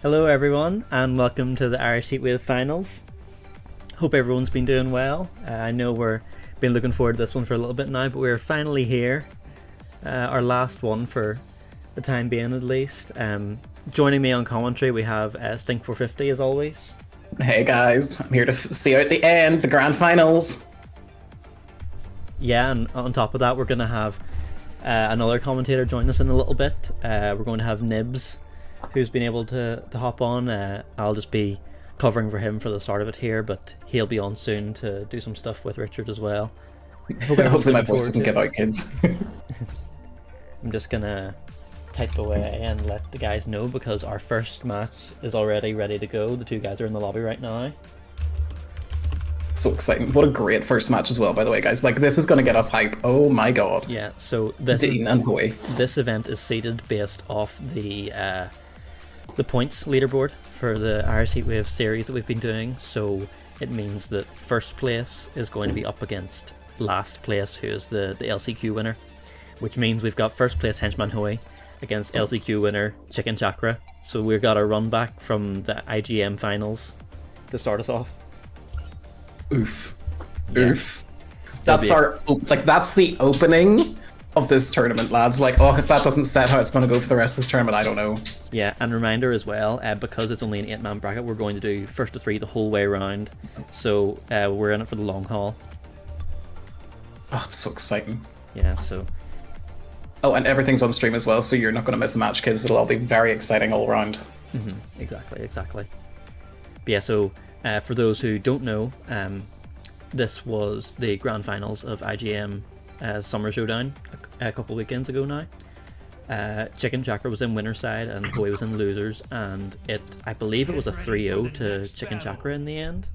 Hello everyone and welcome to the Irish Heatwave Finals. Hope everyone's been doing well. I know we've been looking forward to this one for a little bit now, but we're finally here. Our last one for the time being at least. Joining me on commentary we have Stink450 as always. Hey guys, I'm here to see out the end, the grand finals. Yeah, and on top of that we're going to have another commentator join us in a little bit. We're going to have Nibs, who's been able to hop on. I'll just be covering for him for the start of it here, but he'll be on soon to do some stuff with Richard as well. Hopefully my voice doesn't give out, kids. I'm just gonna type away and let the guys know because our first match is already ready to go. The two guys are in the lobby right now. So exciting. What a great first match as well, by the way, guys. Like, this is going to get us hype. Oh my god. Yeah, so this event is seeded based off the points leaderboard for the Irish Heatwave series that we've been doing. So it means that first place is going to be up against last place, who is the LCQ winner. Which means we've got first place Henchman Hoey against LCQ winner ChickenChakra. So we've got a run back from the IGM finals to start us off. Oof. Yeah. Oof. That's that's the opening of this tournament, lads. Like, oh, if that doesn't set how it's going to go for the rest of this tournament, I don't know. Yeah, and reminder as well, because it's only an 8-man bracket, we're going to do first to 3 the whole way around. So we're in it for the long haul. Oh, it's so exciting. Yeah, so... Oh, and everything's on stream as well, so you're not going to miss a match, kids. It'll all be very exciting all around. Mm-hmm. Exactly. But yeah, so for those who don't know, this was the grand finals of IGM Summer Showdown a couple weekends ago now. ChickenChakra was in winner's side and Hoey was in losers, and I believe it was a 3-0 to ChickenChakra in the end.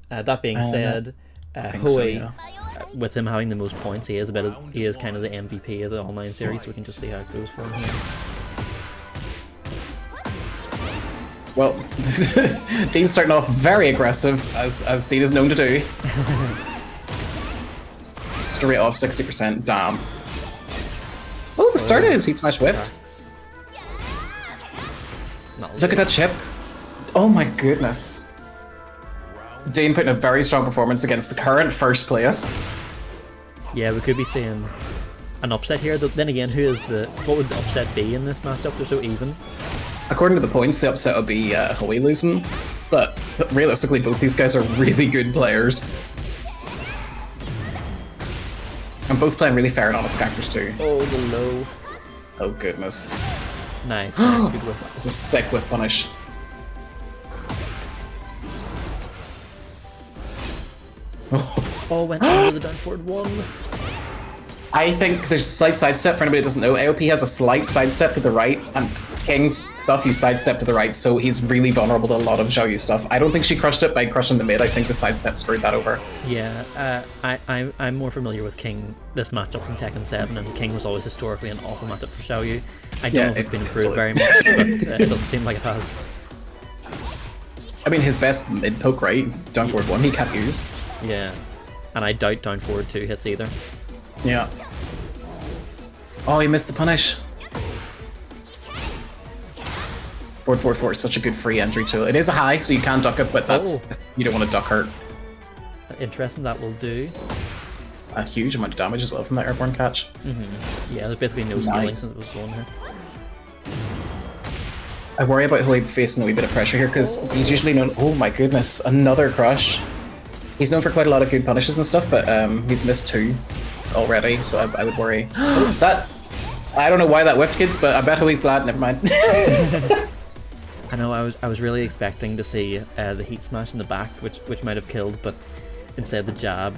That being said, Hoey, with him having the most points, he is kind of the MVP of the online series, so we can just see how it goes for him here. Well, Dean's starting off very aggressive, as Dean is known to do. Just a rate of 60%, damn. Oh, the start is Heat Smash Whiffed. Look at that chip. Oh my goodness. Dean putting a very strong performance against the current first place. Yeah, we could be seeing an upset here. Then again, what would the upset be in this matchup? They're so even. According to the points, the upset would be Hoey losing, but realistically, both these guys are really good players. And both playing really fair and honest characters too. Oh, the low. Oh goodness. Nice good whiff. This is a sick whiff punish. Oh, went under the down forward one. I think there's a slight sidestep for anybody who doesn't know. AOP has a slight sidestep to the right, and King's stuff you sidestep to the right, so he's really vulnerable to a lot of Xiaoyu stuff. I don't think she crushed it by crushing the mid. I think the sidestep screwed that over. Yeah, I'm more familiar with King this matchup from Tekken 7, and King was always historically an awful matchup for Xiaoyu. I don't know if it's been improved very much, but it doesn't seem like it has. I mean, his best mid poke, right? Down forward 1 he can't use. Yeah, and I doubt down forward 2 hits either. Yeah. Oh, he missed the punish. Forward, forward, forward. Such a good free entry tool. It is a high, so you can duck it, but you don't want to duck hurt. Interesting, that will do. A huge amount of damage as well from that airborne catch. Yeah, there's basically no scaling since it was one hit. I worry about Hoey facing a wee bit of pressure here because he's usually known. Oh my goodness, another crush. He's known for quite a lot of good punishes and stuff, but he's missed 2 already, so I would worry. I don't know why that whiffed, kids, but I bet Hoey's glad. Never mind. I know. I was really expecting to see the heat smash in the back, which might have killed, but instead the jab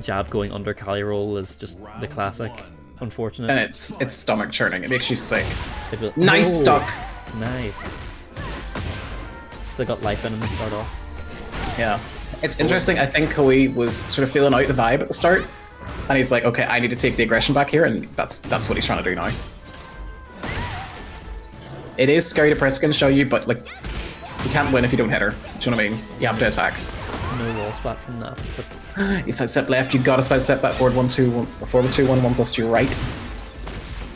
jab going under Cali roll is just the classic. Unfortunate. And it's stomach churning. It makes you sick. Nice stuck. Nice. Still got life in him to start off. Yeah. It's interesting. I think Hoey was sort of feeling out the vibe at the start, and he's like, "Okay, I need to take the aggression back here," and that's what he's trying to do now. It is scary to press against Xiaoyu, but like, you can't win if you don't hit her. Do you know what I mean? You have to attack. No wall spot from that. You sidestep left. You gotta sidestep that forward 1-2, 1 forward 2-1, 1 plus to your right.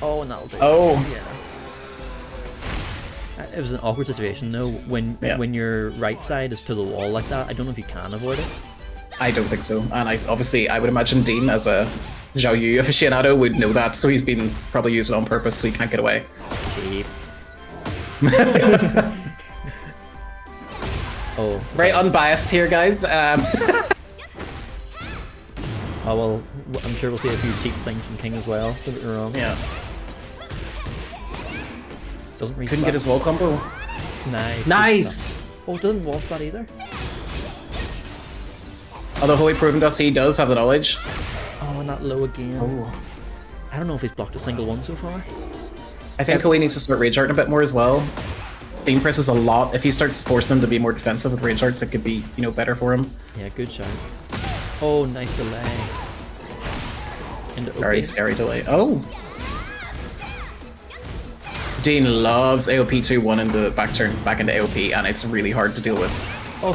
Oh, and that'll do. Oh. Yeah. it was an awkward situation though. When your right side is to the wall like that, I don't know if you can avoid it. I don't think so. And I would imagine Dean, as a Zhao Yu aficionado, would know that, so he's been probably used it on purpose so he can't get away. Cheap. Oh. Very unbiased here, guys. Oh well, I'm sure we'll see a few cheap things from King as well. Don't get me wrong. Yeah. Doesn't reach Couldn't back. get his wall combo. Nice. Nice! Oh, doesn't wall spot either. Although Hoey proven to us he does have the knowledge. Oh, and that low again. Oh. I don't know if he's blocked a single one so far. I think Hoey needs to start rage arting a bit more as well. Dean presses a lot. If he starts forcing him to be more defensive with rage arts, it could be, you know, better for him. Yeah, good shot. Oh, nice delay. Into Very scary delay. Oh! Dean loves AOP 2-1 into the back turn, back into AOP, and it's really hard to deal with. Oh.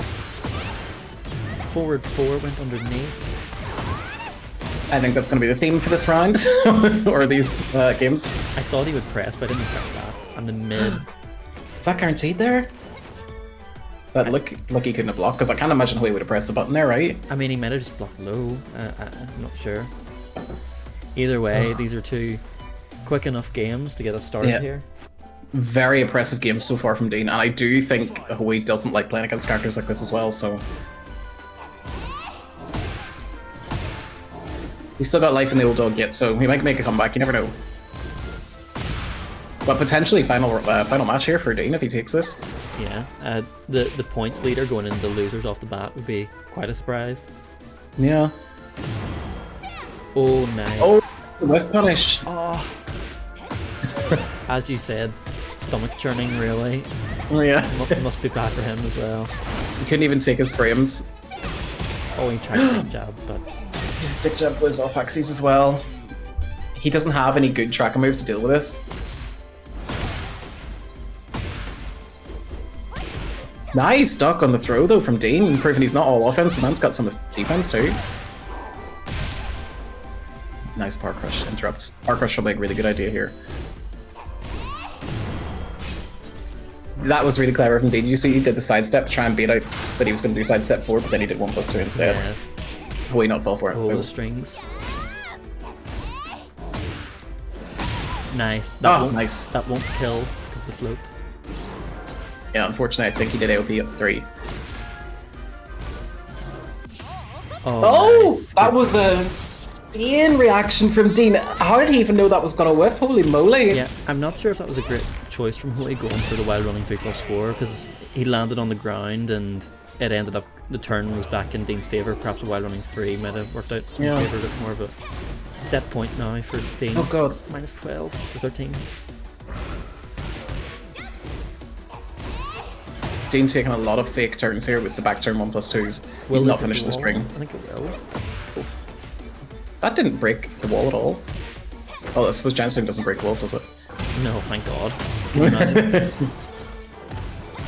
Forward 4 went underneath. I think that's going to be the theme for this round, or these games. I thought he would press, but I didn't expect that. And the mid. Is that guaranteed there? That look he couldn't have blocked, because I can't imagine Hoey would have pressed the button there, right? I mean, he might have just blocked low. I'm not sure. Either way, these are two quick enough games to get us started here. Very impressive games so far from Dean, and I do think Hoey doesn't like playing against characters like this as well, so... He's still got life in the old dog yet, so he might make a comeback, you never know. But potentially final match here for Dean if he takes this. Yeah, the points leader going into losers off the bat would be quite a surprise. Yeah. Oh, nice. Oh, whiff punish. Oh. As you said, stomach churning really. Oh yeah. Must be bad for him as well. He couldn't even take his frames. Oh, he tried to jab, but... His stick jab was off axis as well. He doesn't have any good tracker moves to deal with this. Nice duck on the throw though from Dean, proving he's not all offense. The man's got some defense too. Nice power crush interrupts. Power crush will be a really good idea here. That was really clever from Dean. You see he did the sidestep to try and beat out that he was going to do sidestep 4, but then he did 1+2 instead. Yeah. Hoey not fall for it. Oh, the strings. Nice. Nice. That won't kill because of the float. Yeah, unfortunately, I think he did AOP at 3. Oh, nice. That was an insane reaction from Dean. How did he even know that was going to whiff? Holy moly. Yeah, I'm not sure if that was a great choice from Hoey going for the wild running 3+4 because he landed on the ground and it ended up, the turn was back in Dean's favour. Perhaps a wild running 3 might have worked out in his favour a bit more, but set point now for Dean. Oh god. It's -12 to 13. Dean taking a lot of fake turns here with the back turn 1+2s. He's not finished the string. I think it will. That didn't break the wall at all. Oh, I suppose Giant Swing doesn't break walls, does it? No, thank God. Can you imagine?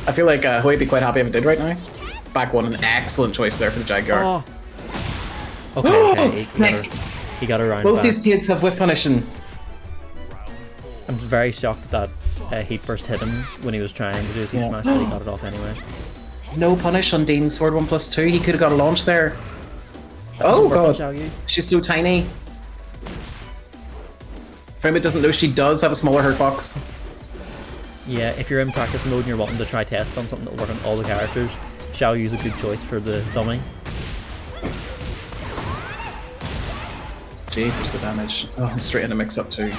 I feel like Hoey would be quite happy if it did right now. Back one, an excellent choice there for the Jaguar. Oh. Okay, Snake. He got around Both back. these kids have whiff punishing. I'm very shocked that heat burst hit him when he was trying to do his heat smash, but he got it off anyway. No punish on Dean's sword 1+2. He could have got a launch there. Oh god, she's so tiny. For anybody who doesn't know, she does have a smaller hurt box. Yeah, if you're in practice mode and you're wanting to try test on something that'll work on all the characters, Xiao Yu's a good choice for the dummy. Gee, where's the damage? Oh, and straight into mix-up too.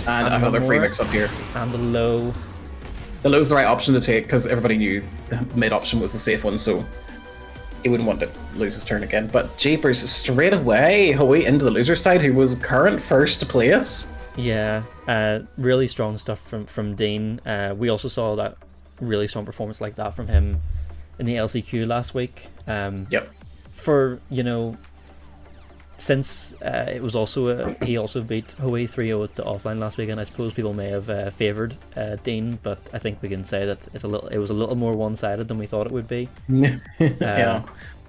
And another free mix-up here. And the low. The low's the right option to take because everybody knew the mid option was the safe one, so he wouldn't want to lose his turn again. But Japers straight away, Hoey into the loser side, who was current first place. Yeah, really strong stuff from Dean. We also saw that really strong performance like that from him in the LCQ last week. Yep. For, you know, since it was also he also beat Hoey 3-0 at the offline last weekend. I suppose people may have favoured Dean, but I think we can say that it was a little more one-sided than we thought it would be. Yeah.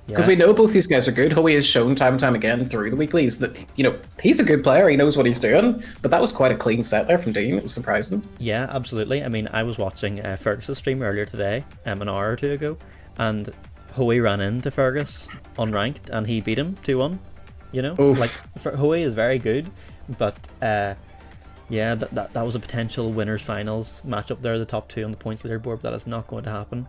Because we know both these guys are good. Hoey has shown time and time again through the weeklies that, you know, he's a good player, he knows what he's doing, but that was quite a clean set there from Dean, it was surprising. Yeah, absolutely. I mean, I was watching Fergus' stream earlier today, an hour or two ago, and Hoey ran into Fergus unranked, and he beat him 2-1, you know? Oof. Like, Hoey is very good, but yeah, that was a potential winners finals matchup there, the top 2 on the points leaderboard, but that is not going to happen.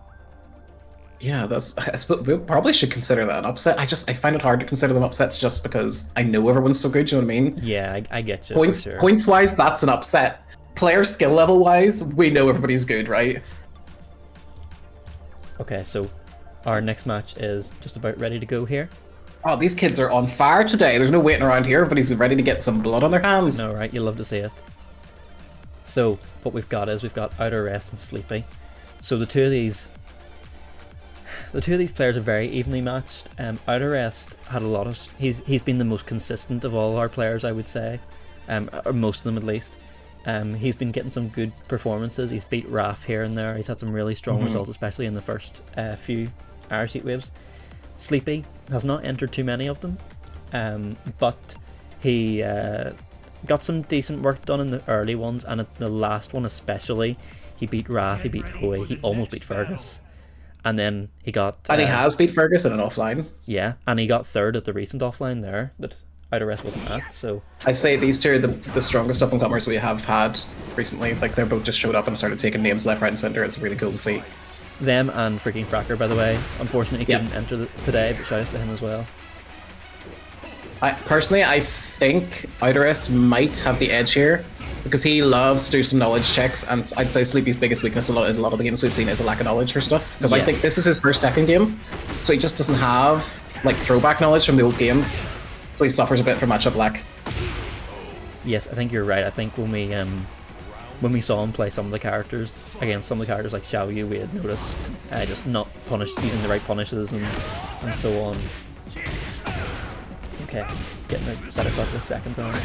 Yeah, we probably should consider that an upset. I find it hard to consider them upsets just because I know everyone's so good, do you know what I mean? Yeah, I get you. Points wise, that's an upset. Player skill level wise, we know everybody's good, right? Okay, so our next match is just about ready to go here. Oh, these kids are on fire today. There's no waiting around here. Everybody's ready to get some blood on their hands. No, right? You love to see it. So what we've got outterest and Sleepy. So the two of these players are very evenly matched. outterest had a lot of. He's been the most consistent of all our players, I would say, or most of them at least. He's been getting some good performances. He's beat Raff here and there. He's had some really strong results, especially in the first few Irish Heatwaves. Sleepy has not entered too many of them, but he got some decent work done in the early ones, and at the last one especially, he beat Raff, he beat Hoey, he almost beat Fergus. And then he got... And he has beat Fergus in an offline. Yeah, and he got third at the recent offline there that outterest wasn't at, so... I'd say these two are the strongest up-and-comers we have had recently. Like, they're both just showed up and started taking names left, right, and centre. It's really cool to see. Them and freaking Fracker, by the way. Unfortunately, he couldn't enter today, but shout out to him as well. Personally, I think outterest might have the edge here, because he loves to do some knowledge checks, and I'd say Sleepy's biggest weakness in a lot of the games we've seen is a lack of knowledge for stuff, because I think this is his first Tekken game, so he just doesn't have like throwback knowledge from the old games, so he suffers a bit from matchup lack. Yes, I think you're right. I think when we saw him play some of the characters against some of the characters like Xiao Yu, we had noticed just not using the right punishes and so on. Okay, he's getting a set up the second round.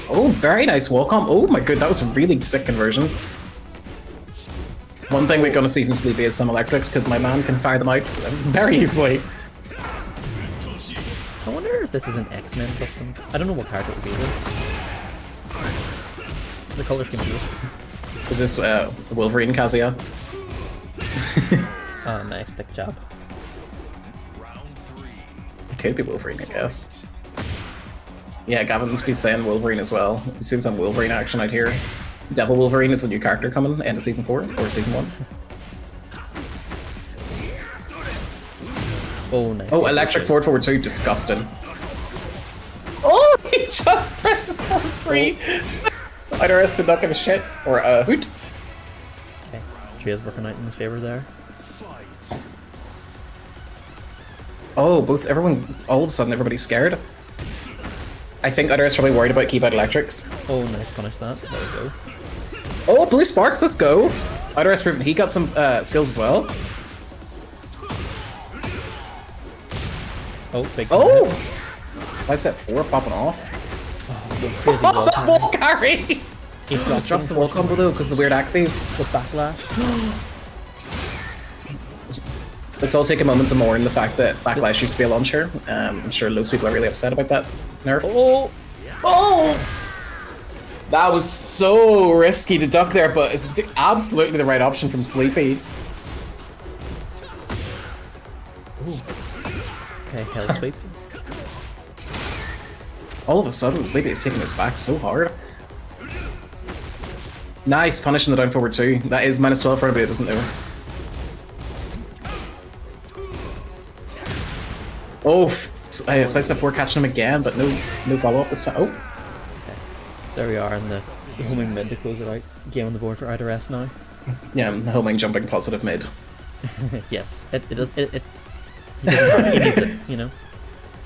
Oh, very nice wall comp. Oh my god, that was a really sick conversion. One thing we're going to see from Sleepy is some electrics, because my man can fire them out very easily. I wonder if this is an X-Men custom. I don't know what character it would be though. The colours can be. Is this Wolverine Kazuya? Oh, nice stick jab. It could be Wolverine, I guess. Yeah, Gavin's been saying Wolverine as well. We've seen some Wolverine action out here. Devil Wolverine is a new character coming end of season 4 or season 1. Oh, nice. Oh, electric forward 2, disgusting. Oh, he just presses forward 3. outterest did not give a shit or a hoot. Okay, Tria's working out in his favor there. Oh, all of a sudden everybody's scared. I think outterest probably worried about keep out electrics. Oh, nice punish that. There we go. Oh, blue sparks, let's go. outterest proven he got some skills as well. Oh, big. Oh! I set 4 popping off. Oh, crazy wall carry. Wall carry! He drops the wall combo though because the weird axes. With backlash. Let's all take a moment to mourn the fact that backlash used to be a launcher. I'm sure loads of people are really upset about that nerf. Oh! Oh! That was so risky to duck there, but it's absolutely the right option from Sleepy. Ooh. Okay, hell sweep. All of a sudden, Sleepy is taking us back so hard. Nice, punishing the down forward 2. That is -12 for anybody that doesn't know. Oh, sidestep 4 catching him again, but no follow up this time. Oh. Okay. There we are in the homing mid to close it out. Game on the board for outterest now. Yeah, homing jumping positive mid. Yes, it does. He needs it, you know.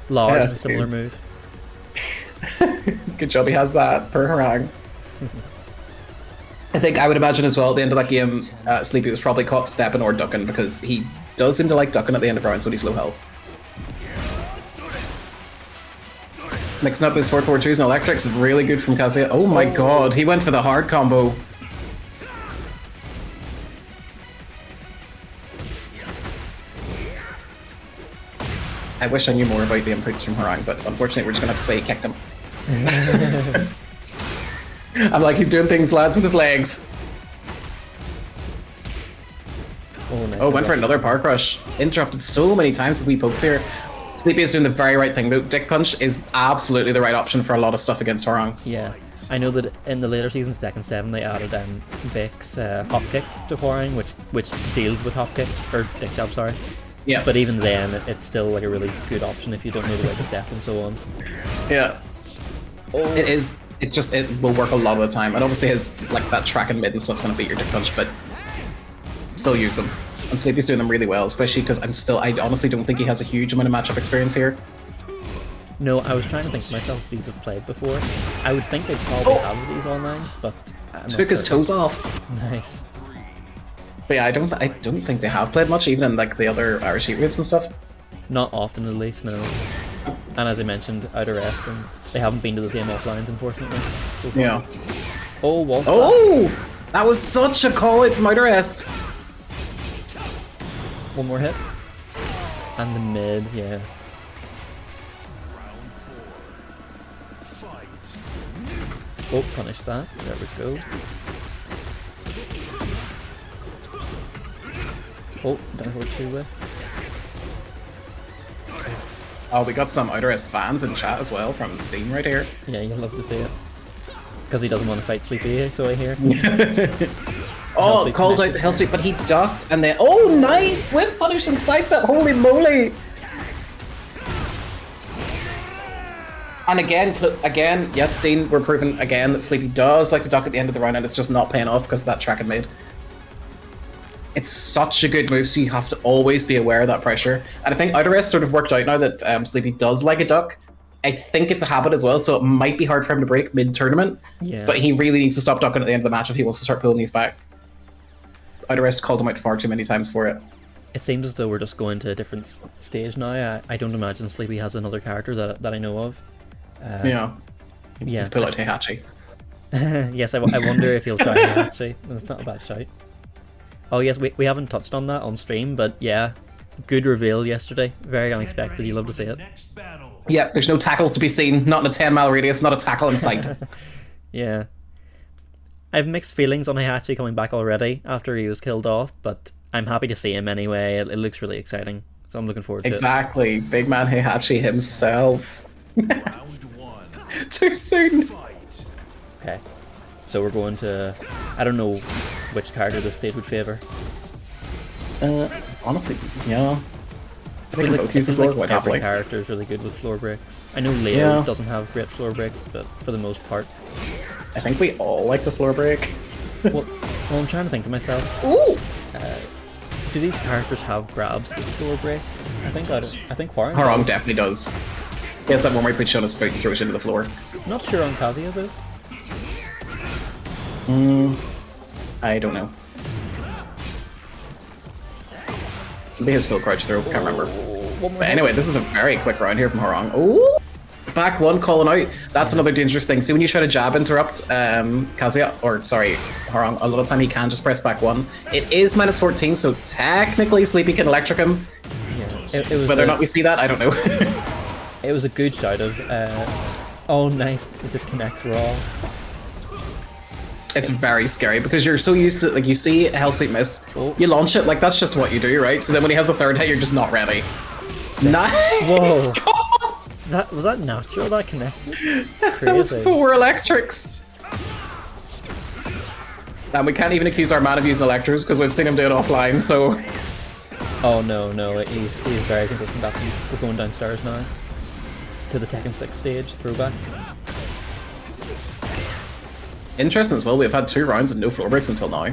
Lars is a similar move. Good job he has that per harangue. I think I would imagine as well at the end of that game, Sleepy was probably caught stepping or ducking because he does seem to like ducking at the end of rounds when he's low health. Mixing up his 4-4-2s and electrics, really good from Kazuya. Oh my god, he went for the hard combo. I wish I knew more about the inputs from Harang, but unfortunately we're just gonna have to say he kicked him. I'm like, he's doing things, lads, with his legs. Oh, nice. Oh, went for another power crush. Interrupted so many times with wee pokes here. Sleepy is doing the very right thing, though. Dick Punch is absolutely the right option for a lot of stuff against Harang. Yeah. I know that in the later seasons, Tekken 7, they added Vic's hop kick to Harang, which deals with hop kick, or dick jab, sorry. Yeah. But even then, it's still like a really good option if you don't know the way to step and so on. Yeah. Oh. It will work a lot of the time, and obviously his like that track and mid and stuff's gonna beat your Dick Punch, but still use them. And Sleepy's doing them really well, especially because I honestly don't think he has a huge amount of matchup experience here. No, I was trying to think to myself if these have played before. I would think they'd probably have these online, but took his toes off. Nice. But yeah, I don't think they have played much, even in like the other Irish Heatwaves and stuff. Not often, at least, no. And as I mentioned, outterest, and they haven't been to the same offlines, unfortunately. So far. Yeah. Oh, wall splat. Oh, that was such a call out from outterest. One more hit. And the mid, yeah. Oh, punish that. There we go. Oh, down for 2 with. Oh, we got some outterest fans in chat as well from Dean right here. Yeah, you'll love to see it. Because he doesn't want to fight Sleepy, so I hear. Oh, called out the Hell Sweep, but he ducked and then... Oh, nice! Whiff punish and sidestep, holy moly! And again, yep, Dean, we're proving again that Sleepy does like to duck at the end of the round and it's just not paying off because of that track and mid. It's such a good move, so you have to always be aware of that pressure. And I think outterest sort of worked out now that Sleepy does like a duck. I think it's a habit as well, so it might be hard for him to break mid-tournament. Yeah. But he really needs to stop ducking at the end of the match if he wants to start pulling these back. Outterest called him out far too many times for it. It seems as though we're just going to a different stage now. I don't imagine Sleepy has another character that I know of. Yeah. Yeah. Pull out Heihachi. Yes, I wonder if he'll try Heihachi. That's not a bad shout. Oh yes, we haven't touched on that on stream, but yeah, good reveal yesterday. Very unexpected. You love to see it. Yeah, there's no tackles to be seen. Not in a 10-mile radius. Not a tackle in sight. Yeah. I have mixed feelings on Heihachi coming back already after he was killed off, but I'm happy to see him anyway. It looks really exciting, so I'm looking forward to it. Exactly. Big man Heihachi himself. Too soon. Okay. So we're going to... I don't know which character this stage would favour. Honestly, yeah. I think we both use the floor floor quite happily. Every character is really good with floor breaks. I know Leo doesn't have great floor breaks, but for the most part. I think we all like the floor break. well, I'm trying to think to myself. Ooh! Do these characters have grabs that floor break? I think Harang definitely does. He has that one where he puts you on his foot and throws you into the floor. Not sure on Kazuya though. I don't know. Maybe his full crouch throw, can't remember. But anyway, this is a very quick round here from Harang. Oh! Back one calling out. That's another dangerous thing. See, when you try to jab interrupt Kazuya, or sorry, Harang, a lot of time he can just press back one. It is minus 14, so technically Sleepy can electric him. Yeah, it was whether or not we see that, I don't know. It was a good shout of, oh nice, it just connects raw. It's very scary because you're so used to, like, you see a Hell Sweep miss, you launch it, like, that's just what you do, right? So then when he has a third hit, you're just not ready. Nice! Whoa! Was that natural, that connected? That was 4 electrics! And we can't even accuse our man of using electors because we've seen him do it offline, so... Oh no, he's very consistent after we're going downstairs now. To the Tekken 6 stage, throwback. Interesting as well, we've had 2 rounds and no floor breaks until now.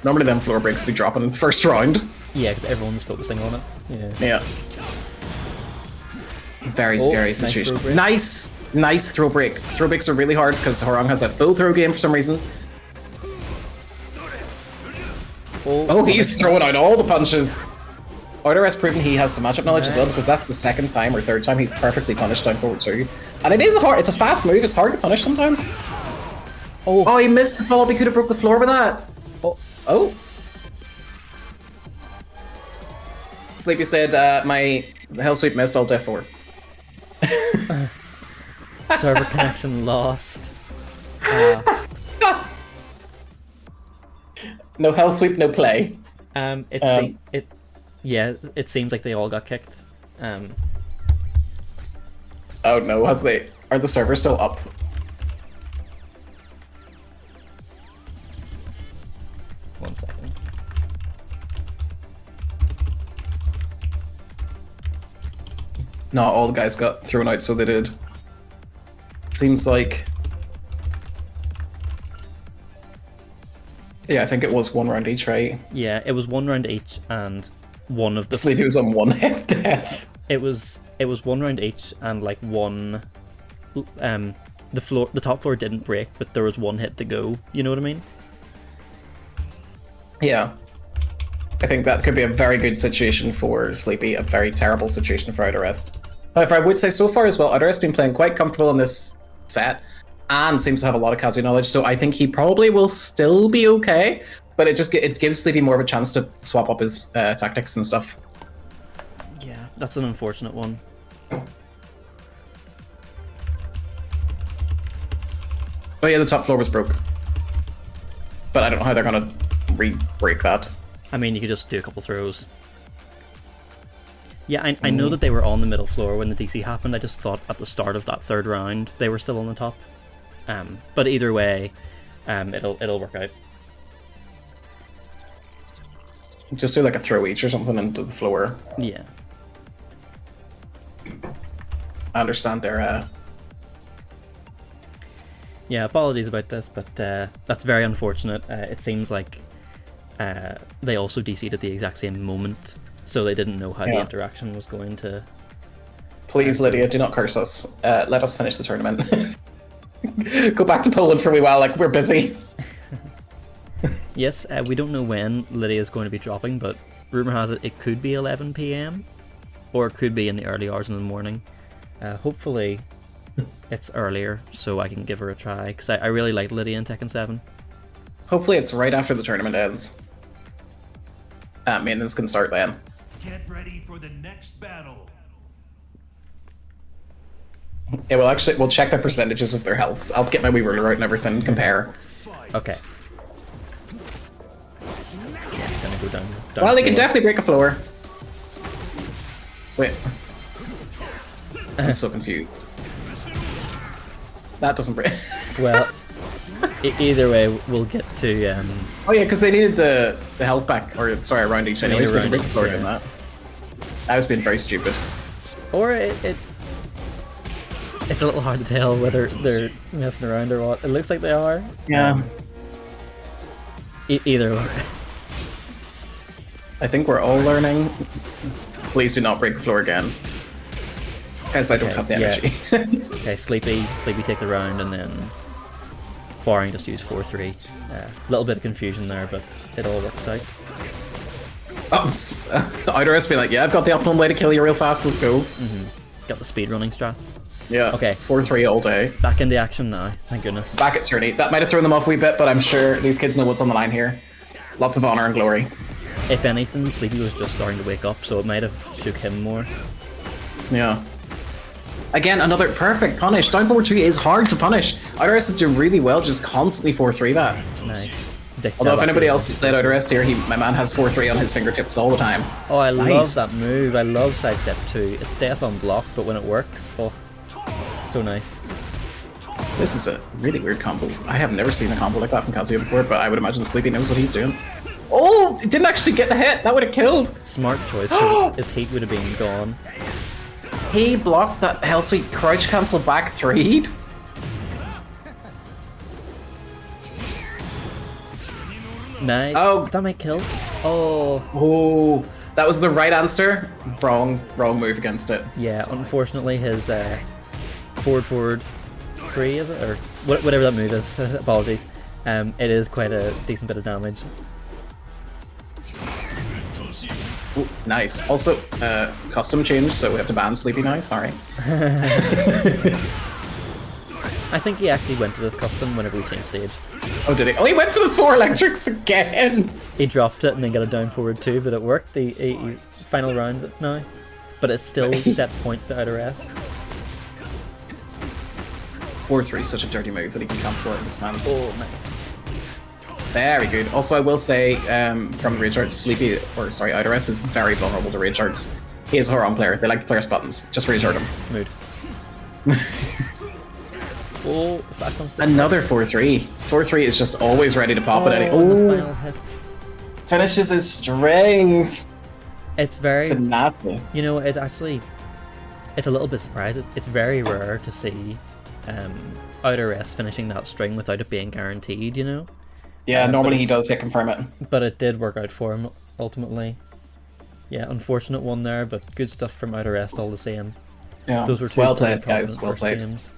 Normally them floor breaks be dropping in the first round. Yeah, because everyone's focusing on it. Yeah. Very scary situation. Nice throw break. Throw breaks are really hard because Harang has a full throw game for some reason. Oh, he's throwing out all the punches. outterest proven he has some matchup knowledge as well, because that's the second time or third time he's perfectly punished down forward 2. And it is it's a fast move, it's hard to punish sometimes. Oh, he missed the follow-up, he could have broke the floor with that. Oh. Sleepy said, my The hell sweep missed, Alt F4. Server connection lost. No hell sweep, no play. It seems like they all got kicked. Oh no, are the servers still up? One second. Not all the guys got thrown out, so they did. Seems like... Yeah, I think it was 1 round each, right? Yeah, it was 1 round each, and one of the... Sleepy was on 1 hit death. It was 1 round each, and like one... the top floor didn't break, but there was 1 hit to go. You know what I mean? Yeah. I think that could be a very good situation for Sleepy, a very terrible situation for Outterest. However, I would say so far as well, Outterest has been playing quite comfortable in this set, and seems to have a lot of Kazuya knowledge, so I think he probably will still be okay, but it gives Sleepy more of a chance to swap up his tactics and stuff. Yeah, that's an unfortunate one. Oh yeah, the top floor was broke. But I don't know how they're gonna re-break that. I mean, you could just do a couple throws. Yeah, I know that they were on the middle floor when the DC happened. I just thought at the start of that 3rd round they were still on the top. But either way, it'll work out. Just do like a throw each or something into the floor. Yeah. I understand their Yeah, apologies about this, but that's very unfortunate. It seems like they also DC'd at the exact same moment, so they didn't know how the interaction was going to... Please, Lydia, do not curse us. Let us finish the tournament. Go back to Poland for a wee while, like, we're busy. Yes, we don't know when Lydia is going to be dropping, but rumour has it it could be 11 PM, or it could be in the early hours in the morning. Hopefully it's earlier, so I can give her a try, because I really like Lydia in Tekken 7. Hopefully it's right after the tournament ends. Maintenance can start then. Get ready for the next battle. Yeah, we'll check the percentages of their healths. I'll get my wee ruler out and everything and compare. Okay. Yeah, gonna go down Well, they can definitely break a floor. Wait. I'm so confused. That doesn't break. Well, either way, we'll get to... Oh yeah, because they needed the health back, or sorry, around each anyway, so they can break the floor doing that. I was being very stupid. Or it's a little hard to tell whether they're messing around or what. It looks like they are. Yeah. Either way. I think we're all learning. Please do not break the floor again. Because I don't have the energy. Okay, Sleepy take the round, and then Boring just use 4-3. A little bit of confusion there, but it all works out. Outterest be like, yeah, I've got the optimum way to kill you real fast, let's go. Got the speedrunning strats. Yeah. Okay. 4-3 all day. Back in the action now, thank goodness. Back at tourney. That might have thrown them off a wee bit, but I'm sure these kids know what's on the line here. Lots of honor and glory. If anything, Sleepy was just starting to wake up, so it might have shook him more. Yeah. Again, another perfect punish. Down forward 2 is hard to punish. Outterest is doing really well, just constantly 4-3 that. Nice. Although if anybody else has played Outterest here, my man has 4-3 on his fingertips all the time. Oh, I love that move. I love sidestep 2. It's death on block, but when it works, oh, so nice. This is a really weird combo. I have never seen a combo like that from Kazuya before, but I would imagine Sleepy knows what he's doing. Oh, it didn't actually get the hit. That would have killed. Smart choice, because his heat would have been gone. He blocked that Hellsweet crouch cancel back 3'd. Nice. Oh, that might kill. Oh. Oh, that was the right answer. Wrong move against it. Yeah, unfortunately his forward 3, is it? Or whatever that move is. Apologies. It is quite a decent bit of damage. Ooh, nice. Also, custom change, so we have to ban Sleepy now, sorry. I think he actually went to this custom whenever we changed stage. Oh, did he? Oh, he went for the 4 electrics again! He dropped it and then got a down forward 2, but it worked. He final round it now. but it's still set point to outterest. 4-3 is such a dirty move that he can cancel it in the stands. Oh, nice. Very good. Also, I will say, from rage arts, outterest is very vulnerable to rage arts. He is a Horon player. They like to play us buttons. Just rage art him. Mood. Oh, if that comes to Another 4-3. 4-3 is just always ready to pop it. the Oh, final hit. finishes his strings. It's very, It's a nasty. you know, it's actually, it's a little bit surprising. It's very rare to see outterest finishing that string without it being guaranteed, you know? Yeah, normally he does hit confirm it. But it did work out for him, ultimately. Yeah, unfortunate one there, but good stuff from outterest all the same. Yeah. Those were two well pretty played, guys. confident Well first played. games.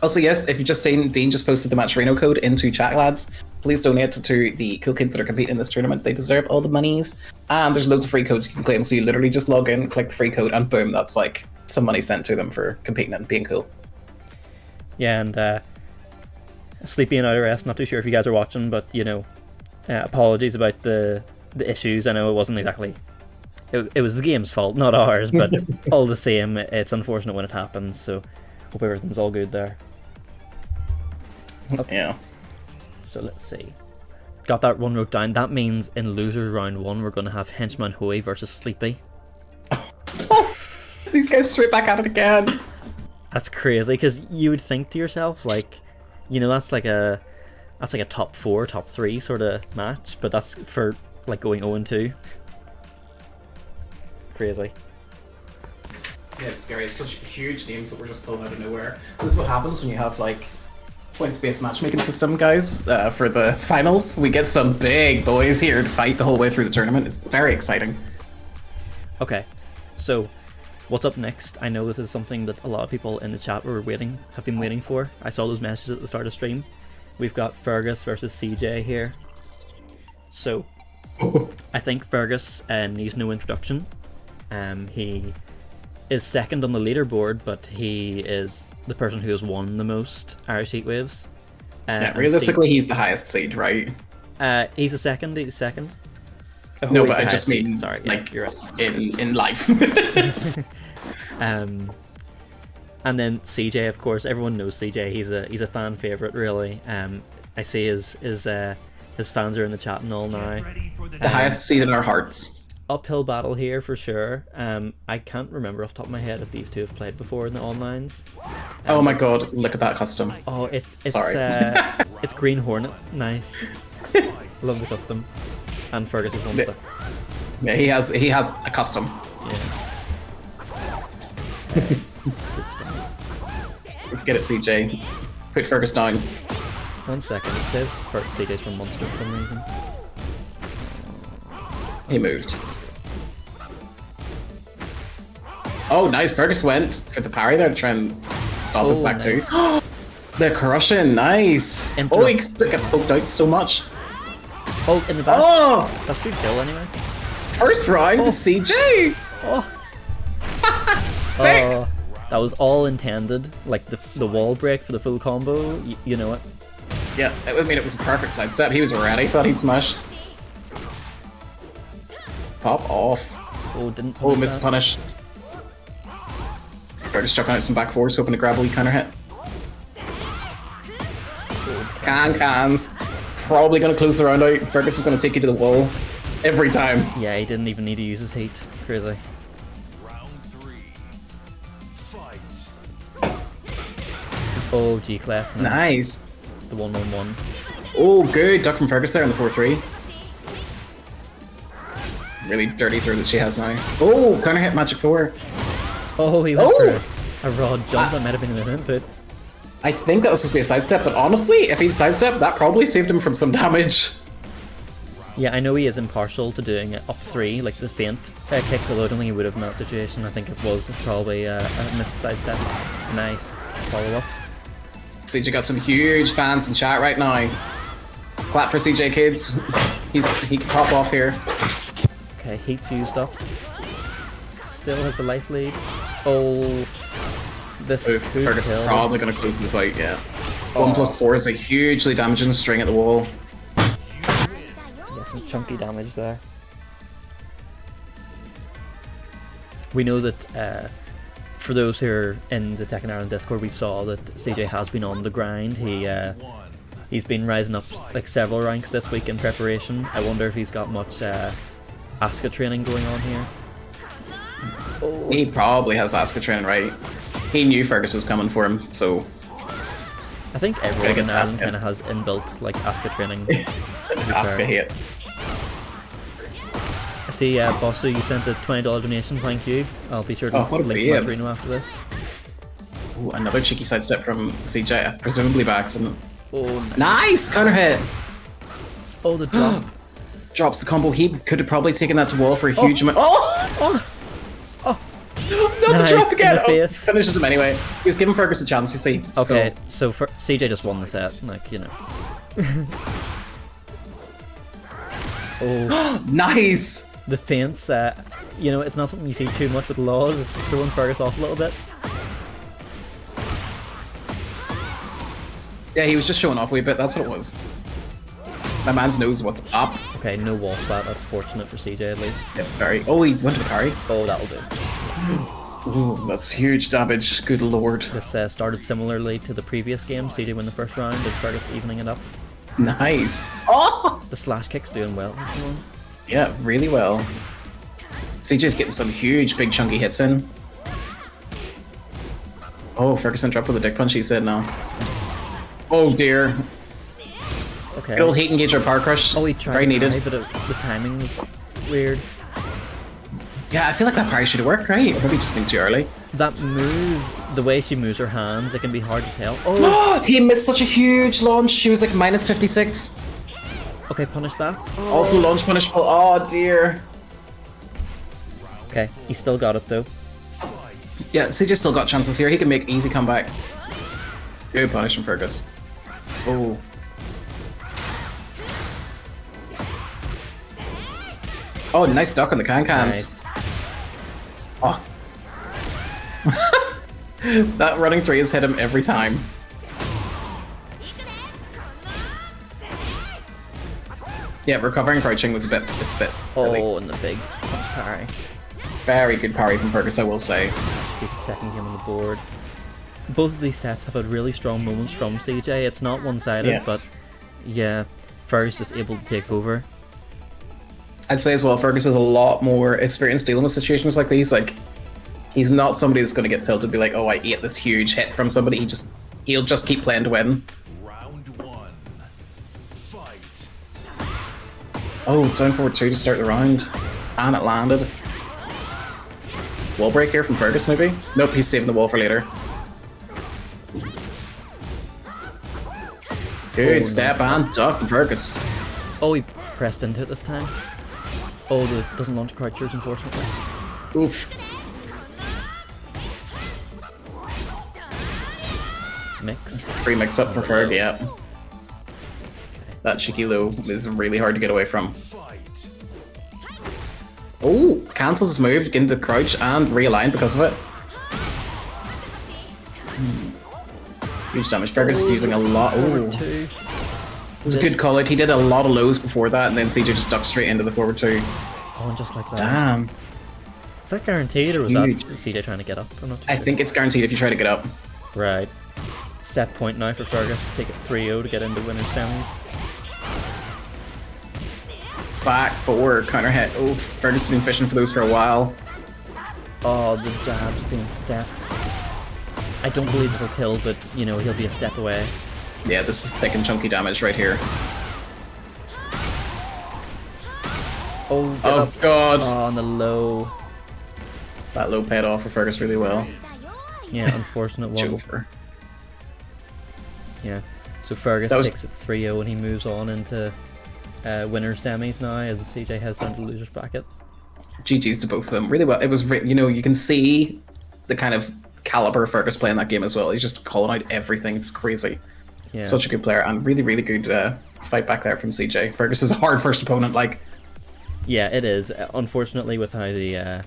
Also, yes, if you've just seen, Dean just posted the Matcherino code into chat, lads. Please donate to the cool kids that are competing in this tournament. They deserve all the monies. And there's loads of free codes you can claim. So you literally just log in, click the free code, and boom, that's like some money sent to them for competing and being cool. Yeah, and Sleepy and outterest, not too sure if you guys are watching, but, you know, apologies about the issues. I know it wasn't exactly... It was the game's fault, not ours, but all the same, it's unfortunate when it happens, so hope everything's all good there. Okay. Yeah. So let's see. Got that one wrote down. That means in losers round 1 we're going to have Henchman Hoey versus Sleepy. These guys straight back at it again. That's crazy, because you would think to yourself, like, you know, that's like a top 4, top 3 sort of match, but that's for like going 0-2. Crazy. Yeah, it's scary. It's such huge names that we're just pulling out of nowhere. This is what happens when you have like points-based matchmaking system, guys. For the finals, we get some big boys here to fight the whole way through the tournament. It's very exciting. Okay, so what's up next? I know this is something that a lot of people in the chat have been waiting for. I saw those messages at the start of stream. We've got Fergus versus CJ here. So I think Fergus needs no introduction. He is second on the leaderboard, but he is the person who has won the most Irish Heatwaves. Yeah, realistically, he's the highest seed, right? He's a second. He's second. Oh, No, he's but the I just highest seed. mean, Sorry, yeah, like, you're right. in life. And then CJ, of course, everyone knows CJ. He's a fan favorite, really. I see his fans are in the chat and all now. The highest seed in our hearts. Uphill battle here for sure. I can't remember off the top of my head if these two have played before in the onlines. Oh my god, look at that custom. Oh, it's Sorry. it's Green Hornet. Nice. Love the custom. And Fergus is one stuff. Yeah, he has a custom. Yeah. Good stuff. Let's get it, CJ. Put Fergus down. 1 second. It says CJ's from Munster for some reason. He moved. Oh, nice. Fergus went for the parry there to try and stop his back nice. two. The crushing, nice. Oh, he got poked out so much. Oh, in the back. Oh, That should kill anyway. first round, CJ. Oh. Sick. Oh, that was all intended. Like the wall break for the full combo. You know it. Yeah, I mean, it was a perfect sidestep. He was ready. Thought he'd smash. Pop off. Oh, didn't. Oh, missed punish. Fergus chucking out some back fours, hoping to grab a wee counter hit. Cans. Probably going to close the round out. Fergus is going to take you to the wall every time. Yeah, he didn't even need to use his heat. Crazy. Round 3. Fight. Oh, G-Clef. Nice. The 1-1-1. Oh, good. Duck from Fergus there on the 4-3. Really dirty throw that she has now. Oh, counter hit magic 4. Oh, he went for a raw jump. That might have been an input. I think that was supposed to be a sidestep, but honestly, if he'd sidestep, that probably saved him from some damage. Yeah, I know he is impartial to doing it up 3, like the feint kick, although I don't think he would have in that situation. I think it was probably a missed sidestep. Nice. Follow up. CJ got some huge fans in chat right now. Clap for CJ, kids. He can pop off here. Okay, heat's used up. Still has the life lead. Oh, this Oof, could Fergus kill. probably going to close this out, yeah. 1+4 is a hugely damaging string at the wall. Yeah, some chunky damage there. we know that for those who are in the Tekken Ireland Discord, we saw that CJ has been on the grind. He's been rising up like several ranks this week in preparation. I wonder if he's got much Asuka training going on here. Oh. He probably has Asuka training, right? He knew Fergus was coming for him, so... I think everyone in Ireland kind of has inbuilt like Asuka training. Asuka hate. I see, Bosso, you sent a $20 donation, thank you. I'll be sure to link my Reno after this. Ooh, another cheeky sidestep from CJ, presumably by accident. Oh, nice! Counter hit! Oh, the drop. Drops the combo. He could have probably taken that to wall for a huge amount. Oh! Not Nice, the drop again! in the face. Finishes him anyway. He was giving Fergus a chance, you see. Okay, so for CJ just won the set, like, you know. Oh. Nice! The feints, you know, it's not something you see too much with laws. It's throwing Fergus off a little bit. Yeah, he was just showing off a wee bit, that's what it was. My man knows what's up. Okay, no wall splat, that's fortunate for CJ at least. Yeah, sorry. Oh, he went to the parry. Oh, that'll do. Ooh, that's huge damage, good lord. This started similarly to the previous game. CJ won the first round and Fergus evening it up. Nice. Oh! The slash kick's doing well. Yeah, really well. CJ's getting some huge, big, chunky hits in. Oh, Ferguson dropped with a dick punch, he said no. Oh dear. Okay. Good old hate engage or power crush. Oh, he tried very needed. But the timing was weird. Yeah, I feel like that parry should have worked, right? Maybe just been too early. That move, the way she moves her hands, it can be hard to tell. Oh! He missed such a huge launch. She was like minus 56. Okay, punish that. Oh. Also launch punishable. Oh dear. Okay, he still got it though. Yeah, CJ still got chances here. He can make easy comeback. Good punish from Fergus. Oh. Oh, nice duck on the can-cans. Nice. Oh. That running three has hit him every time. Yeah, recovering crouching was it's a bit silly. Oh, and the big punch parry. Very good parry from Fergus, I will say. Be the second game on the board. Both of these sets have had really strong moments from CJ. It's not one-sided, but yeah, Fergus just able to take over. I'd say as well, Fergus has a lot more experience dealing with situations like these. Like, he's not somebody that's going to get tilted and be like, oh, I ate this huge hit from somebody. He'll just keep playing to win. Round one. Fight. Oh, down forward 2 to start the round. And it landed. Wall break here from Fergus, maybe? Nope, he's saving the wall for later. Good step and duck from Fergus. Oh, he pressed into it this time. Oh, it doesn't launch crouchers, unfortunately. Oof. Mix. Free mix up for Ferg, yeah. That cheeky low is really hard to get away from. Oh, cancels his move, get into crouch and realign because of it. Huge damage. Fergus is using a lot. Oh, it was a good call out. He did a lot of lows before that, and then CJ just ducked straight into the forward 2. Oh, and just like that. Damn. Is that guaranteed, or was that CJ trying to get up? I'm not too I sure. think it's guaranteed if you try to get up. Right. Set point now for Fergus. Take it 3-0 to get into winner's semis. Back, forward, counter hit. Oh, Fergus has been fishing for those for a while. Oh, the jab's being stepped. I don't believe this will kill, but, you know, he'll be a step away. Yeah, this is thick and chunky damage right here. Oh, oh god. Oh, on the low. That low paid off for Fergus really well. Yeah, unfortunate one. Joker. Yeah. So Fergus takes it 3-0 and he moves on into winner's semis now as CJ heads down to the loser's bracket. GG's to both of them. Really well. It was, you know, you can see the kind of caliber of Fergus playing that game as well. He's just calling out everything. It's crazy. Yeah. Such a good player and really, really good fight back there from CJ. Fergus is a hard first opponent, like. Yeah, it is. Unfortunately, with how the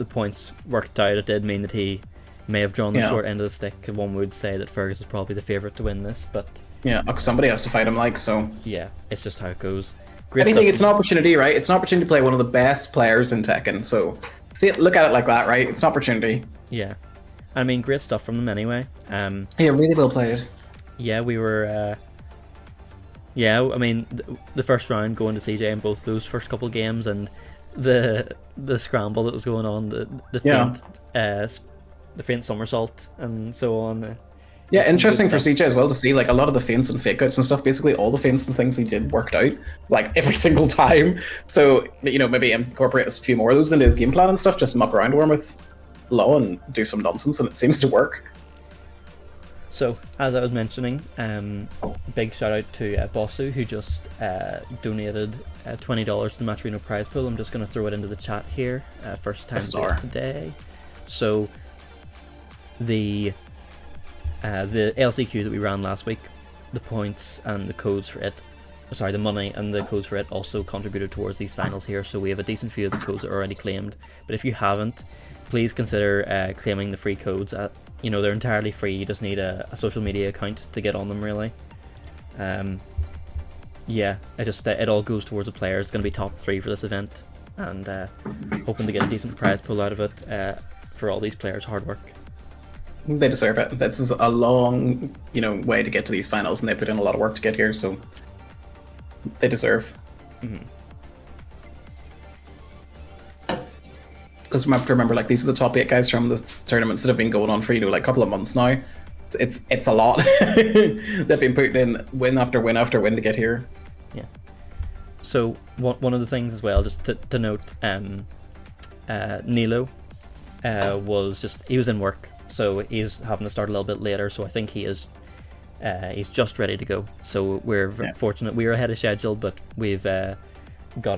points worked out, it did mean that he may have drawn the short end of the stick. One would say that Fergus is probably the favourite to win this, but Yeah, somebody has to fight him, like, so. Yeah, it's just how it goes. I Great think stuff it's an from- opportunity, right? It's an opportunity to play one of the best players in Tekken, so look at it like that, right? It's an opportunity. Yeah, I mean, great stuff from them anyway. Yeah, really well played. Yeah, we were. Yeah, I mean, the first round going to CJ in both those first couple games, and the scramble that was going on, the faint somersault and so on. Yeah, interesting for CJ as well to see like a lot of the feints and fake outs and stuff. Basically, all the feints and things he did worked out like every single time. So maybe incorporate a few more of those into his game plan and stuff. Just muck around with him with Law and do some nonsense, and it seems to work. So, as I was mentioning, big shout out to Bossu, who just donated $20 to the Match Reno prize pool. I'm just going to throw it into the chat here. First time today. So, the LCQ that we ran last week, the points and the codes for it, the money and the codes for it also contributed towards these finals here. So we have a decent few of the codes that are already claimed. But if you haven't, please consider claiming the free codes. They're entirely free. You just need a social media account to get on them, really. Yeah, it all goes towards the players. It's going to be top 3 for this event, and hoping to get a decent prize pool out of it for all these players' hard work. They deserve it. This is a long, way to get to these finals, and they put in a lot of work to get here, so they deserve. Because we have to remember, like, these are the top 8 guys from the tournaments that have been going on for like a couple of months now. It's a lot. They've been putting in win after win after win to get here. Yeah. So one of the things as well, just to note, Neilo he was in work. So he's having to start a little bit later, so I think he's just ready to go. So we're fortunate. We were ahead of schedule, but we've got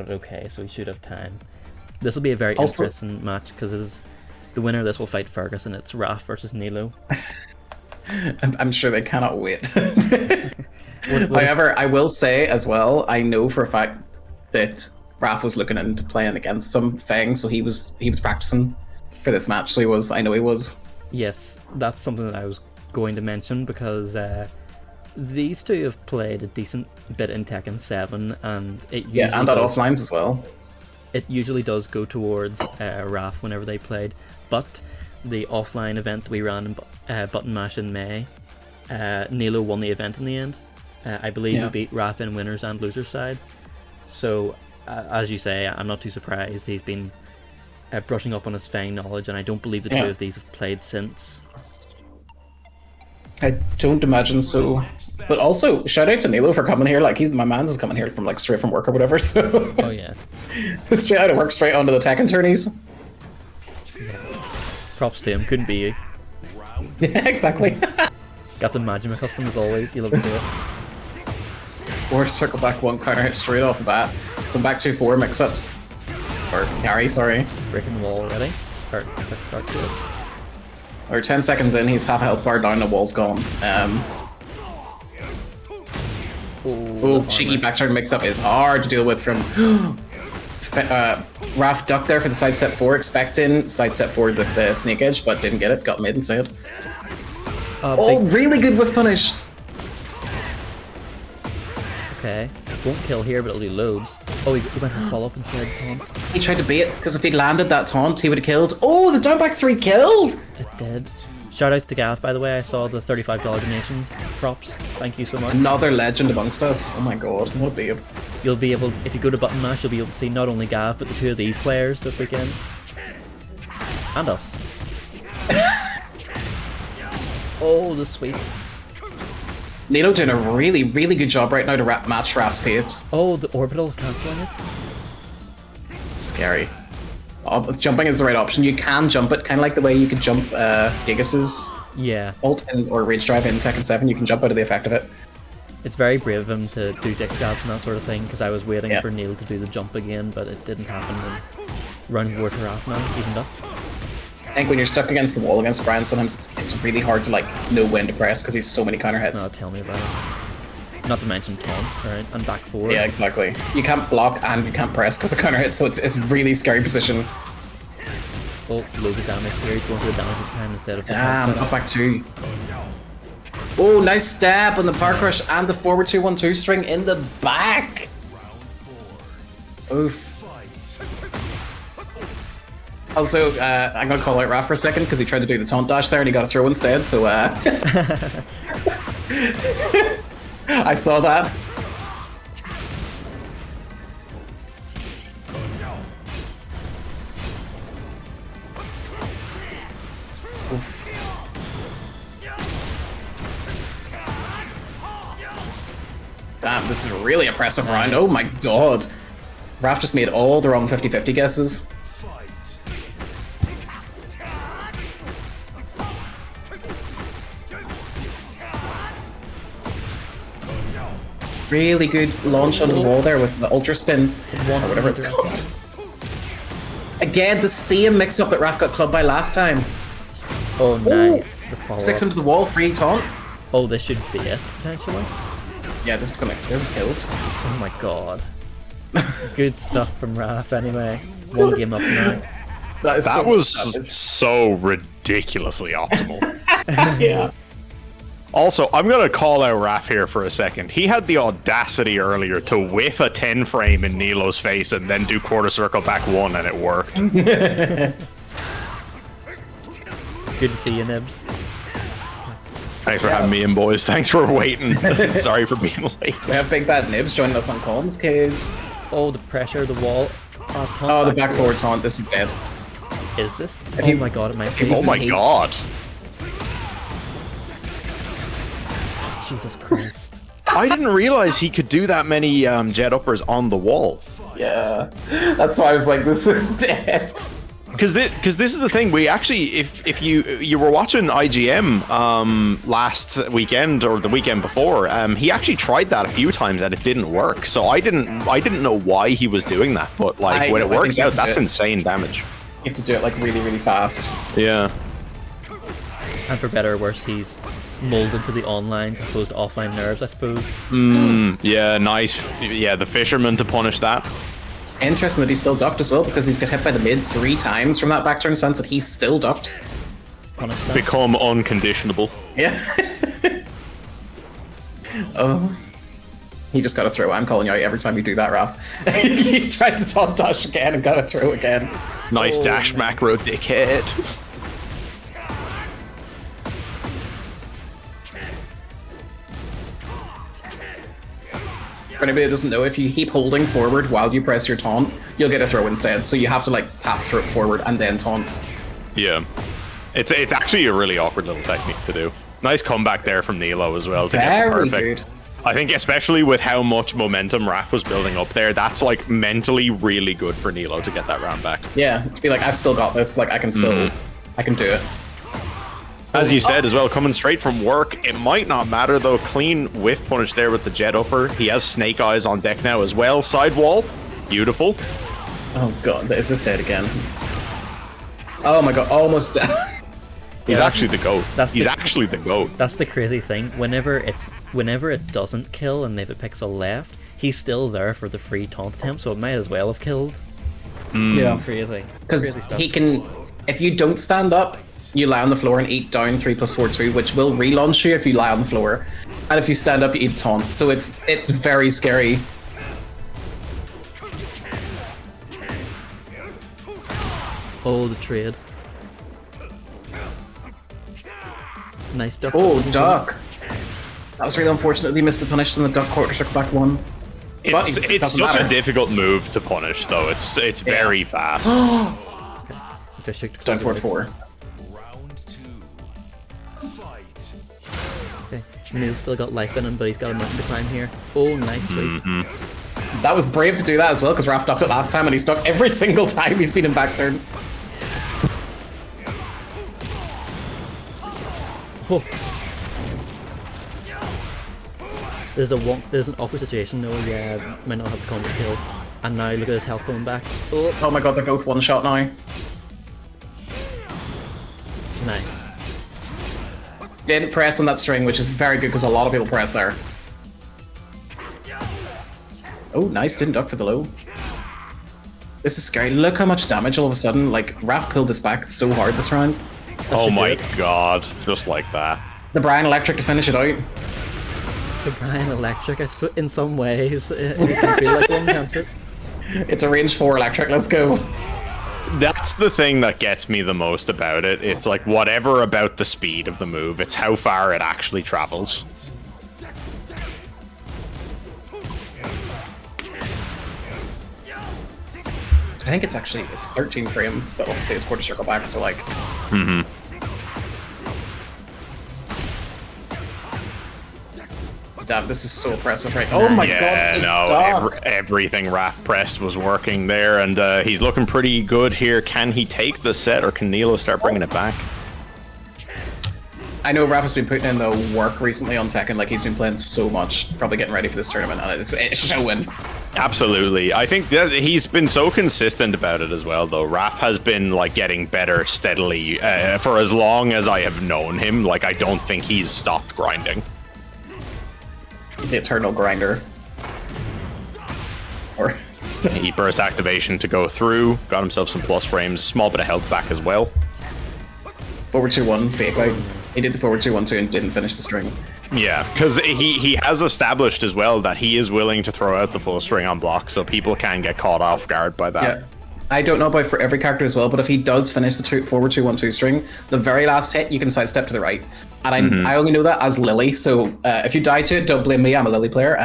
it okay, so we should have time. This will be a very interesting match, because the winner of this will fight Fergus, and it's Raff versus Neilo. I'm sure they cannot wait. However, I will say as well, I know for a fact that Raff was looking into playing against some Fang, so he was practicing for this match, so I know he was. Yes, that's something that I was going to mention, because these two have played a decent bit in Tekken 7, and and that offlines as well. It usually does go towards Raff whenever they played, but the offline event we ran in Button Mash in May, Neilo won the event in the end. I believe he beat Raff in winners and losers side. So, as you say, I'm not too surprised. He's been brushing up on his Fang knowledge, and I don't believe the two of these have played since. I don't imagine so. But also, shout out to Neilo for coming here. Like, my man's is coming here from like straight from work or whatever. So. Oh yeah. Straight out of work, straight onto the Tekken tourneys. Props to him. Couldn't be you. Yeah, exactly. Got the Majima custom as always. You love to see it. Or circle back 1 counter hit straight off the bat. Some back 2-4 mix-ups. Or carry, sorry. Breaking the wall already. Quick start to it. Or 10 seconds in, he's half health bar down, the wall's gone. Cheeky back turn mix-up is hard to deal with from... Raff ducked there for the sidestep 4, expecting sidestep forward with the snake edge, but didn't get it, got mid instead. Really good whiff punish! Okay, won't kill here, but it'll do loads. Oh, he went for follow-up instead, taunt. He tried to bait, because if he'd landed that taunt, he would have killed. Oh, the down back 3 killed! It did. Shout out to Gav, by the way. I saw the $35 donations. Props. Thank you so much. Another legend amongst us. Oh my god, what a babe. You'll be able, if you go to Button Mash, you'll be able to see not only Gav, but the 2 of these players this weekend. And us. Oh, the sweep. Neilo doing a really, really good job right now to match Raff's pace. Oh, the orbital is cancelling it. Scary. Jumping is the right option. You can jump it, kind of like the way you could jump Gigas's ult or Rage Drive in Tekken 7. You can jump out of the effect of it. It's very brave of him to do dick jabs and that sort of thing, because I was waiting for Neil to do the jump again, but it didn't happen. And round war to Raff now, evened up. I think when you're stuck against the wall against Brian, sometimes it's really hard to like know when to press because he's so many counter hits. Oh, tell me about it. Not to mention taunt, right? And back 4. Yeah, exactly. You can't block and you can't press because of counter hits, so it's really scary position. Oh, loads of damage here. He's going for the damage this time instead of... Damn, up back 2. Oh, nice stab on the park rush and the forward 2-1-2 string in the back. Oof. Also, I'm gonna call out Raff for a second because he tried to do the taunt dash there and he got a throw instead. So I saw that. Oof. Damn, this is a really impressive round. Oh my god. Raff just made all the wrong 50-50 guesses. Really good launch onto the wall there with the ultra spin, or whatever it's called. Again, the same mix-up that Raff got clubbed by last time. Oh, nice. Sticks into the wall, free taunt. Oh, this should be it, potentially. Yeah, this is killed. Oh my god. Good stuff from Raff anyway. One game up now. That was so ridiculously optimal. Yeah. Also, I'm going to call out Raff here for a second. He had the audacity earlier to whiff a 10 frame in Neilo's face and then do quarter circle back 1 and it worked. Good to see you, Nibs. Thanks for having me in, boys. Thanks for waiting. Sorry for being late. We have Big Bad Nibs joining us on comms, kids. Oh, the pressure, the wall. Oh, the back forward taunt. This is dead. Is this? If Oh you- my god, it might you- be. Oh my god. Jesus Christ. I didn't realize he could do that many jet uppers on the wall. Yeah. That's why I was like, this is dead. Because this is the thing. We actually, if you were watching IGM last weekend or the weekend before, he actually tried that a few times and it didn't work. So I didn't know why he was doing that. But like when it works out, that's insane damage. You have to do it like really, really fast. Yeah. And for better or worse, he's molded to the online as opposed to offline nerves, I suppose. Yeah, nice. Yeah, the fisherman to punish that. Interesting that he's still ducked as well because he's got hit by the mid 3 times from that back turn sense that he's still ducked. Punish that. Become unconditionable. Yeah. Oh. He just got a throw. I'm calling you out every time you do that, Raff. He tried to taunt dash again and got a throw again. Nice dash macro, dickhead. For anybody that doesn't know, if you keep holding forward while you press your taunt, you'll get a throw instead. So you have to like tap throw forward and then taunt. Yeah. It's actually a really awkward little technique to do. Nice comeback there from Neilo as well to get it Very perfect. good. I think especially with how much momentum Raff was building up there, that's like mentally really good for Neilo to get that round back. Yeah, to be like, I've still got this. Like, I can still, I can do it. As you said as well, coming straight from work, it might not matter though. Clean whiff punish there with the jet upper. He has snake eyes on deck now as well. Sidewall, beautiful. Oh god, is this dead again? Oh my god, almost dead. He's actually the GOAT. He's the- actually the GOAT. That's the crazy thing. Whenever it doesn't kill and they have a pixel left, he's still there for the free taunt attempt, so it might as well have killed. Yeah. Crazy. Because Crazy stuff. he can, if you don't stand up, you lie on the floor and eat down 3+4/2, which will relaunch you if you lie on the floor. And if you stand up, you eat taunt. So it's very scary. Oh, the trade. Nice duck. Oh, duck. That was really unfortunate. They missed the punish on the duck quarter circle back 1. But It's it doesn't such matter. a difficult move to punish though. It's very fast. Fish hook Down forward 4. Round 2. Fight. Okay. Neil's still got life in him, but he's got a mountain to climb here. Oh, nice sweep. That was brave to do that as well, because Raff ducked it last time and he stuck every single time he's been in back turn. Oh. There's an awkward situation though. Yeah, might not have the combo kill. And now look at his health coming back. Oh, Oh my god, they're both one shot now. nice. Didn't press on that string, which is very good because a lot of people press there. Oh, nice, didn't duck for the low. This is scary. Look how much damage all of a sudden. Like, Raff pulled this back so hard this round. Oh should do my it. god, just like that. The Brian Electric to finish it out. The Brian Electric, I suppose, in some ways, it can feel like one, can't it? It's a range 4 Electric, let's go. That's the thing that gets me the most about it. It's like whatever about the speed of the move, it's how far it actually travels. I think it's 13 frame, but obviously it's quarter circle back, so like... Damn, this is so impressive, right? Oh my god! No, everything Raff pressed was working there, and he's looking pretty good here. Can he take the set, or can Neilo start bringing it back? I know Raff has been putting in the work recently on Tekken, like he's been playing so much, probably getting ready for this tournament, and it's showing. Absolutely. I think that he's been so consistent about it as well, though. Raff has been like getting better steadily for as long as I have known him. Like, I don't think he's stopped grinding. The eternal grinder. Or he burst activation to go through, got himself some plus frames, small bit of health back as well. Forward 2-1 fake out. He did the forward 2-1-2 and didn't finish the string. Yeah, because he has established as well that he is willing to throw out the full string on block, so people can get caught off guard by that. Yeah. I don't know about for every character as well, but if he does finish the forward 2-1-2 string, the very last hit, you can sidestep to the right. And I only know that as Lily, so if you die to it, don't blame me, I'm a Lily player.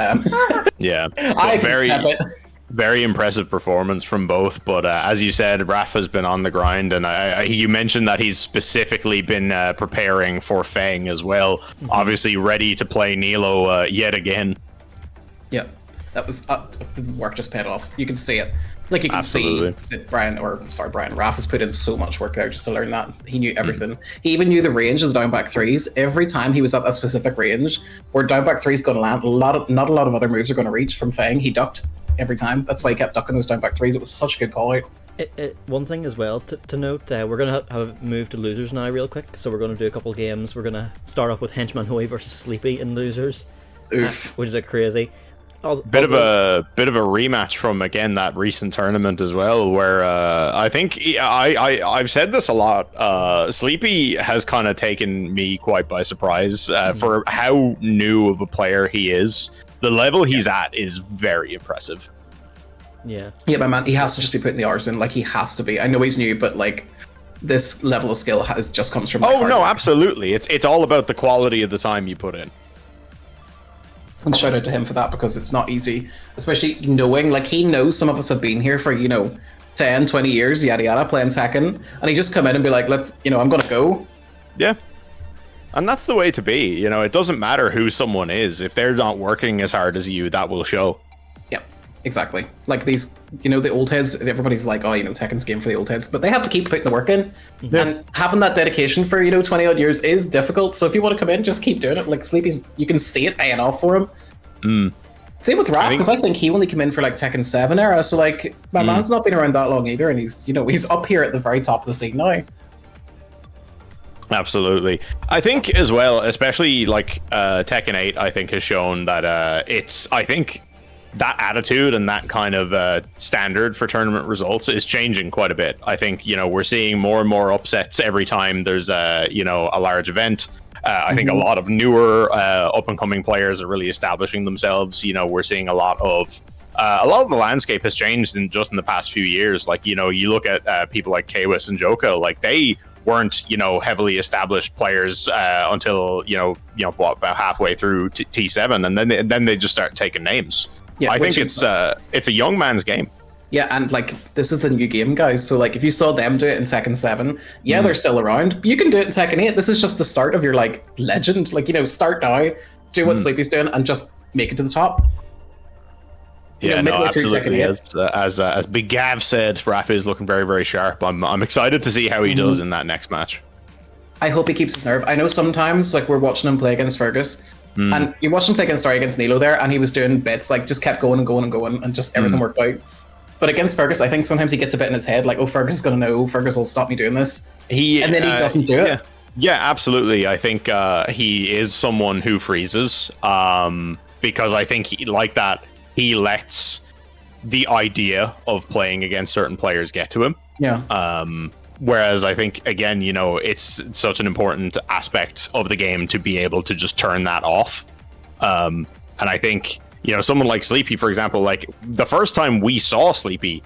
Yeah, I can step it. Very impressive performance from both, but as you said, Raff has been on the grind, and you mentioned that he's specifically been preparing for Fang as well. Obviously ready to play Neilo yet again. Yeah, that was the work just paid off. You can see it. Like you can see that Raff has put in so much work there just to learn that. He knew everything. He even knew the range of the down back threes. Every time he was at that specific range where down back three's going to land, not a lot of other moves are going to reach from Fang. He ducked every time. That's why he kept ducking those down back threes. It was such a good call out. One thing as well to note, we're going to have moved to losers now real quick, so we're going to do a couple games. We're going to start off with Henchman Hoey versus Sleepy in losers. Oof. Which is a crazy... Bit of a rematch from again that recent tournament as well, where I think I've said this a lot. Sleepy has kind of taken me quite by surprise for how new of a player he is. The level he's at is very impressive. Yeah, my man, he has to just be putting the hours in. Like he has to be. I know he's new, but like this level of skill just comes from. Oh no, absolutely. It's all about the quality of the time you put in. And shout out to him for that, because it's not easy, especially knowing, like, he knows some of us have been here for, 10, 20 years, yada yada, playing Tekken, and he just come in and be like, I'm gonna go. Yeah. And that's the way to be, it doesn't matter who someone is. If they're not working as hard as you, that will show. Yep, exactly. Like these, the old heads, everybody's like, oh, Tekken's game for the old heads, but they have to keep putting the work in. Yeah. And having that dedication for, 20 odd years is difficult. So if you want to come in, just keep doing it. Like Sleepy's, you can see it paying off for him. Same with Raff, because I think he only came in for like Tekken 7 era. So like, my man's not been around that long either. And he's, he's up here at the very top of the scene now. Absolutely. I think as well, especially like Tekken 8, I think has shown that I think that attitude and that kind of standard for tournament results is changing quite a bit. I think, we're seeing more and more upsets every time there's a large event. I think a lot of newer up-and-coming players are really establishing themselves. We're seeing a lot of the landscape has changed in the past few years. Like, you look at people like Kwis and Joko, like they weren't, heavily established players until, about halfway through T7, and then they just start taking names. Yeah, I think it's a young man's game. Yeah, and like this is the new game, guys. So like if you saw them do it in Tekken 7, they're still around. But you can do it in Tekken 8. This is just the start of your like legend. Like, start now, do what Sleepy's doing, and just make it to the top. Absolutely. As Big Gav said, Raff is looking very, very sharp. I'm excited to see how he does in that next match. I hope he keeps his nerve. I know sometimes like we're watching him play against Fergus. And you watched him play against Neilo there, and he was doing bits, like just kept going and going and going, and just everything worked out. But against Fergus, I think sometimes he gets a bit in his head, like, oh, Fergus is going to know, Fergus will stop me doing this. And then he doesn't do it. Yeah, absolutely. I think he is someone who freezes, because I think he lets the idea of playing against certain players get to him. Yeah. Whereas I think, again, you know, it's such an important aspect of the game to be able to just turn that off. And I think, you know, someone like Sleepy, for example, like the first time we saw Sleepy,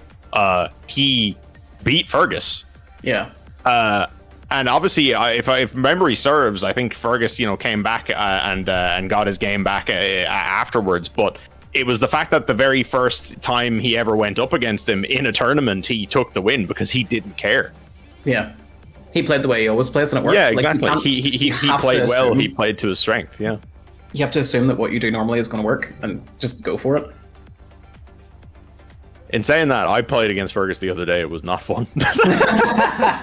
he beat Fergus. Yeah. And obviously, if memory serves, I think Fergus, you know, came back and got his game back afterwards. But it was the fact that the very first time he ever went up against him in a tournament, he took the win because he didn't care. Yeah. He played the way he always plays, and it works. Yeah, exactly. Like, he played well. He played to his strength. Yeah. You have to assume that what you do normally is going to work, and just go for it. In saying that, I played against Fergus the other day. It was not fun.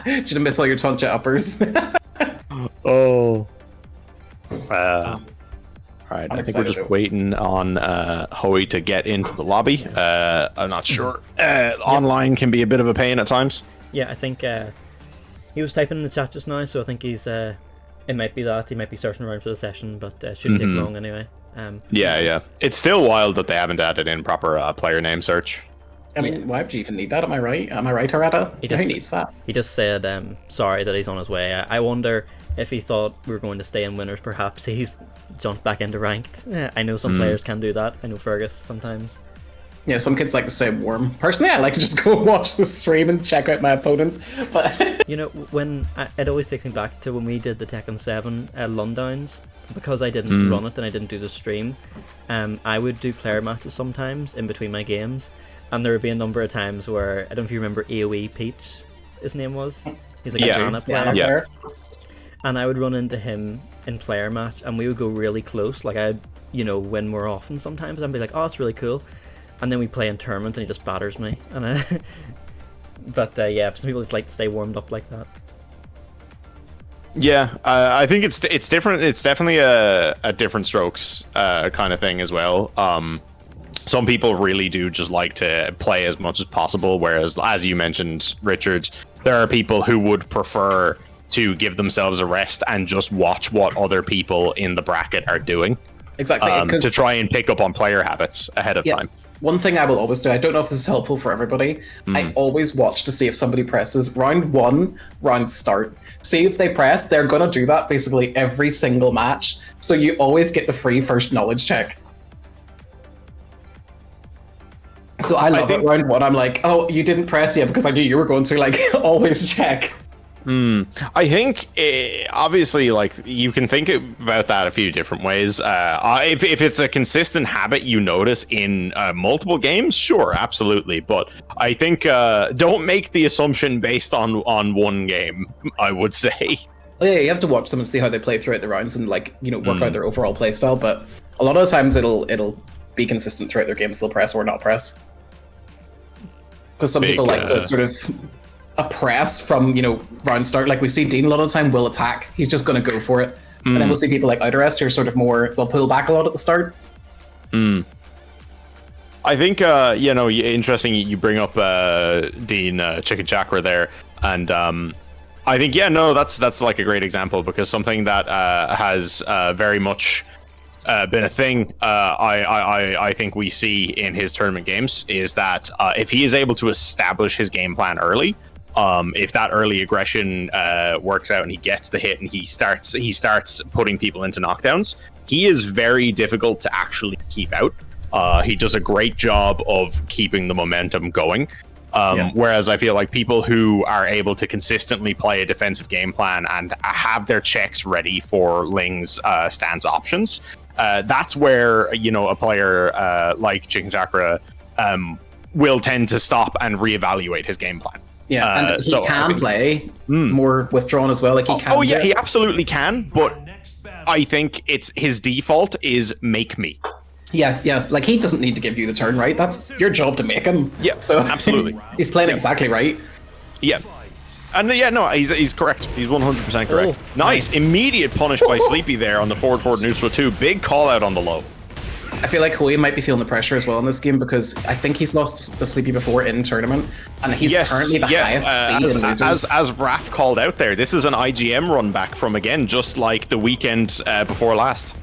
Did you miss all your Tuncha uppers? Oh. All right, I think we're just waiting on Hoey to get into the lobby. I'm not sure. Online can be a bit of a pain at times. Yeah, I think he was typing in the chat just now, so I think he's... it might be that. He might be searching around for the session, but it shouldn't take long anyway. Yeah. It's still wild that they haven't added in proper player name search. I mean, why would you even need that? Am I right? Am I right, Harada? Who needs that? He just said, sorry that he's on his way. I wonder if he thought we were going to stay in winners, perhaps he's jumped back into ranked. I know some players can do that. I know Fergus sometimes. Yeah, some kids like to stay warm. Personally, I like to just go watch the stream and check out my opponents. But you know, when it always takes me back to when we did the Tekken 7 Lundowns, because I didn't run it and I didn't do the stream. I would do player matches sometimes in between my games. And there would be a number of times where, I don't know if you remember AoE Peach, his name was. He's like a Jana player. Yeah. And I would run into him in player match, and we would go really close. Like, I'd, you know, win more often sometimes. I'd be like, oh, that's really cool. And then we play in tournament, and he just batters me. And But yeah, some people just like to stay warmed up like that. Yeah, I think it's different. It's definitely a different strokes kind of thing as well. Some people really do just like to play as much as possible, whereas, as you mentioned, Richard, there are people who would prefer to give themselves a rest and just watch what other people in the bracket are doing. Exactly. To try and pick up on player habits ahead of time. One thing I will always do, I don't know if this is helpful for everybody, I always watch to see if somebody presses round 1, round start. See if they press, they're going to do that basically every single match. So you always get the free first knowledge check. So I love it. Round 1, I'm like, oh, you didn't press yet because I knew you were going to, like, always check. I think, obviously, like, you can think about that a few different ways. If it's a consistent habit you notice in multiple games, sure, absolutely. But I think don't make the assumption based on one game, I would say. Oh, yeah, you have to watch them and see how they play throughout the rounds and, like, you know, work out their overall play style. But a lot of the times it'll be consistent throughout their games. They'll press or not press. Because some people like to sort of oppress from, you know, round start. Like we see Dean a lot of the time will attack. He's just going to go for it. And then we'll see people like outterest who are sort of more, they'll pull back a lot at the start. I think, you know, interesting you bring up Dean ChickenChakra there. And I think, yeah, no, that's like a great example because something that has very much been a thing I think we see in his tournament games is that if he is able to establish his game plan early, if that early aggression works out and he gets the hit and he starts putting people into knockdowns, he is very difficult to actually keep out. He does a great job of keeping the momentum going. Whereas I feel like people who are able to consistently play a defensive game plan and have their checks ready for Ling's stance options, that's where, you know, a player like ChickenChakra will tend to stop and reevaluate his game plan. Yeah, and he can play more withdrawn as well. Like he can. Oh yeah, he absolutely can. But I think it's his default is make me. Yeah. Like he doesn't need to give you the turn, right? That's your job to make him. Yeah. So absolutely, he's playing exactly right. Yeah. And yeah, no, he's correct. He's 100% correct. Nice. Immediate punish by Sleepy there on the forward neutral 2. Big call out on the low. I feel like Hoey might be feeling the pressure as well in this game because I think he's lost to Sleepy before in tournament, and he's currently the highest seed in losers. As Raff called out there, this is an IGM run back from, again, just like the weekend before last.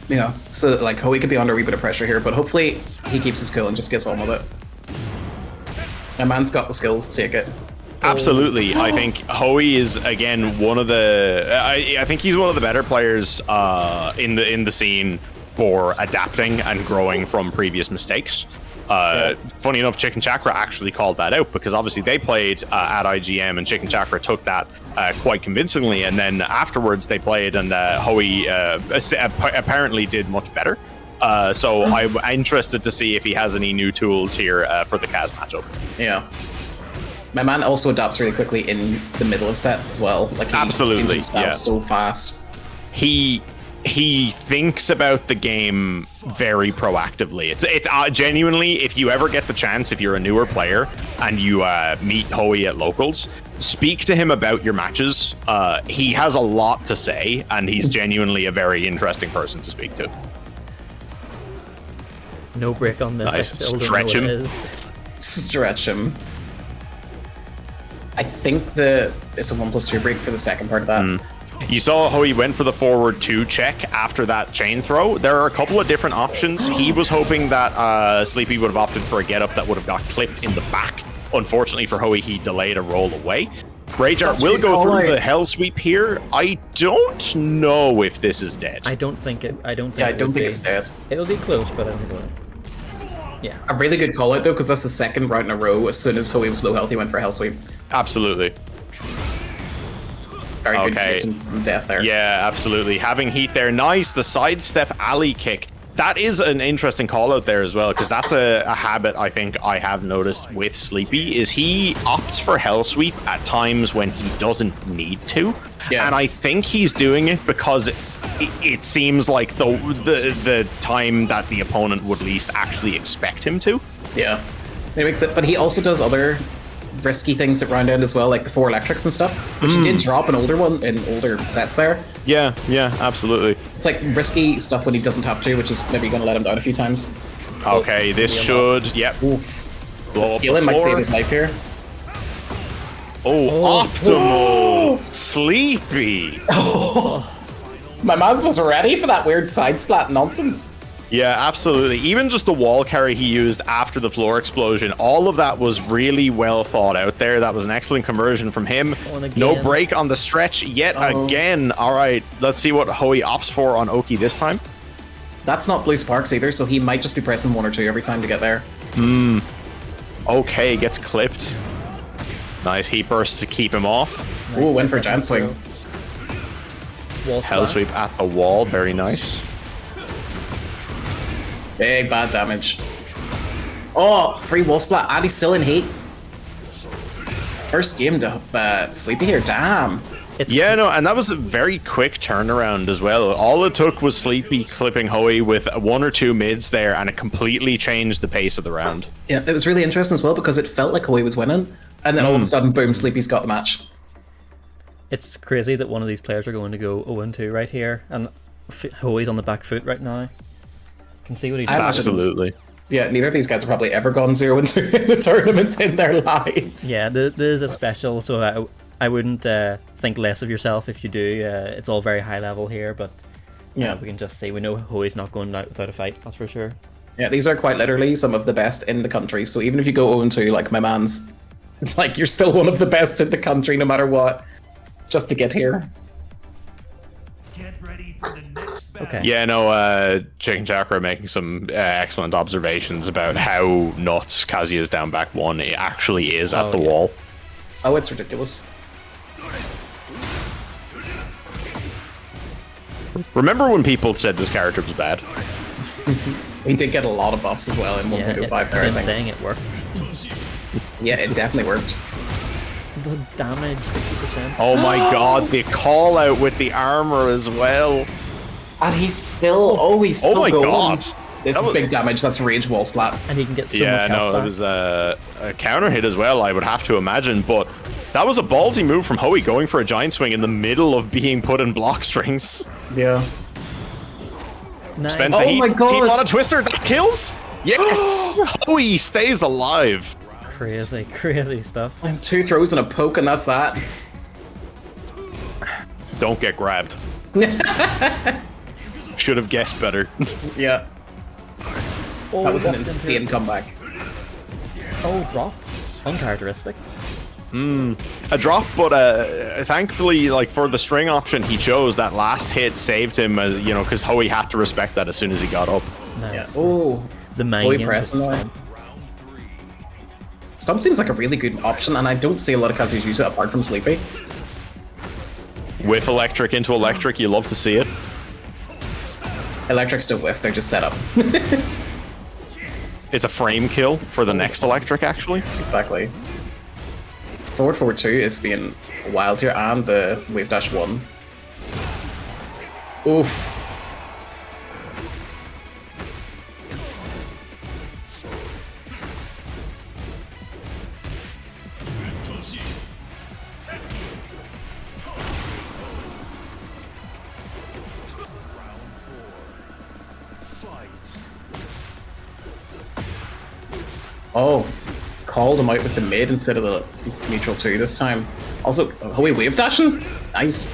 Yeah, so like Hoey could be under a wee bit of pressure here, but hopefully he keeps his cool and just gets on with it. My man's got the skills to take it. Absolutely. I think Hoey is again one of the. I think he's one of the better players in the scene for adapting and growing from previous mistakes. Funny enough, ChickenChakra actually called that out because obviously they played at IGM and ChickenChakra took that quite convincingly, and then afterwards they played and Hoey apparently did much better. So I'm interested to see if he has any new tools here for the Kaz matchup. Yeah. My man also adapts really quickly in the middle of sets as well. Like Absolutely, yeah. So fast. He thinks about the game very proactively. It's genuinely, if you ever get the chance, if you're a newer player and you meet Hoey at locals, speak to him about your matches. He has a lot to say, and he's genuinely a very interesting person to speak to. No break on this. Nice. I still Stretch don't know him. what it is. Stretch him. I think it's a 1+2 break for the second part of that. You saw how he went for the forward 2 check after that chain throw. There are a couple of different options. He was hoping that Sleepy would have opted for a get up that would have got clipped in the back. Unfortunately for Hoey, he delayed a roll away. Rayjar will go through the hell sweep here. I don't know if this is dead. I don't think it. I don't think. Yeah, I don't think it's dead. It'll be close, but I don't know. Yeah. A really good call out though, because that's the second round in a row. As soon as Hoey was low health, he went for a hell sweep. Absolutely. Very good saved him from death there. Yeah, absolutely. Having heat there. Nice. The sidestep alley kick. That is an interesting call out there as well, because that's a habit I think I have noticed with Sleepy, is he opts for hell sweep at times when he doesn't need to. Yeah. And I think he's doing it because it seems like the time that the opponent would least actually expect him to. Yeah. It makes it, but he also does other risky things at round end as well, like the 4 electrics and stuff, which he did drop an older one in older sets there. Yeah, absolutely. It's like risky stuff when he doesn't have to, which is maybe going to let him down a few times. Okay, this should, Oof. Blow up Scaling might save his life here. Optimal! Sleepy! My man's was ready for that weird side splat nonsense. Yeah, absolutely. Even just the wall carry he used after the floor explosion, all of that was really well thought out there. That was an excellent conversion from him. No break on the stretch yet again. All right, let's see what Hoey opts for on Oki this time. That's not Blue Sparks either, so he might just be pressing 1 or 2 every time to get there. Okay, gets clipped. Nice heat burst to keep him off. Nice. Ooh, went for a giant swing. Hell sweep at the wall, very nice. Big bad damage. Oh, free wall splat, and he's still in heat. First game to Sleepy here, damn. And that was a very quick turnaround as well. All it took was Sleepy clipping Hoey with 1 or 2 mids there, and it completely changed the pace of the round. Yeah, it was really interesting as well, because it felt like Hoey was winning, and then all of a sudden, boom, Sleepy's got the match. It's crazy that one of these players are going to go 0-2 right here, and Hoey's on the back foot right now. Can see what he does. Absolutely. Yeah, neither of these guys have probably ever gone 0-2 in a tournament in their lives. Yeah, this is a special, so I wouldn't think less of yourself if you do. It's all very high level here, but yeah, we can just say we know Hoey's not going out without a fight, that's for sure. Yeah, these are quite literally some of the best in the country, so even if you go 0-2, like my man's, like you're still one of the best in the country no matter what, just to get here. Get ready for the next battle. Okay. Yeah, no, ChickenChakra making some excellent observations about how nuts Kazuya's down back 1 it actually is at the wall. Oh, it's ridiculous. Remember when people said this character was bad? We did get a lot of buffs as well in 1.05 there, I think. Saying it worked. Yeah, it definitely worked. The damage, 60%. Oh my god, the call out with the armor as well. And he's still, he's still going. God. This is big damage, that's rage wall splat. And he can get so much health it back. was a counter hit as well, I would have to imagine, but that was a ballsy move from Hoey, going for a giant swing in the middle of being put in block strings. Yeah. Nice. Spends the heat, my god! on a twister, that kills! Yes! Hoey stays alive. Crazy stuff. 2 throws and a poke, and that's that. Don't get grabbed. Should have guessed better. Yeah. That was an insane comeback. Oh, drop. Uncharacteristic. A drop, but thankfully, like for the string option, he chose that last hit saved him, as you know, because Hoey had to respect that as soon as he got up. Nice. Yeah. Oh, The main Hoey game pressing with now. Stomp. Stomp seems like a really good option, and I don't see a lot of Kazu's use it apart from Sleepy. Whiff electric into electric, you love to see it. Electrics don't whiff, they're just set up. It's a frame kill for the next electric, actually. Exactly. Forward 2 is being wild here, and the wave dash 1. Oof. Oh, called him out with the mid instead of the neutral 2 this time. Also, Hoey wave dashing? Nice.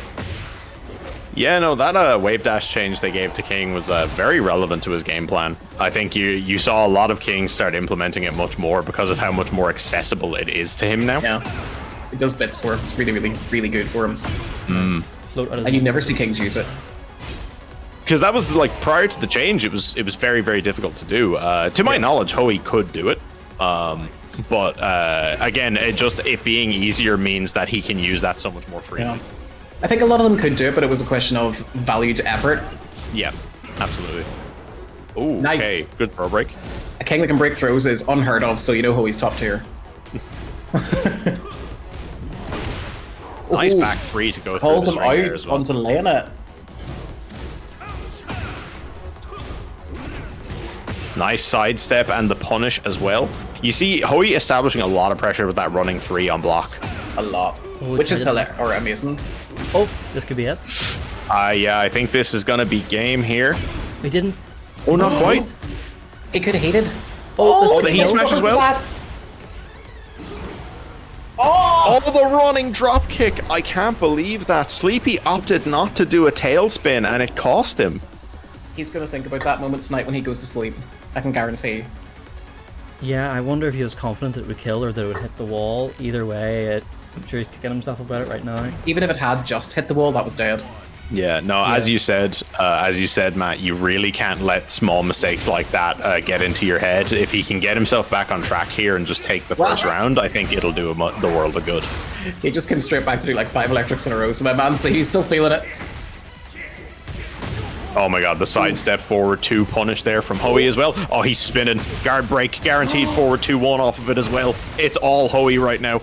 Yeah, no, that wave dash change they gave to King was very relevant to his game plan. I think you saw a lot of Kings start implementing it much more because of how much more accessible it is to him now. Yeah. It does bits for him. It's really, really, really good for him. Float out of And you never see Kings use it. Because that was like prior to the change, it was very, very difficult to do. To my knowledge, Hoey could do it. But again, it being easier means that he can use that so much more freely. Yeah. I think a lot of them could do it, but it was a question of value to effort. Yeah, absolutely. Ooh, Nice. okay, good throw break. A King that can break throws is unheard of, so you know Hoey's top tier. Nice Ooh. back three to go through Called the him string there out as well. onto Lena. Nice sidestep and the punish as well. You see Hoey establishing a lot of pressure with that running 3 on block. A lot. Oh, Which is it's- hilarious, or amazing. Oh, this could be it. Yeah, I think this is gonna be game here. We didn't. Oh, not quite. He could have hated. Oh, the heat smash as well? Oh! Oh, the running drop kick. I can't believe that. Sleepy opted not to do a tailspin and it cost him. He's gonna think about that moment tonight when he goes to sleep. I can guarantee. Yeah, I wonder if he was confident that it would kill or that it would hit the wall. Either way, I'm sure he's kicking himself about it right now. Even if it had just hit the wall, that was dead. Yeah, no, as you said, Matt, you really can't let small mistakes like that get into your head. If he can get himself back on track here and just take the first round, I think it'll do him the world of good. He just came straight back to do like 5 electrics in a row, so my man, so he's still feeling it. Oh my god, the sidestep forward 2 punish there from Hoey as well. Oh, he's spinning. Guard break, guaranteed forward 2-1 off of it as well. It's all Hoey right now.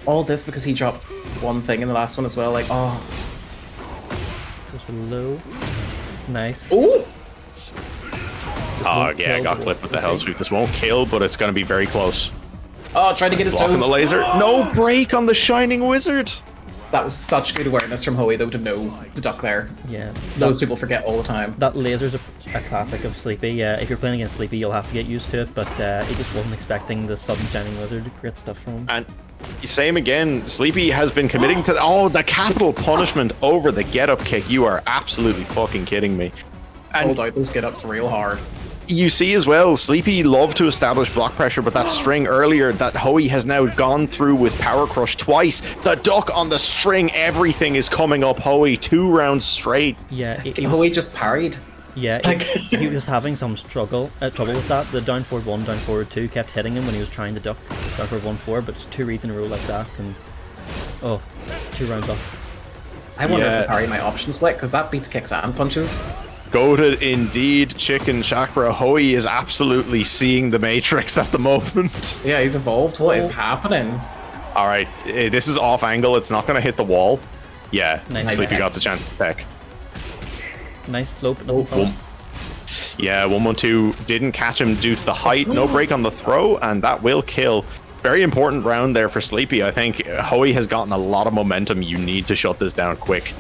All this because he dropped one thing in the last one as well, like, oh. Just low. Nice. Ooh! Oh won't yeah, kill, got but clipped with the okay. hell sweep. This won't kill, but it's going to be very close. Oh, trying to get his Blocking toes. the laser. No break on the Shining Wizard. That was such good awareness from Hoey, though, to know to duck there. Yeah. Those people forget all the time. That laser's a classic of Sleepy. Yeah, if you're playing against Sleepy, you'll have to get used to it, but he just wasn't expecting the sudden Shining Wizard. Great stuff from him. And same again, Sleepy has been committing to the capital punishment over the get-up kick. You are absolutely fucking kidding me. And Hold out those get-ups real hard. you see as well, Sleepy loved to establish block pressure, but that string earlier that Hoey has now gone through with Power Crush twice. The duck on the string, everything is coming up Hoey 2 rounds straight. Yeah, Hoey just parried. Yeah, Like- he was having some trouble with that. The down forward 1, down forward 2 kept hitting him when he was trying to duck down forward 1-4, but it's 2 reads in a row like that, and 2 rounds up. I wonder Yeah. if the parry my option select, because that beats kicks and punches. Goated indeed, ChickenChakra. Hoey is absolutely seeing the Matrix at the moment. Yeah, he's evolved. What is happening? All right, this is off angle. It's not going to hit the wall. Yeah, Nice. Sleepy got the chance to tech. Nice float, but nothing Boom. Yeah, 1-1-2 didn't catch him due to the height. No break on the throw, and that will kill. Very important round there for Sleepy. I think Hoey has gotten a lot of momentum. You need to shut this down quick.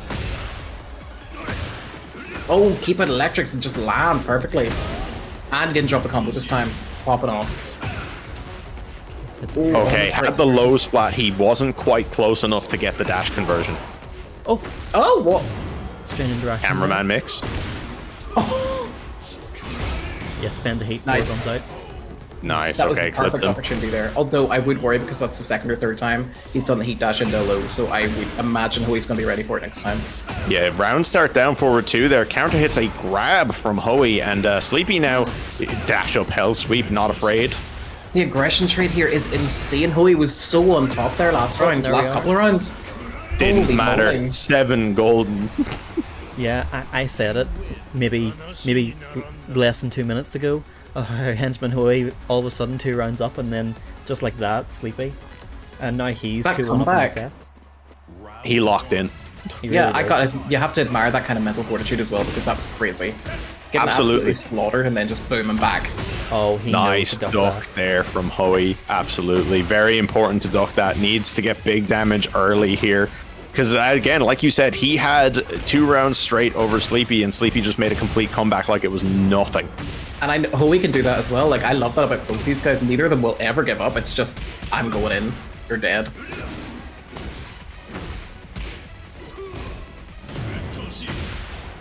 Oh, keep it electrics and just land perfectly. And didn't drop the combo this time. Pop it off. Ooh, Okay, almost had right. the low splat. He wasn't quite close enough to get the dash conversion. Oh, Oh, what? strange interaction. Cameraman mix. Yeah, spend the heat Nice. before it runs out. Nice. That was Okay, the perfect clipped him. opportunity there. Although I would worry because that's the second or third time he's done the heat dash into low, so I would imagine Hoey's going to be ready for it next time. Yeah, round start down forward 2 there. Counter hits a grab from Hoey, and Sleepy now dash up hell sweep, not afraid. The aggression trade here is insane. Hoey was so on top there last round, there last we couple of rounds. Didn't Holy matter. moly. 7 golden. Yeah, I said it maybe less than 2 minutes ago. Henchman Hoey all of a sudden 2 rounds up, and then just like that, Sleepy. And now he's That 2-1 up in the comeback. set. He locked in. He Yeah, really I did. got. You have to admire that kind of mental fortitude as well, because that was crazy. Getting Absolutely. absolutely slaughtered and then just booming back. Oh, he Nice knows to duck that. there from Hoey. Absolutely. Very important to duck that. Needs to get big damage early here. Because, again, like you said, he had 2 rounds straight over Sleepy, and Sleepy just made a complete comeback like it was nothing. And I know Hoey can do that as well. Like, I love that about both these guys. Neither of them will ever give up. It's just, I'm going in. You're dead.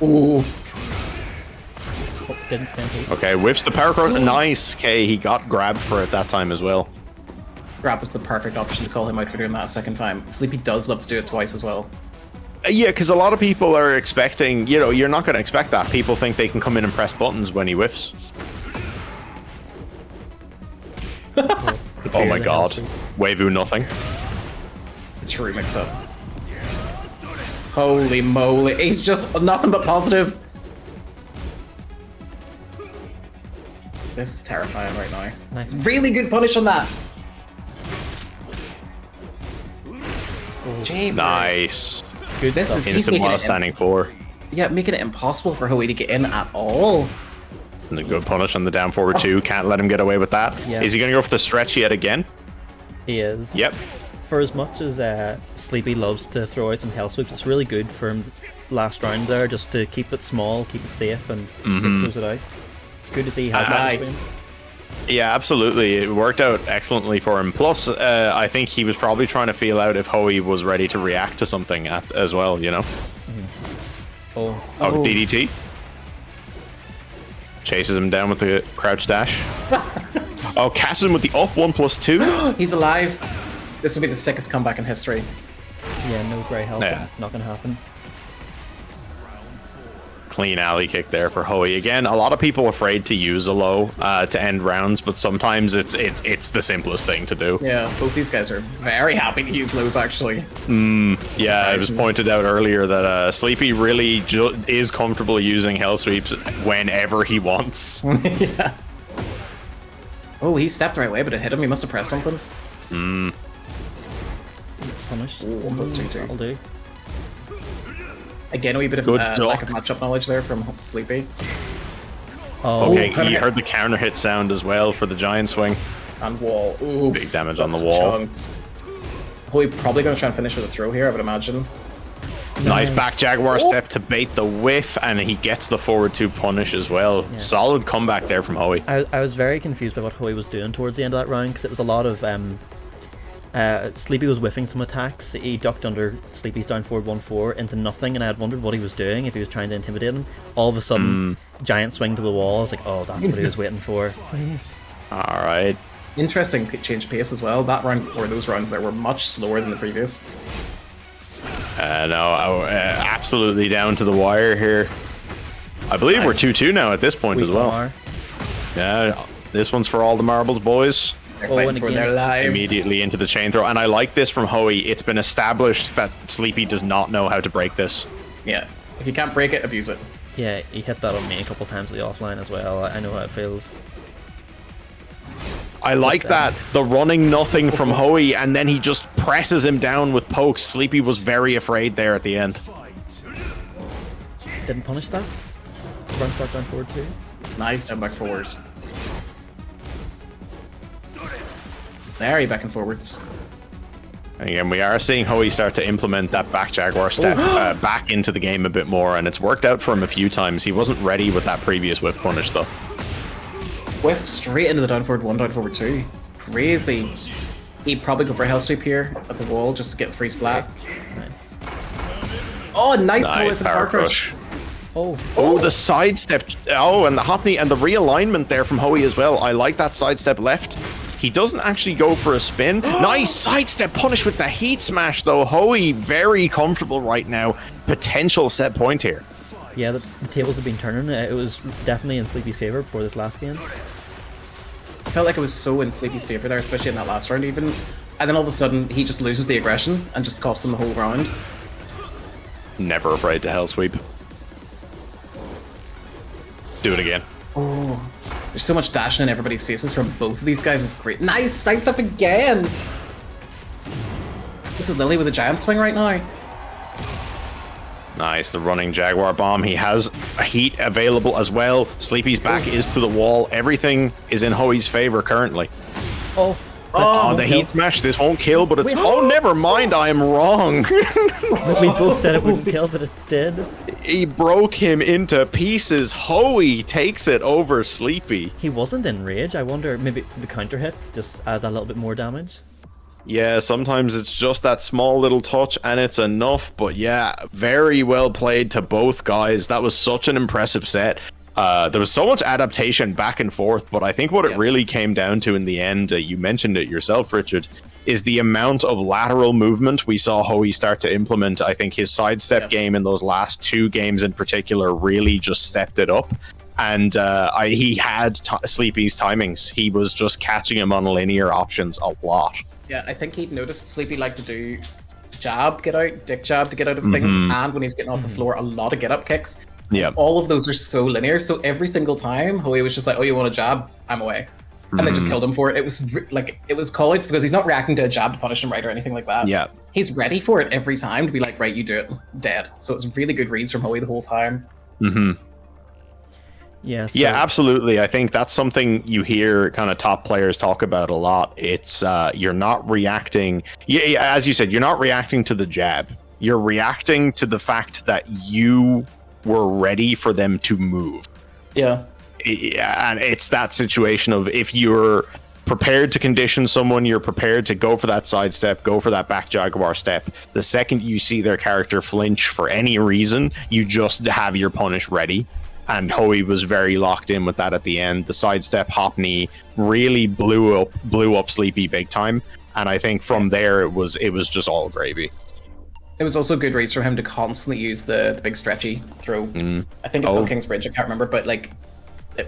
Ooh. Oh, didn't spend heat. Okay, whiffs the power crush. Nice. Okay, he got grabbed for it that time as well. Grab was the perfect option to call him out for doing that a second time. Sleepy does love to do it twice as well. Yeah, because a lot of people are expecting, you know, you're not going to expect that. People think they can come in and press buttons when he whiffs. The Oh fear my of the god. Hellstreak. Waivu nothing. The true mix-up. Holy moly. He's just nothing but positive. This is terrifying right now. Nice. Really good punish on that. Jeepers. Nice. Good This stuff. is- He's Instant making while it standing 4. Yeah, making it impossible for Hoey to get in at all. And a good punish on the down forward 2. Can't let him get away with that. Yeah. Is he going to go for the stretch yet again? He is. Yep. For as much as Sleepy loves to throw out some hell sweeps, it's really good for him last round there, just to keep it small, keep it safe, and close it out. It's good to see he has that Nice. between. Yeah, absolutely. It worked out excellently for him. Plus, I think he was probably trying to feel out if Hoey was ready to react to something as well, you know? Oh, Oh, DDT. Chases him down with the crouch dash. Oh, catches him with the up 1+2. He's alive. This will be the sickest comeback in history. yeah, no grey help. Yeah. Not gonna happen. Clean alley kick there for Hoey. Again, a lot of people afraid to use a low to end rounds, but sometimes it's the simplest thing to do. Yeah, both these guys are very happy to use lows, actually. Yeah, it was Surprising. pointed out earlier that Sleepy really is comfortable using hell sweeps whenever he wants. Yeah. Oh, he stepped the right way, but it hit him. He must have pressed something. Punished. Ooh, 1+2 too. That'll do. Again, a wee bit of Good lack of duck. matchup knowledge there from Sleepy. Oh, Okay, counter he hit. heard the counter hit sound as well for the giant swing. And wall. Ooh, Big damage on the that's wall. chunks. Hoey probably going to try and finish with a throw here, I would imagine. Nice back Jaguar step to bait the whiff, and he gets the forward 2 punish as well. Solid comeback there from Hoey. I was very confused by what Hoey was doing towards the end of that round, because it was a lot of Sleepy was whiffing some attacks. He ducked under Sleepy's down forward 1-4 into nothing, and I had wondered what he was doing, if he was trying to intimidate him. All of a sudden, giant swing to the wall. I was like, oh, that's what he was waiting for. All right. Interesting change of pace as well. That round, or those rounds there, were much slower than the previous. No, absolutely down to the wire here. I believe we're Nice. 2-2 now at this point We as well. are. Yeah, this one's for all the marbles, boys. They're Oh, fighting and for again, their lives. Immediately into the chain throw. And I like this from Hoey. It's been established that Sleepy does not know how to break this. Yeah. If you can't break it, abuse it. Yeah, he hit that on me a couple times at the offline as well. I know how it feels. I like that. The running nothing from Hoey, and then he just presses him down with pokes. Sleepy was very afraid there at the end. Didn't punish that. Run start down forward 2. Nice down back forwards. There, he back and forwards. And again, we are seeing Hoey start to implement that back Jaguar step back into the game a bit more, and it's worked out for him a few times. He wasn't ready with that previous whiff punish, though. Whiffed straight into the down forward 1, down forward 2. Crazy. He'd probably go for a hell sweep here at the wall just to get the free splat. Nice. Oh, nice Nice with the power power crush. Oh, the sidestep. Oh, and the hop knee and the realignment there from Hoey as well. I like that sidestep left. He doesn't actually go for a spin. Nice sidestep punish with the heat smash, though. Hoey very comfortable right now. Potential set point here. Yeah, the tables have been turning. It was definitely in Sleepy's favor before this last game. I felt like it was so in Sleepy's favor there, especially in that last round even. And then all of a sudden, he just loses the aggression and just costs him the whole round. Never afraid to hell sweep. Do it again. Oh, there's so much dashing in everybody's faces from both of these guys. It's great. Nice sights up again. This is Lily with a giant swing right now. Nice, the running Jaguar bomb. He has a heat available as well. Sleepy's back is to the wall. Everything is in Hoey's favor currently. Oh, the heat smash. This won't kill, but it's... Oh, never mind. I am wrong. we both said it wouldn't kill, but it did. He broke him into pieces. Hoey takes it over Sleepy. He wasn't in rage. I wonder, maybe the counter hit just add a little bit more damage. Yeah, sometimes it's just that small little touch and it's enough. But yeah, very well played to both guys. That was such an impressive set. There was so much adaptation back and forth, but I think what it really came down to in the end, you mentioned it yourself, Richard, is the amount of lateral movement we saw Hoey start to implement. I think his sidestep game in those last 2 games in particular really just stepped it up. And he had Sleepy's timings. He was just catching him on linear options a lot. Yeah, I think he'd noticed Sleepy liked to do jab, get out, dick jab to get out of things, and when he's getting off the floor, a lot of get-up kicks. Yeah, all of those are so linear. So every single time, Hoey was just like, "Oh, you want a jab? I'm away," and they just killed him for it. It was like it was college because he's not reacting to a jab to punish him, right, or anything like that. Yeah, he's ready for it every time to be like, "Right, you do it, dead." So it's really good reads from Hoey the whole time. Yeah, yeah, absolutely. I think that's something you hear kind of top players talk about a lot. It's you're not reacting. Yeah, as you said, you're not reacting to the jab. You're reacting to the fact that you were ready for them to move. Yeah, and it's that situation of if you're prepared to condition someone, you're prepared to go for that sidestep, go for that back Jaguar step. The second you see their character flinch for any reason, you just have your punish ready. And Hoey was very locked in with that at the end. The sidestep hop knee really blew up Sleepy big time. And I think from there it was just all gravy. It was also good reads for him to constantly use the big stretchy throw. I think it's called King's Bridge, I can't remember, but like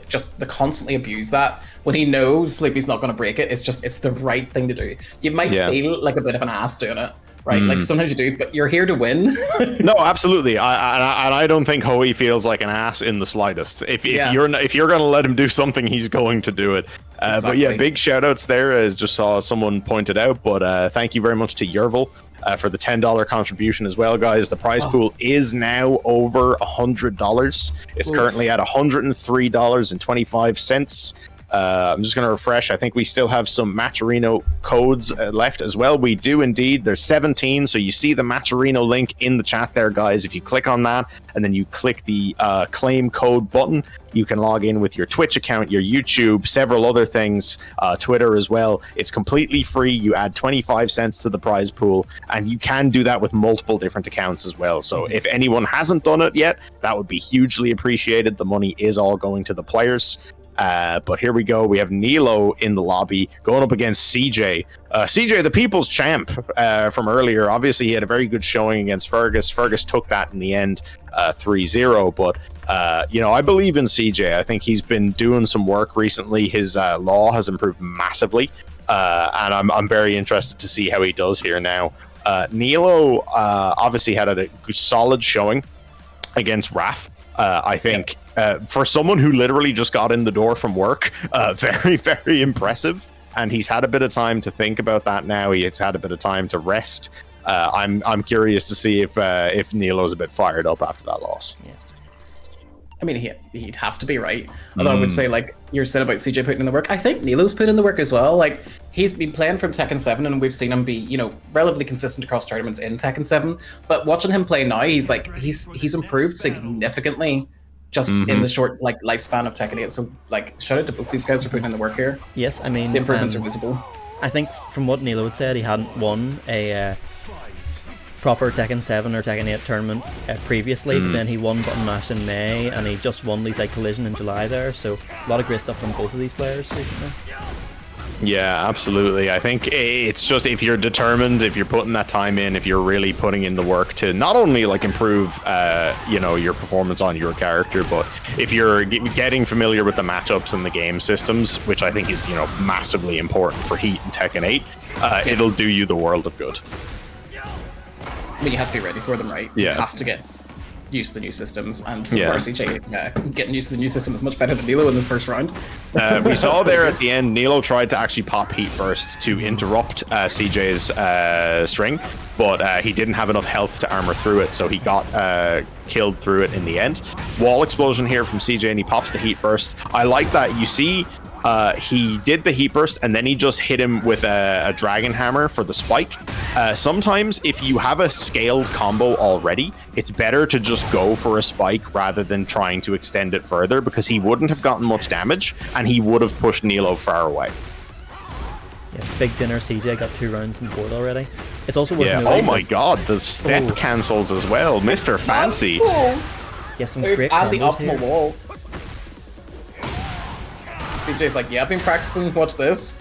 just to constantly abuse that when he knows Sleepy's not going to break it. It's the right thing to do. You might feel like a bit of an ass doing it, right? Like sometimes you do, but you're here to win. No, absolutely. I don't think Hoey feels like an ass in the slightest. If you're going to let him do something, he's going to do it. Exactly. But yeah, big shout outs there. As just saw someone pointed out, but thank you very much to Yervil for the $10 contribution as well, guys. The prize pool is now over $100. It's currently at $103.25. I'm just going to refresh. I think we still have some Matcherino codes left as well. We do indeed. There's 17. So you see the Matcherino link in the chat there, guys. If you click on that and then you click the claim code button, you can log in with your Twitch account, your YouTube, several other things, Twitter as well. It's completely free. You add 25 cents to the prize pool, and you can do that with multiple different accounts as well. So if anyone hasn't done it yet, that would be hugely appreciated. The money is all going to the players. But here we go. We have Neilo in the lobby going up against CJ. CJ, the people's champ from earlier. Obviously, he had a very good showing against Fergus. Fergus took that in the end 3-0. But, I believe in CJ. I think he's been doing some work recently. His law has improved massively. And I'm very interested to see how he does here now. Neilo obviously had a solid showing against Raff. I think for someone who literally just got in the door from work, very, very impressive. And he's had a bit of time to think about that now. He's had a bit of time to rest. I'm curious to see if Neilo's a bit fired up after that loss. Yeah. I mean, he'd have to be, right? Although I would say, like, you're said about CJ putting in the work. I think Neilo's put in the work as well. Like, he's been playing from Tekken 7, and we've seen him be, relatively consistent across tournaments in Tekken 7. But watching him play now, he's improved significantly just in the short, lifespan of Tekken 8. So, shout out to both these guys for putting in the work here. Yes, I mean... The improvements are visible. I think from what Neilo had said, he hadn't won a proper Tekken 7 or Tekken 8 tournament previously, but then he won Button Mash in May, and he just won Leaside Collision in July there, so a lot of great stuff from both of these players recently. Yeah, absolutely. I think it's just, if you're determined, if you're putting that time in, if you're really putting in the work to not only like improve, you know, your performance on your character, but if you're getting familiar with the matchups and the game systems, which I think is, you know, massively important for Heat and Tekken 8, it'll do you the world of good. I mean, you have to be ready for them, right? Yeah. You have to get used to the new systems, and so far CJ getting used to the new system is much better than Neilo in this first round. We saw there at the end, Neilo tried to actually pop Heat Burst to interrupt CJ's string, but he didn't have enough health to armor through it, so he got killed through it in the end. Wall explosion here from CJ, and he pops the Heat Burst. I like that. You see, he did the Heat Burst, and then he just hit him with a Dragon Hammer for the spike. Sometimes, if you have a scaled combo already, it's better to just go for a spike rather than trying to extend it further, because he wouldn't have gotten much damage, and he would have pushed Neilo far away. Yeah, big dinner. CJ got 2 rounds in the board already. It's also worth noting. Oh my god, the step cancels as well. Mr. Fancy. Yeah, some great and the combos optimal here. wall. CJ's like, yeah, I've been practicing. Watch this.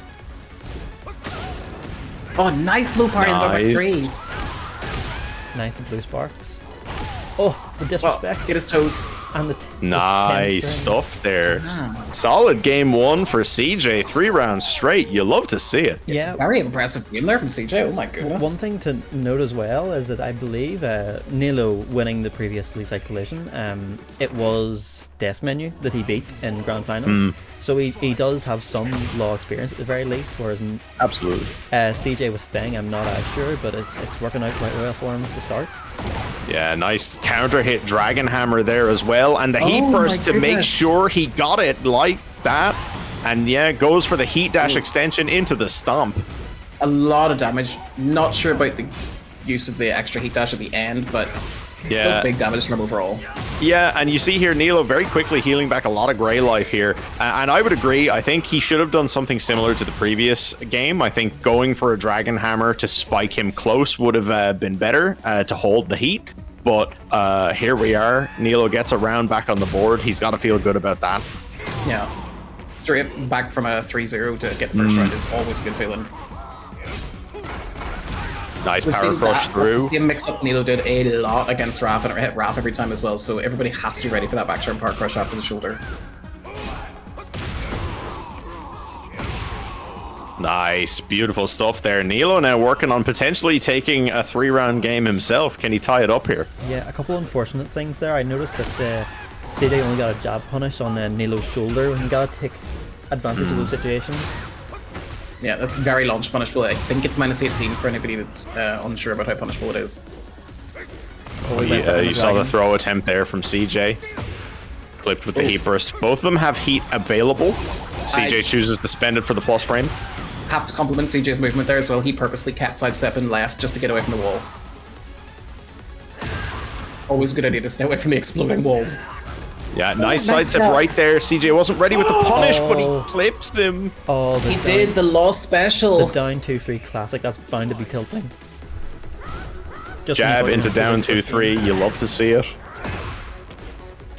Oh, nice low party on number 3. Nice, the blue sparks. Oh, the disrespect. Get his toes. And the Nice stuff there. Solid game 1 for CJ. 3 rounds straight. You love to see it. Yeah. Very impressive game there from CJ. Oh my goodness. One thing to note as well is that I believe Neilo winning the previous Leaside Collision, it was Death Menu that he beat in Grand Finals. So he does have some law experience at the very least, whereas Absolutely. CJ with Feng, I'm not as sure, but it's working out quite well for him at the start. Yeah, nice counter hit Dragon Hammer there as well, and the Heat Burst to make sure he got it like that. And yeah, goes for the Heat Dash extension into the Stomp. A lot of damage. Not sure about the use of the extra Heat Dash at the end, but still big damage from overall. Yeah, and you see here Neilo very quickly healing back a lot of Grey Life here. And I would agree, I think he should have done something similar to the previous game. I think going for a Dragon Hammer to spike him close would have been better to hold the heat. But here we are. Neilo gets a round back on the board. He's got to feel good about that. Yeah. Straight back from a 3-0 to get the first round is always a good feeling. Nice power crush through. That's the same mix-up Neilo did a lot against Raff, and it hit Raff every time as well, so everybody has to be ready for that back-turn power crush after the shoulder. Nice, beautiful stuff there. Neilo now working on potentially taking a 3-round game himself. Can he tie it up here? Yeah, a couple unfortunate things there. I noticed that CJ only got a jab punish on Nilo's shoulder, and he got to take advantage of those situations. Yeah, that's very launch punishable. I think it's -18 for anybody that's unsure about how punishable it is. Yeah, you saw the throw attempt there from CJ. Clipped with the heat burst. Both of them have heat available. CJ chooses to spend it for the plus frame. Have to compliment CJ's movement there as well. He purposely kept sidestepping left just to get away from the wall. Always a good idea to stay away from the exploding walls. Yeah, nice sidestep right there. CJ wasn't ready with the punish, but he clips him. Oh, he did the lost special. The down 2-3 classic. That's bound to be tilting. Just jab into down 2-3. You love to see it.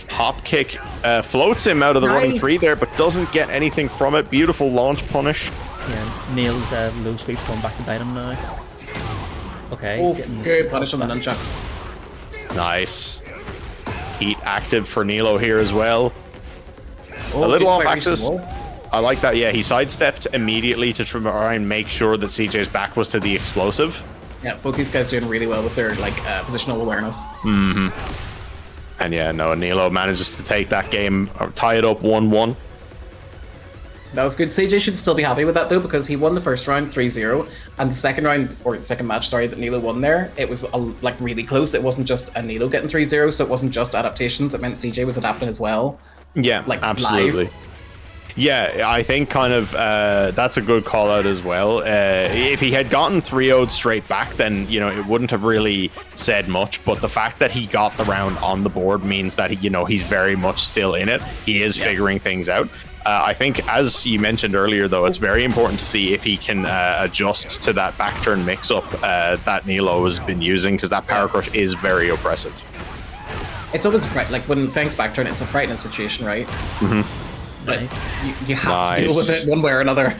Hop kick floats him out of the running 3 there, but doesn't get anything from it. Beautiful launch punish. Yeah, Neil's low sweeps going back to bite him now. Okay. Oh, good punish on the nunchucks. Nice. Heat active for Neilo here as well. A little off axis. I like that. Yeah, he sidestepped immediately to try and make sure that CJ's back was to the explosive. Yeah, both these guys doing really well with their positional awareness. And yeah, no, Neilo manages to take that game, tie it up 1-1. That was good. CJ should still be happy with that though, because he won the first round 3-0, and the second round, or the second match, sorry, that Neilo won there, it was like really close. It wasn't just a Neilo getting 3-0, so it wasn't just adaptations. It meant CJ was adapting as well. Yeah, like absolutely. Live. Yeah, I think kind of that's a good call out as well. If he had gotten 3-0'd straight back, then you know it wouldn't have really said much. But the fact that he got the round on the board means that he's very much still in it. He is figuring things out. I think, as you mentioned earlier, though, it's very important to see if he can adjust to that back turn mix-up that Neilo has been using, because that power crush is very oppressive. It's always like when Fang's back turn, it's a frightening situation, right? But you have to deal with it one way or another.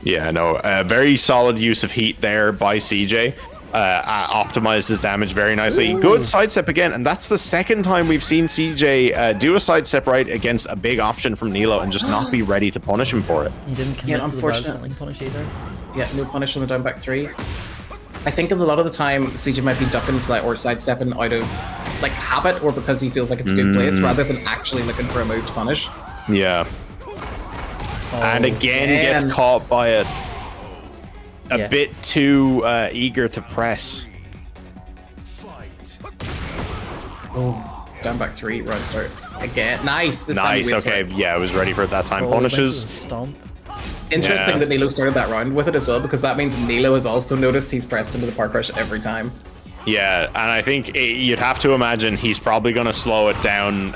Yeah, no, very solid use of heat there by CJ. Optimized his damage very nicely. Good sidestep again, and that's the second time we've seen CJ do a sidestep right against a big option from Neilo and just not be ready to punish him for it. He didn't commit to the bad punish either. Yeah, no punish on the down back 3. I think a lot of the time CJ might be ducking or sidestepping out of like habit or because he feels like it's a good place rather than actually looking for a move to punish. Yeah. And again gets caught by a bit too eager to press. Oh, down back 3, round start. Again, nice. This nice, time okay, yeah, I was ready for it that time. Punishes. Stomp. Interesting that Neilo started that round with it as well, because that means Neilo has also noticed he's pressed into the park rush every time. Yeah, and I think you'd have to imagine he's probably going to slow it down,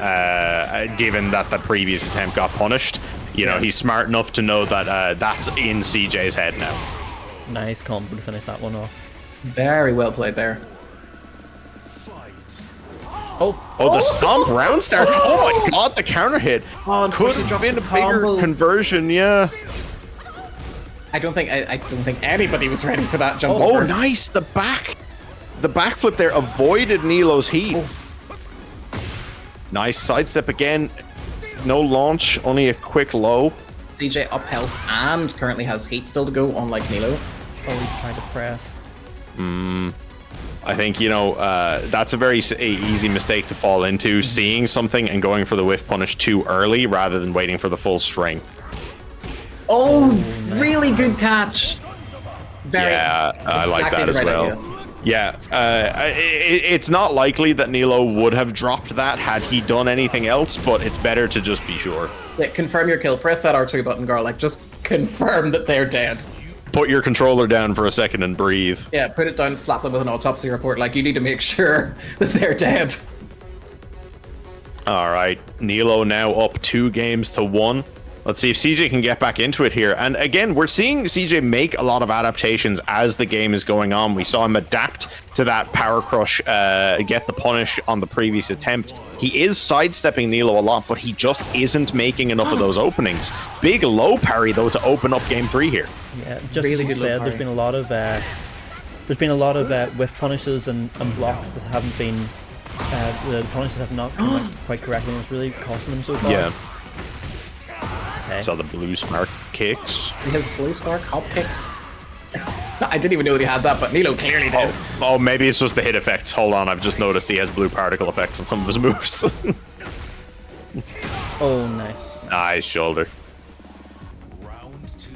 given that the previous attempt got punished. You know, he's smart enough to know that that's in CJ's head now. Nice combo to finish that one off. Very well played there. Oh, the stomp round start. Oh my god, the counter hit. Could have been a bigger conversion, yeah. I don't think anybody was ready for that jump. Oh, nice. The backflip there avoided Neilo's heat. Nice sidestep again. No launch, only a quick low. CJ up health and currently has heat still to go, unlike Neilo. Oh, he tried to press. I think, you know, that's a very easy mistake to fall into, seeing something and going for the whiff punish too early rather than waiting for the full string. Oh, really good catch. I like that as well. Idea. Yeah, it's not likely that Neilo would have dropped that had he done anything else, but it's better to just be sure. Yeah, confirm your kill. Press that R2 button, Garlic. Just confirm that they're dead. Put your controller down for a second and breathe. Yeah, put it down, slap them with an autopsy report. Like, you need to make sure that they're dead. All right, Neilo now up 2-1. Let's see if CJ can get back into it here. And again, we're seeing CJ make a lot of adaptations as the game is going on. We saw him adapt to that power crush, get the punish on the previous attempt. He is sidestepping Neilo a lot, but he just isn't making enough of those openings. Big low parry though to open up game 3 here. Yeah, just really as you said, there's been a lot of whiff punishes and blocks that haven't been the punishes have not come out quite correctly, and it's really costing them so far. Yeah. Okay. Saw the blue spark kicks. He has blue spark hop kicks. I didn't even know that he had that, but Neilo clearly did. Oh, maybe it's just the hit effects. Hold on, I've just noticed he has blue particle effects on some of his moves. Oh, nice. Nice shoulder. Round 2.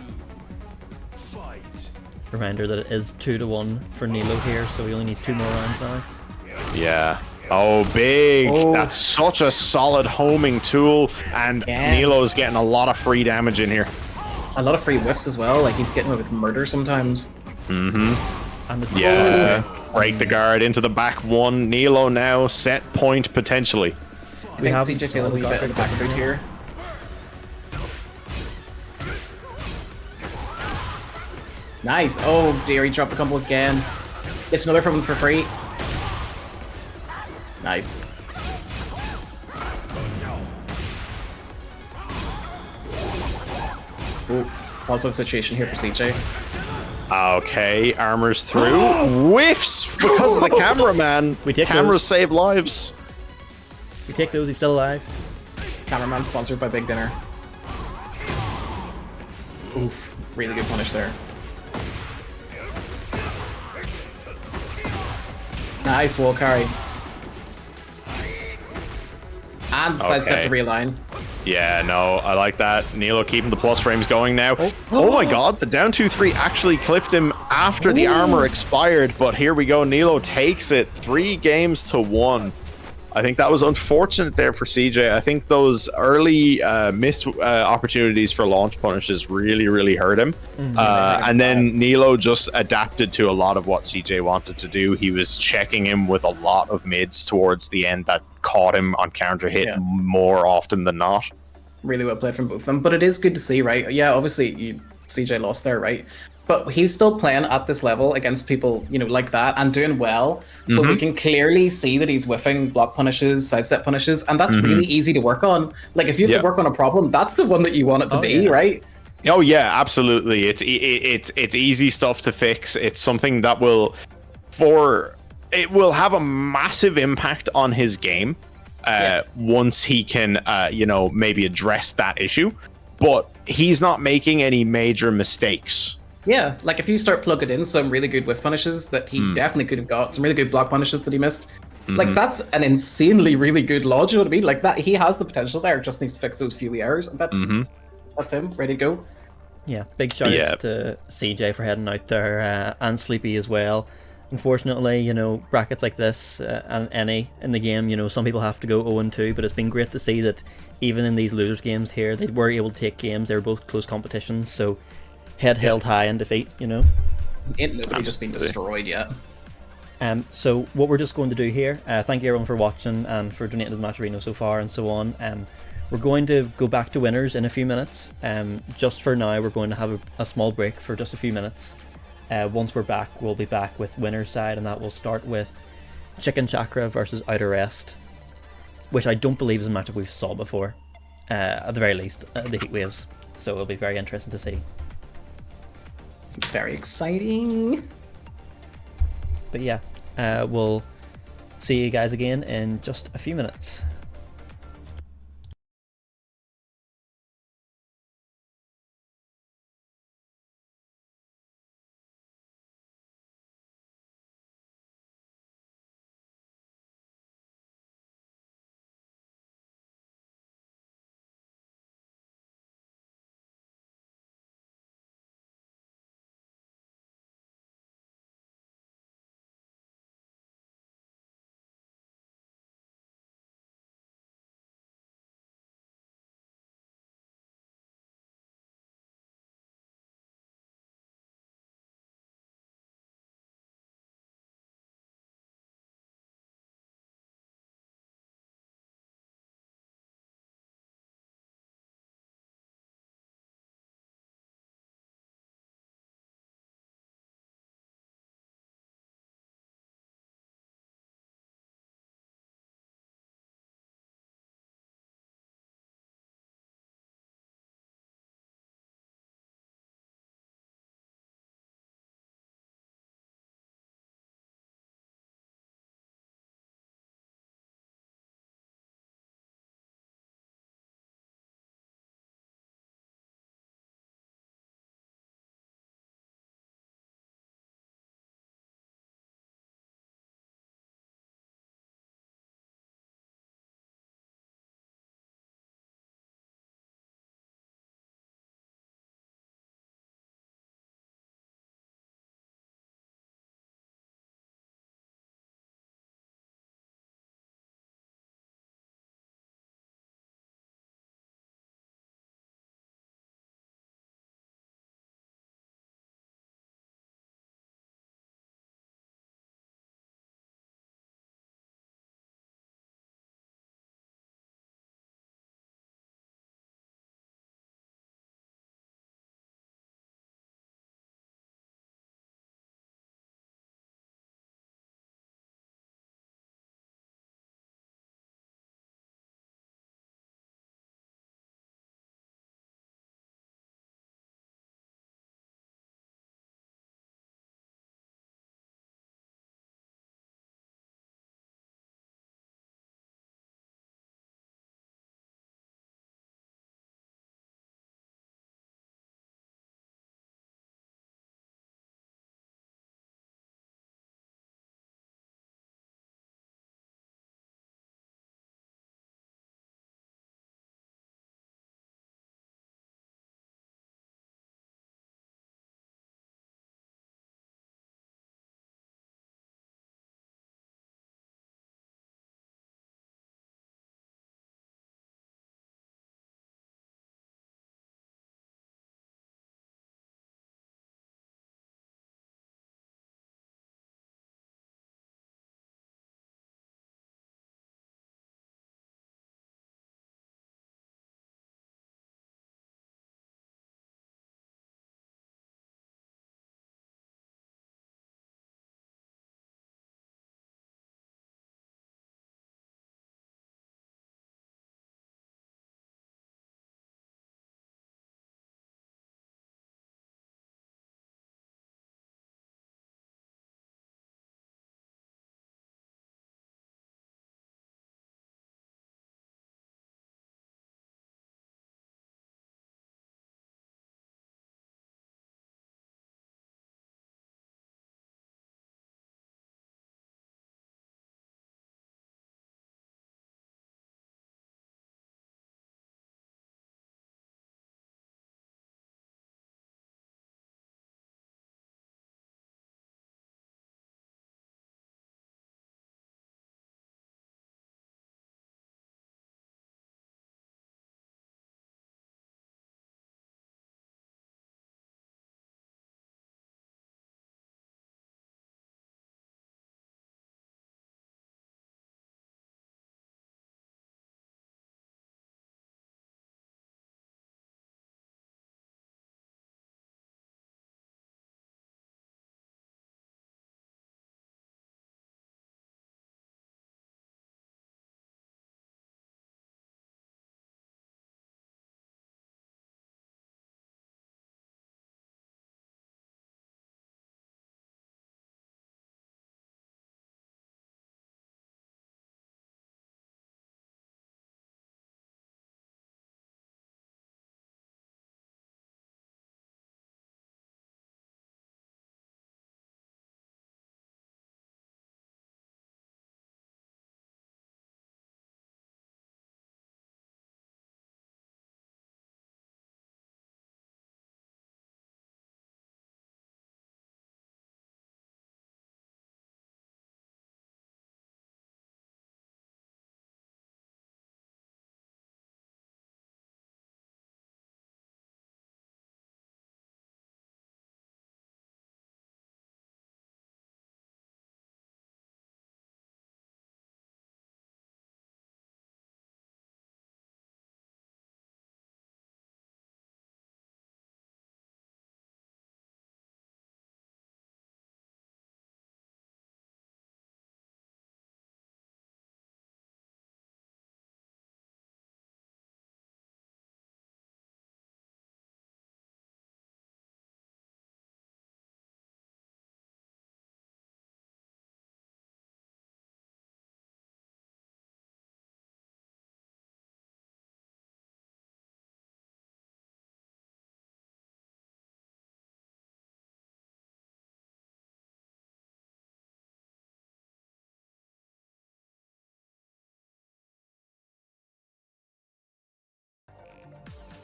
Fight. Reminder that it is 2-1 for Neilo here, so he only needs 2 more rounds now. Yeah. Oh, big. That's such a solid homing tool, and Neilo's getting a lot of free damage in here. A lot of free whiffs as well, like he's getting away with murder sometimes. And Break the guard into the back 1. Neilo now set point potentially. I think CJ feeling a wee bit of the back foot here. Nice. Oh dear, he dropped a combo again. Gets another from him for free. Nice. Ooh, positive situation here for CJ. Okay, armors through. Whiffs because of the cameraman. We take Cameras those. save lives. We take those, he's still alive. Cameraman sponsored by Big Dinner. Oof, really good punish there. Nice wall carry. And sidestep to realign. Yeah, no, I like that. Neilo keeping the plus frames going now. Oh my god, the down 2-3 actually clipped him after the armor expired, but here we go. Neilo takes it 3-1. I think that was unfortunate there for CJ. I think those early missed opportunities for launch punishes really hurt him. And then Neilo just adapted to a lot of what CJ wanted to do. He was checking him with a lot of mids towards the end that caught him on counter hit more often than not. really well played from both of them. But it is good to see, right? Yeah, obviously CJ lost there, right? But he's still playing at this level against people, like that and doing well. But we can clearly see that he's whiffing block punishes, sidestep punishes, and that's really easy to work on. Like if you have to work on a problem, that's the one that you want it to be, right? Oh yeah, absolutely. It's easy stuff to fix. It's something that will have a massive impact on his game once he can maybe address that issue. But he's not making any major mistakes. Yeah, like if you start plugging in some really good whiff punishes that he definitely could have got, some really good block punishes that he missed, like that's an insanely really good lodge, you know what I mean? Like that, he has the potential there, just needs to fix those few errors, and that's him, ready to go. Yeah, big shout outs to CJ for heading out there, and Sleepy as well. Unfortunately, brackets like this, and any in the game, some people have to go 0-2, but it's been great to see that even in these losers games here, they were able to take games. They were both close competitions, so head held high in defeat, Ain't nobody just been destroyed yet. So what we're just going to do here, thank you everyone for watching and for donating to the Matcherino so far and so on. We're going to go back to winners in a few minutes. Just for now, we're going to have a small break for just a few minutes. Once we're back, we'll be back with winner's side, and that will start with ChickenChakra versus outterest, which I don't believe is a matchup we've saw before, at the very least, the Heatwaves. So it'll be very interesting to see. Very exciting. But yeah, we'll see you guys again in just a few minutes.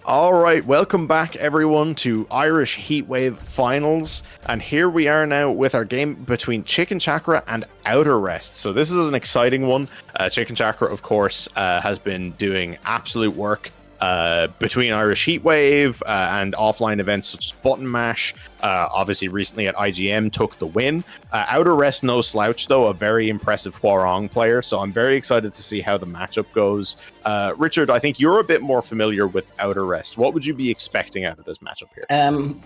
All right, welcome back everyone to Irish Heatwave Finals, and here we are now with our game between ChickenChakra and outterest. So this is an exciting one. ChickenChakra, of course, has been doing absolute work between Irish Heatwave and offline events such as Button Mash. Obviously, recently at IGM took the win. outterest, no slouch though, a very impressive Hwoarang player. So I'm very excited to see how the matchup goes. Richard, I think you're a bit more familiar with outterest. What would you be expecting out of this matchup here?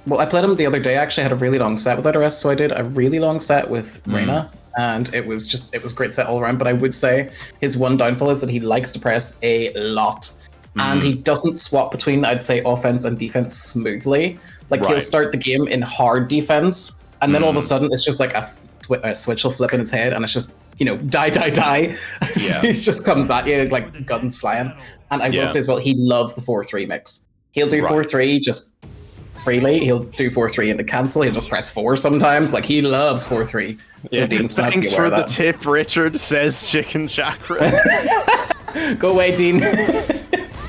Well, I played him the other day. I actually had a really long set with outterest, so I did a really long set with Reyna. And it was a great set all around. But I would say his one downfall is that he likes to press a lot. And he doesn't swap between, I'd say, offense and defense smoothly. Like, he'll start the game in hard defense, and then all of a sudden, it's just like a switch will flip in his head, and it's just, you know, die. Yeah. He just comes at you like guns flying. And I will say as well, he loves the 4-3 mix. He'll do 4-3 just freely. He'll do 4-3 into cancel. He'll just press 4 sometimes. Like, he loves 4-3. So thanks for the tip, Richard, says ChickenChakra. Go away, Dean.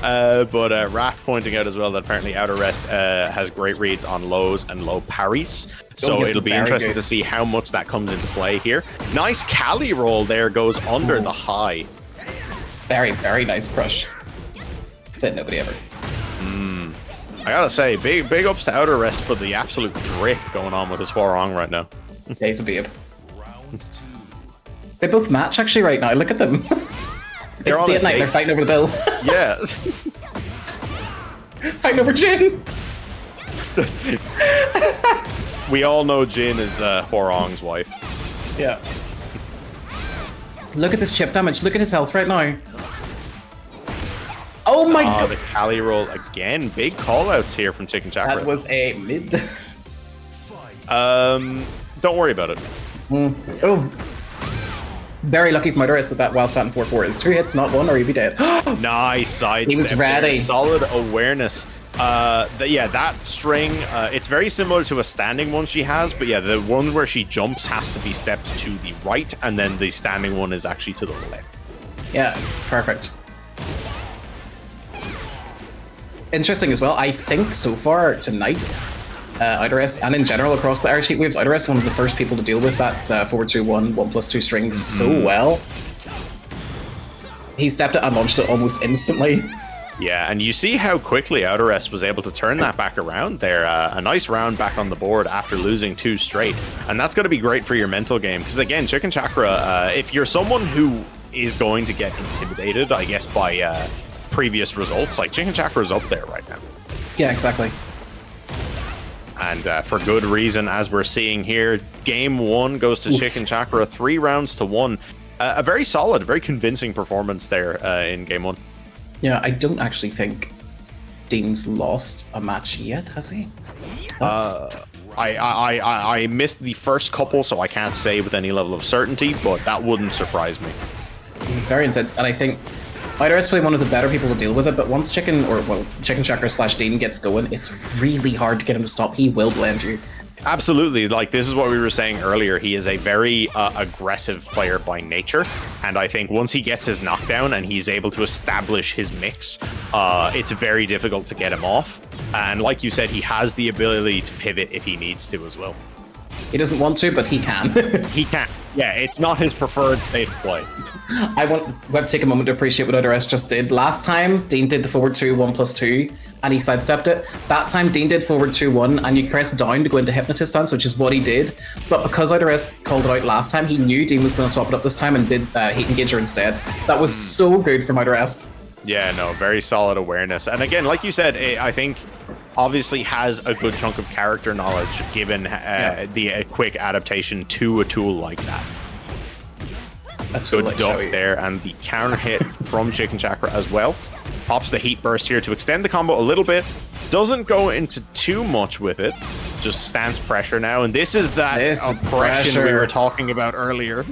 But Raff pointing out as well that apparently outterest has great reads on lows and low parries. So it'll be interesting to see how much that comes into play here. Nice Cali roll there, goes under the high. Very, very nice crush. Said nobody ever. I gotta say, big ups to outterest for the absolute drip going on with his Hwoarang right now. Yeah, he's a babe. They both match actually right now. Look at them. It's date night. They're fighting over the bill. Yeah. Fighting over Jin. We all know Jin is Hwoarang's wife. Yeah. Look at this chip damage. Look at his health right now. Oh my god. The Cali roll again. Big call outs here from ChickenChakra. That was a mid. Don't worry about it. Oh. Very lucky for my outterest that while standing 4-4 is 2 hits, not 1, or he'd be dead. Nice side. He was ready. Solid awareness. That string, it's very similar to a standing one she has, but yeah, the one where she jumps has to be stepped to the right, and then the standing one is actually to the left. Yeah, it's perfect. Interesting as well, I think so far tonight, outterest, and in general across the Irish Heatwaves, outterest one of the first people to deal with that 4-2-1, 1+2 string so well. He stepped it and launched it almost instantly. Yeah, and you see how quickly outterest was able to turn that back around there. A nice round back on the board after losing 2 straight. And that's going to be great for your mental game. Because again, ChickenChakra, if you're someone who is going to get intimidated, I guess, by previous results, like ChickenChakra is up there right now. Yeah, exactly. And for good reason, as we're seeing here, game 1 goes to ChickenChakra, 3 rounds to 1. A very solid, very convincing performance there in game 1. Yeah, I don't think Dean's lost a match yet, has he? I missed the first couple, so I can't say with any level of certainty, but that wouldn't surprise me. It's very intense, and I think outterest probably one of the better people to deal with it, but once ChickenChakra/Dean gets going, it's really hard to get him to stop. He will blend you. Absolutely. Like, this is what we were saying earlier. He is a very aggressive player by nature. And I think once he gets his knockdown and he's able to establish his mix, it's very difficult to get him off. And like you said, he has the ability to pivot if he needs to as well. He doesn't want to, but he can. He can. Yeah, it's not his preferred state of play. I want to take a moment to appreciate what outterest just did. Last time, Dean did the forward 2, 1+2, and he sidestepped it. That time, Dean did forward 2-1, and you press down to go into hypnotist stance, which is what he did. But because outterest called it out last time, he knew Dean was going to swap it up this time and did Heat Engager instead. That was so good from outterest. Yeah, no, very solid awareness. And again, like you said, I think obviously has a good chunk of character knowledge given the quick adaptation to a tool like that. That's good duck there, and the counter hit from ChickenChakra as well. Pops the heat burst here to extend the combo a little bit. Doesn't go into too much with it. Just stance pressure now, and this is that oppression we were talking about earlier.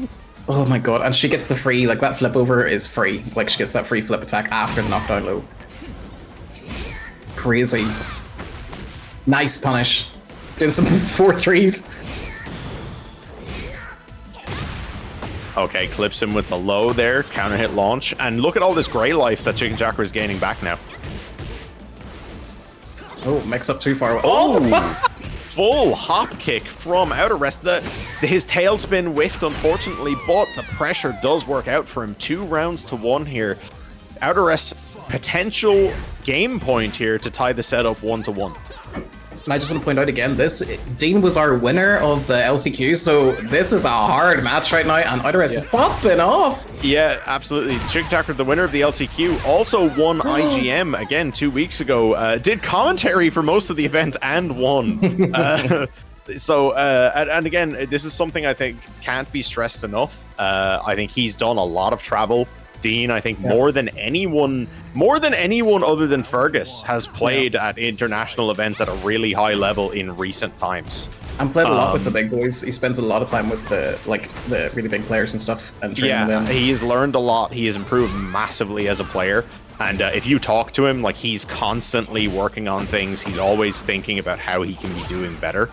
Oh my god, and she gets the free, like that flip over is free. Like she gets that free flip attack after the knockdown low. Crazy. Nice punish. Doing some 4-3s. Okay, clips him with the low there, counter hit launch, and look at all this gray life that ChickenChakra is gaining back now. Oh, mix up too far. Oh! Full hop kick from outterest. His tailspin whiffed, unfortunately, but the pressure does work out for him. 2 rounds to 1 here. Outterest potential game point here to tie the setup 1-1. And I just want to point out again, Dean was our winner of the LCQ, so this is a hard match right now, and outterest is popping off. Yeah, absolutely. ChickenChakra, the winner of the LCQ, also won IGM again 2 weeks ago. Did commentary for most of the event and won. And again, this is something I think can't be stressed enough. I think he's done a lot of travel. Dean, I think more than anyone other than Fergus has played at international events at a really high level in recent times. And played a lot with the big boys. He spends a lot of time with the really big players and stuff, and training them. He's learned a lot. He has improved massively as a player. And if you talk to him, like, he's constantly working on things. He's always thinking about how he can be doing better.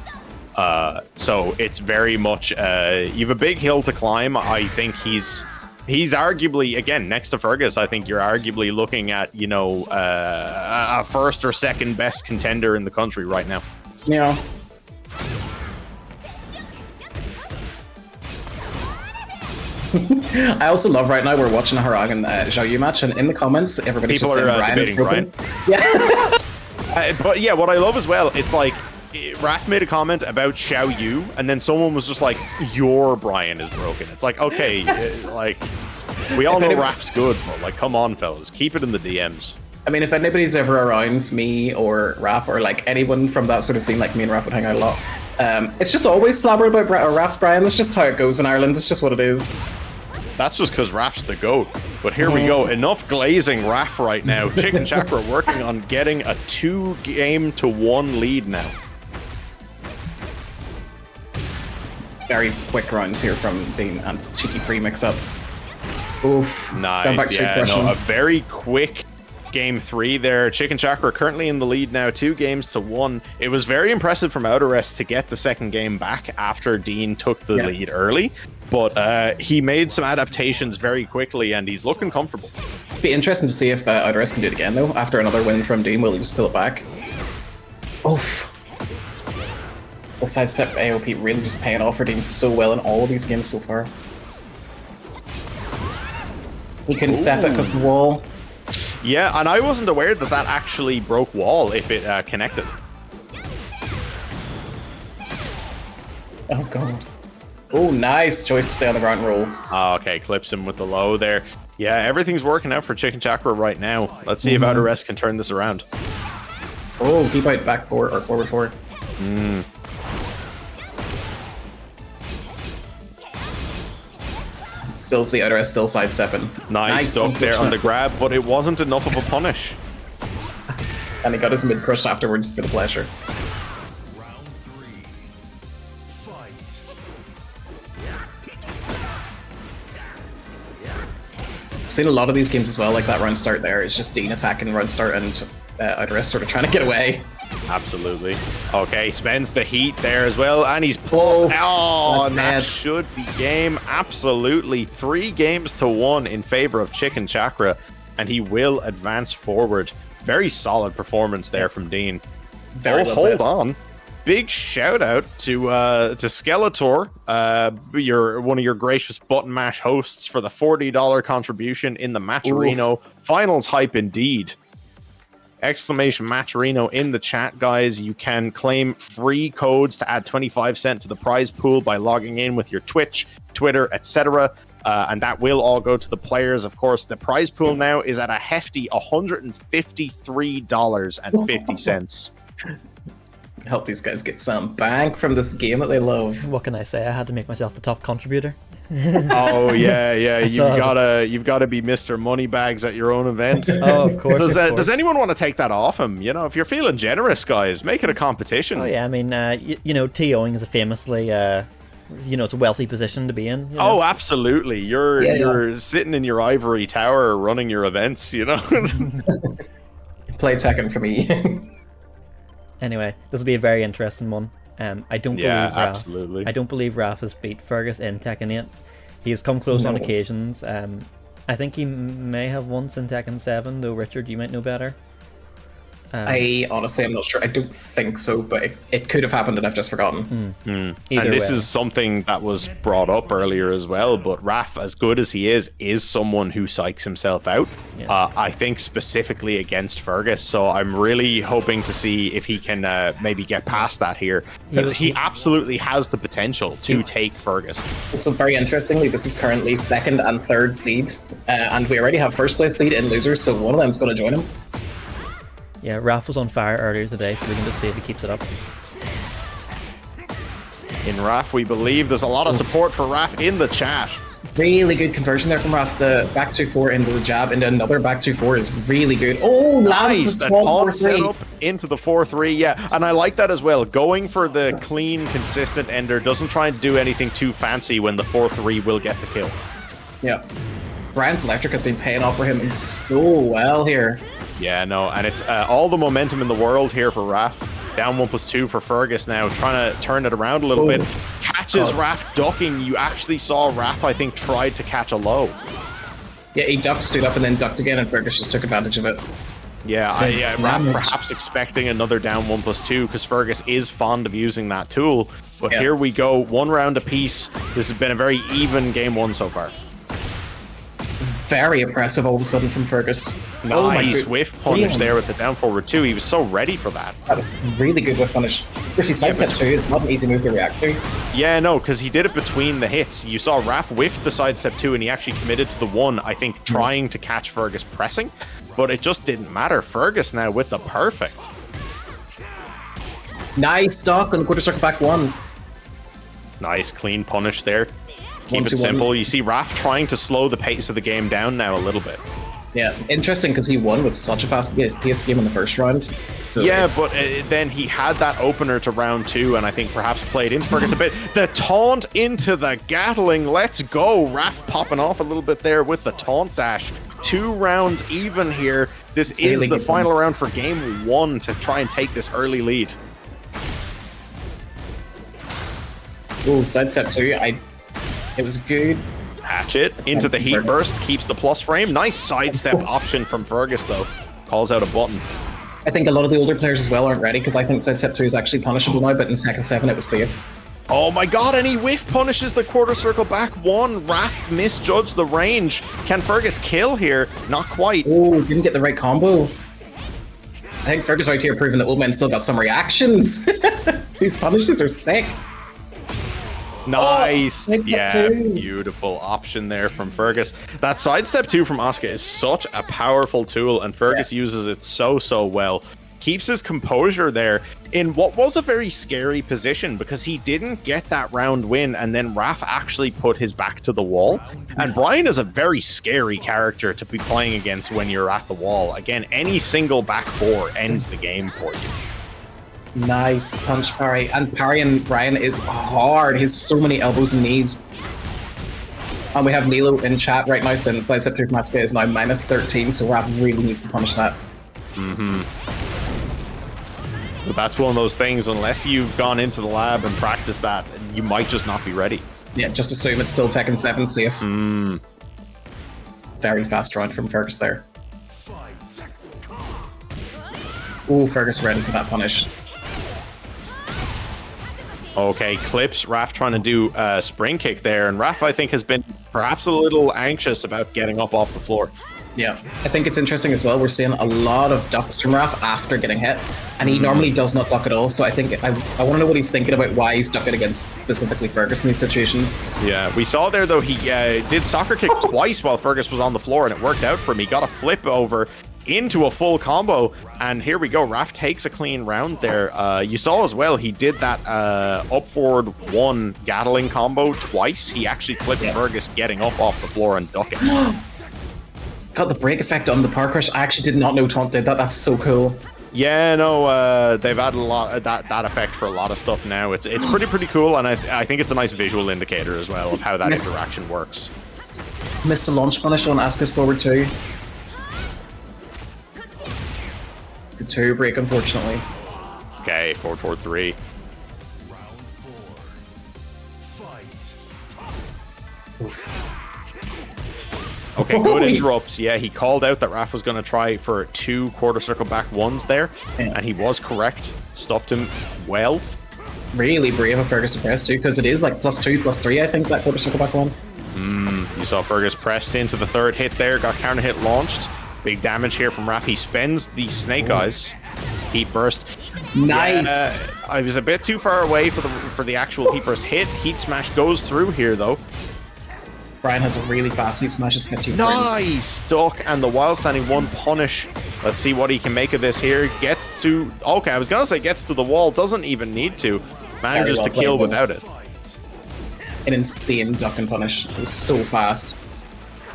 So it's very much you have a big hill to climb. I think he's arguably, again, next to Fergus, I think you're arguably looking at, a first or second best contender in the country right now. Yeah. I also love right now we're watching a Harag and Xiao Yu match, and in the comments, everybody's People just saying are Brian is broken. Brian. Yeah. But yeah, what I love as well, it's like, Raff made a comment about Xiao Yu, and then someone was just like, your Brian is broken. It's like, okay, like, we all know Raff's good, but like, come on, fellas, keep it in the DMs. I mean, if anybody's ever around me or Raff or like anyone from that sort of scene, like me and Raff would hang out a lot, it's just always slobber about Raff's Brian. That's just how it goes in Ireland. It's just what it is. That's just because Raff's the GOAT. But here we go. Enough glazing Raff right now. ChickenChakra working on getting a 2-1 lead now. Very quick rounds here from Dean and cheeky free mix-up. Oof. Nice, a very quick game 3 there. ChickenChakra currently in the lead now, 2-1. It was very impressive from outterest to get the second game back after Dean took the lead early, but he made some adaptations very quickly and he's looking comfortable. Be interesting to see if outterest can do it again though. After another win from Dean, will he just pull it back? Oof. The sidestep AOP really just paying off for Dean so well in all of these games so far. He couldn't step it because of the wall. Yeah, and I wasn't aware that that actually broke wall if it connected. Oh god. Oh, nice choice to stay on the ground roll. Oh, okay, clips him with the low there. Yeah, everything's working out for ChickenChakra right now. Let's see if outterest can turn this around. Oh, keep out back 4 or forward 4. Still see outterest still sidestepping. Nice up there on the grab, but it wasn't enough of a punish. And he got his mid crush afterwards for the pleasure. Round 3. Fight. I've seen a lot of these games as well, like that round start there. It's just Dean attacking round start and outterest sort of trying to get away. Absolutely. Okay, spends the heat there as well, and he's plus. Oh, and that should be game. Absolutely. 3-1 in favor of ChickenChakra, and he will advance forward. Very solid performance there from Dean. Hold on. Big shout out to Skeletor, one of your gracious button mash hosts, for the $40 contribution in the Matcherino finals hype indeed. Exclamation Matcherino in the chat, guys. You can claim free codes to add 25 cents to the prize pool by logging in with your Twitch, Twitter, etc. And that will all go to the players. Of course, the prize pool now is at a hefty $153.50. Help these guys get some bank from this game that they love. What can I say? I had to make myself the top contributor. Oh yeah. You've gotta be Mr. Moneybags at your own event. Oh, of course. Does anyone want to take that off him? You know, if you're feeling generous, guys, make it a competition. Oh yeah, I mean, TOing is a famously, it's a wealthy position to be in. Oh, absolutely. You're sitting in your ivory tower running your events. You know. Play Tekken for me. Anyway, this will be a very interesting one. I don't believe Raff. Absolutely. I don't believe Raff has beat Fergus in Tekken 8. He has come close on occasions. I think he may have once in Tekken 7, though. Richard, you might know better. I honestly am not sure. I don't think so, but it could have happened and I've just forgotten. And Either this way. is something that was brought up earlier as well, but Raff, as good as he is someone who psychs himself out. Yeah. I think specifically against Fergus, so I'm really hoping to see if he can maybe get past that here. He absolutely has the potential to take Fergus. So very interestingly, this is currently 2nd and 3rd seed, and we already have 1st place seed in losers, so one of them's going to join him. Yeah, Raff was on fire earlier today, so we can just see if he keeps it up. In Raff, we believe there's a lot of support for Raff in the chat. Really good conversion there from Raff. The back 2-4 into the jab into another back 2-4 is really good. Oh, Nice, lands that the taunt set 4-3. up into the 4-3, yeah, and I like that as well. Going for the clean, consistent ender, doesn't try and do anything too fancy when the 4-3 will get the kill. Yeah. Brian's Electric has been paying off for him so well here. Yeah, no, and it's all the momentum in the world here for Raff. Down 1+2 for Fergus now, trying to turn it around a little bit. Catches Raff ducking. You actually saw Raff, I think, tried to catch a low. Yeah, he ducked, stood up, and then ducked again, and Fergus just took advantage of it. Yeah, Raff perhaps expecting another down 1+2 because Fergus is fond of using that tool. But here we go, 1 round apiece. This has been a very even game 1 so far. Very impressive all of a sudden from Fergus. Nice whiff punish there with the down forward 2. He was so ready for that. That was really good whiff punish. Especially sidestep 2 is not an easy move to react to. Yeah, no, because he did it between the hits. You saw Raff whiff the sidestep 2 and he actually committed to the 1, I think, trying to catch Fergus pressing. But it just didn't matter. Fergus now with the perfect. Nice stock on the quarter circle back 1. Nice clean punish there. Keep 1, it 2, 1. simple. You see Raff trying to slow the pace of the game down now a little bit. Yeah, interesting because he won with such a fast pace game in the first round. So yeah, but then he had that opener to round 2 and I think perhaps played into Fergus a bit. The taunt into the Gatling. Let's go. Raff popping off a little bit there with the taunt dash. 2 rounds even here. This is the final round for game 1 to try and take this early lead. Oh, sidestep 2. It was good. Hatchet into the heat burst, keeps the plus frame. Nice sidestep option from Fergus though. Calls out a button. I think a lot of the older players as well aren't ready because I think sidestep 2 is actually punishable now, but in second 7 it was safe. Oh my god, and he whiff punishes the quarter circle back 1. Raff misjudged the range. Can Fergus kill here? Not quite. Oh, didn't get the right combo. I think Fergus right here proving that Old Man still got some reactions. These punishes are sick. Nice. Oh, yeah, beautiful option there from Fergus. That sidestep 2 from Asuka is such a powerful tool, and Fergus uses it so well. Keeps his composure there in what was a very scary position because he didn't get that round win, and then Raff actually put his back to the wall. And Brian is a very scary character to be playing against when you're at the wall. Again, any single back 4 ends the game for you. Nice punch parry. And parrying Brian is hard. He has so many elbows and knees. And we have Neilo in chat right now saying sidestep 3 from Asuka is now -13, so Raff really needs to punish that. But that's one of those things, unless you've gone into the lab and practiced that, you might just not be ready. Yeah, just assume it's still Tekken 7 safe. Very fast round from Fergus there. Oh, Fergus ready for that punish. Okay, clips. Raff trying to do a spring kick there, and Raff, I think, has been perhaps a little anxious about getting up off the floor. Yeah, I think it's interesting as well. We're seeing a lot of ducks from Raff after getting hit, and he normally does not duck at all. So I think I want to know what he's thinking about why he's ducking against specifically Fergus in these situations. Yeah, we saw there though he did soccer kick twice while Fergus was on the floor, and it worked out for him. He got a flip over into a full combo, and here we go. Raff takes a clean round there. You saw as well he did that up forward 1 Gatling combo twice. He actually clipped Fergus getting up off the floor and ducking. Got the break effect on the power crush. I actually did not know Taunt did that. That's so cool. Yeah, no, they've added a lot of that effect for a lot of stuff now. It's pretty cool, and I think it's a nice visual indicator as well of how that interaction works. Missed a launch punish on Asuka's forward 2. It's a 2 break, unfortunately. Okay, 4-4-3. Okay, good interrupt. Yeah, he called out that Raff was going to try for 2 quarter circle back ones there, and he was correct. Stuffed him well. Really brave of Fergus to press too, because it is like +2, +3, I think, that quarter circle back one. You saw Fergus pressed into the 3rd hit there, got counter hit launched. Big damage here from Raff. He spends the Snake Eyes. Heat Burst. Nice. Yeah, I was a bit too far away for the actual Heat Burst hit. Heat Smash goes through here though. Brian has a really fast Heat Smash, 15 frames. Nice! Stuck, and the wild standing 1 punish. Let's see what he can make of this here. Gets to... Okay, I was going to say gets to the wall. Doesn't even need to. Manages to kill without it. An insane duck and punish. It was so fast.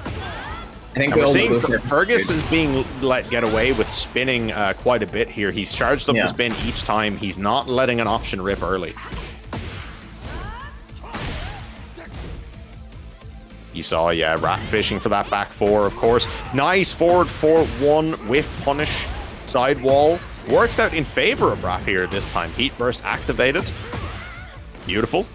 I think we're seeing Fergus is being let get away with spinning quite a bit here. He's charged up the spin each time. He's not letting an option rip early. You saw, yeah, Raff fishing for that back 4, of course. Nice forward 4-1 whiff punish. Side wall. Works out in favor of Raff here this time. Heat Burst activated. Beautiful.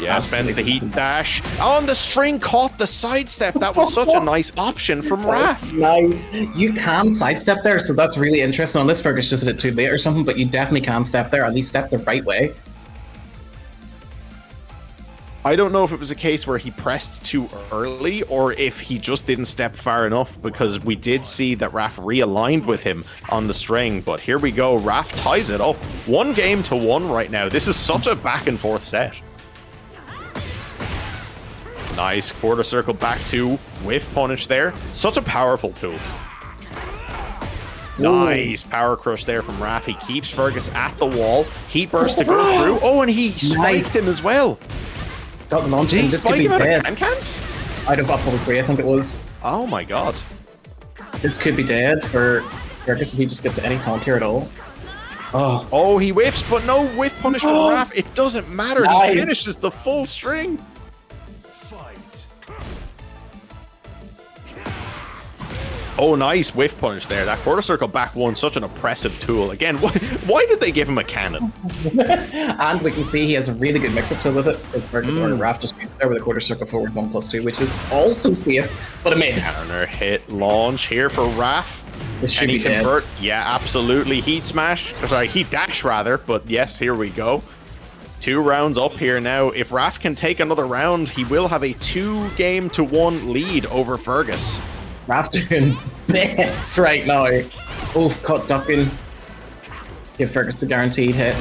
Yeah, spends the heat dash. Oh, and the string caught the sidestep. That was such a nice option from Raff. Nice. You can sidestep there, so that's really interesting. Unless Fergus just did it too late or something, but you definitely can step there, at least step the right way. I don't know if it was a case where he pressed too early or if he just didn't step far enough, because we did see that Raff realigned with him on the string. But here we go. Raff ties it up. 1-1 right now. This is such a back and forth set. Nice quarter circle back 2 whiff punish there. Such a powerful tool. Nice power crush there from Raff. He keeps Fergus at the wall. Heat burst to go through. Oh, and he spiked him as well. Got the launch. Did he spike him out dead. of cans? Out of up over 3, I think it was. Oh my god. This could be dead for Fergus if he just gets any taunt here at all. Oh, he whiffs, but no whiff punish from Raff. It doesn't matter. Nice. He finishes the full string. Oh, nice whiff punch there. That quarter circle back 1, such an oppressive tool. Again, why did they give him a cannon? And we can see he has a really good mix-up tool with it, because Fergus or Raff just goes there with a quarter circle forward 1+2, which is also safe, but amazing. Counter hit launch here for Raff. This should be convert? Dead. Yeah, absolutely. Heat smash. Sorry, heat dash rather, but yes, here we go. 2 rounds up here now. If Raff can take another round, he will have a 2-1 lead over Fergus. Raff doing bits right now. Oof, caught ducking. Give Fergus the guaranteed hit.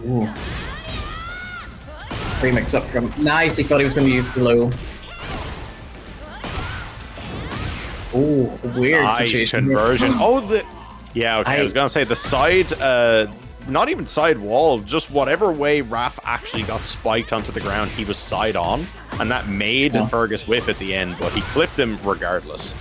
Ooh. Free mix up from... Nice, he thought he was going to use the low. Ooh, weird nice situation. Conversion. Yeah, okay, I was going to say the side... not even side wall, just whatever way Raff actually got spiked onto the ground, he was side on, and that made Fergus whiff at the end, but he clipped him regardless.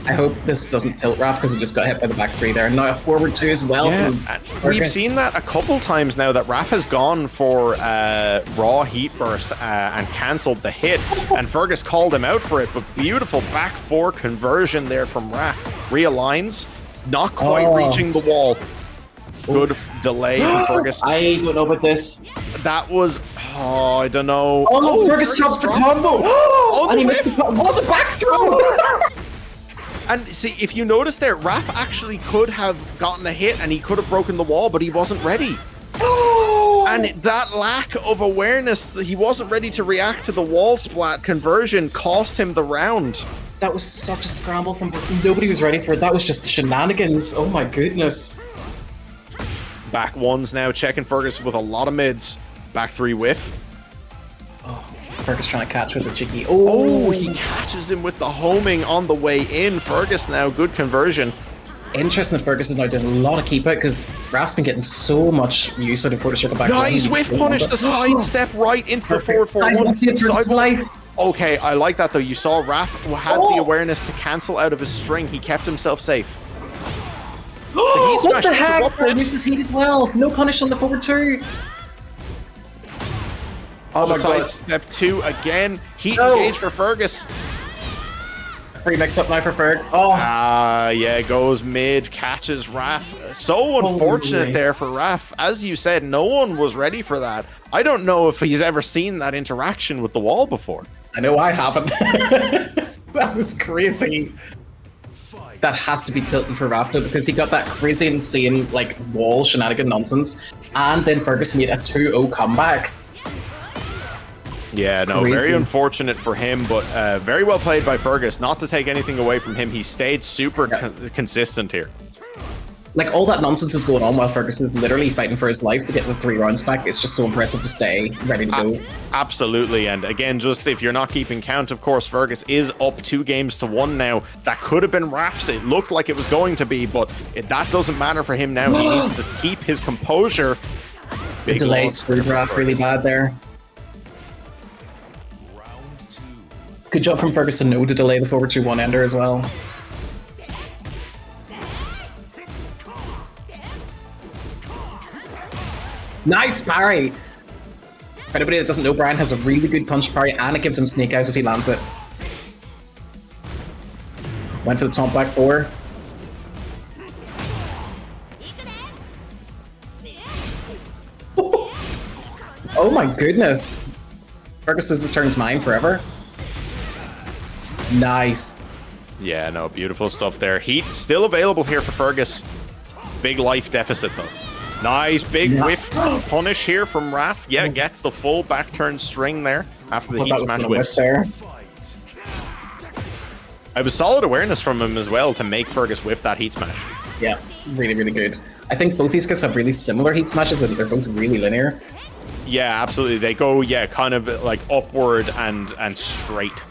I hope this doesn't tilt Raff, because he just got hit by the back 3 there. Now a forward 2 as well. Yeah, we've seen that a couple times now, that Raff has gone for raw heat burst and cancelled the hit, and Fergus called him out for it, but beautiful back 4 conversion there from Raff. Realigns, not quite reaching the wall. Good delay from Fergus. I don't know about this. That was... Oh, I don't know. Oh, Fergus drops the combo! And he missed the combo. Oh, the back throw! And see, if you notice there, Raff actually could have gotten a hit and he could have broken the wall, but he wasn't ready. And that lack of awareness, he wasn't ready to react to the wall splat conversion, cost him the round. That was such a scramble from... Nobody was ready for it. That was just shenanigans. Oh my goodness. Back 1s now, checking Fergus with a lot of mids. Back 3 whiff. Oh, Fergus trying to catch with the cheeky. Oh, he catches him with the homing on the way in. Fergus now, good conversion. Interesting that Fergus is now doing a lot of keep out, because Raff's been getting so much use out of quarter circle back. Nice whiff punish, the side step right into the 4-4-1. Okay, I like that though. You saw Raff had the awareness to cancel out of his string. He kept himself safe. What the heck? He uses heat as well. No punish on the forward 2. On the side step 2 again. Heat engage for Fergus. free mix-up now for Ferg. Oh, Yeah, goes mid, catches Raff. So unfortunate there for Raff. As you said, no one was ready for that. I don't know if he's ever seen that interaction with the wall before. I know I haven't. That was crazy. That has to be tilting for Raff though, because he got that crazy, insane, like, wall shenanigan nonsense, and then Fergus made a 2-0 comeback. Yeah, no, Crazy. very unfortunate for him, but very well played by Fergus. Not to take anything away from him, he stayed super consistent here. Like, all that nonsense is going on while Fergus is literally fighting for his life to get the 3 rounds back. It's just so impressive to stay ready to go. Absolutely, and again, just if you're not keeping count, of course, Fergus is up 2-1 now. That could have been Raff's. It looked like it was going to be, but that doesn't matter for him now. He needs to keep his composure. The delay screwed Raff really bad there. Good job from Fergus to know to delay the forward 2-1 ender as well. Nice parry! For anybody that doesn't know, Brian has a really good punch parry, and it gives him snake eyes if he lands it. Went for the top back 4. Oh my goodness! Fergus says this turns mine forever. Nice. Yeah, no, beautiful stuff there. Heat still available here for Fergus. Big life deficit though. Nice big whiff punish here from Raff. Yeah, gets the full back turn string there after the heat smash whiff. There. It was solid awareness from him as well to make Fergus whiff that heat smash. Yeah, really, really good. I think both these guys have really similar heat smashes and they're both really linear. Yeah, absolutely. They go, yeah, kind of like upward and straight.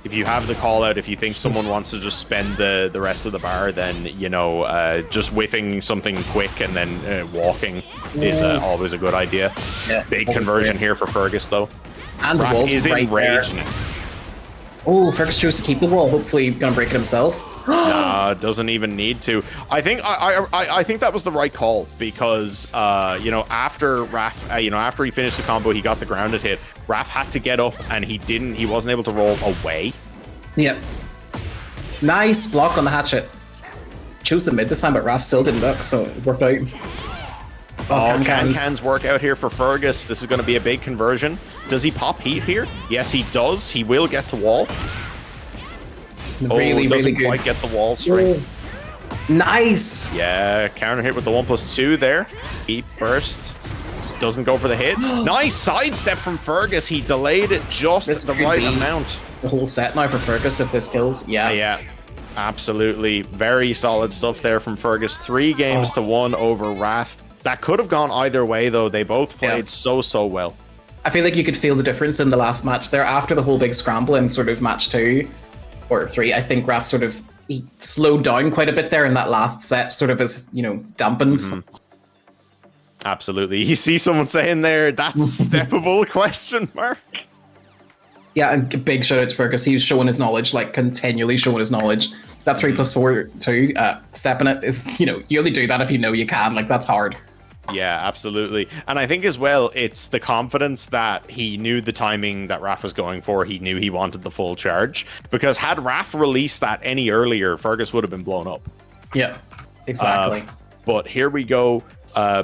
If you have the call out, if you think someone wants to just spend the rest of the bar, then, you know, just whiffing something quick and then walking is always a good idea. Yeah, big conversion here for Fergus, though. And the wall is right enraged now. Oh, Fergus chose to keep the wall. Hopefully gonna break it himself. Nah, doesn't even need to. I think I think that was the right call because you know, after Raff, after he finished the combo, he got the grounded hit. Raff had to get up and he wasn't able to roll away. Yep. Nice block on the hatchet. Chose the mid this time, but Raff still didn't look, so it worked out. Cans work out here for Fergus. This is going to be a big conversion. Does he pop heat here? Yes, he does. He will get to wall. Really, really good. Quite get the wall string. Nice. Yeah, counter hit with the 1+2 there. Heat burst. Doesn't go for the hit. Nice sidestep from Fergus. He delayed it just the right amount. The whole set now for Fergus if this kills. Yeah. Absolutely. Very solid stuff there from Fergus. 3-1 over Raff. That could have gone either way, though. They both played so well. I feel like you could feel the difference in the last match there. After the whole big scramble in sort of match 2 or 3, I think Raff sort of he slowed down quite a bit there in that last set, sort of as, you know, dampened. Absolutely. You see someone saying there, that's steppable, question mark? Yeah, and a big shout out to Fergus. He's showing his knowledge, like continually showing his knowledge. That 3+4 2, stepping it is, you know, you only do that if you know you can. Like, that's hard. Yeah, absolutely. And I think as well, it's the confidence that he knew the timing that Raff was going for. He knew he wanted the full charge. Because had Raff released that any earlier, Fergus would have been blown up. Yeah, exactly. But here we go.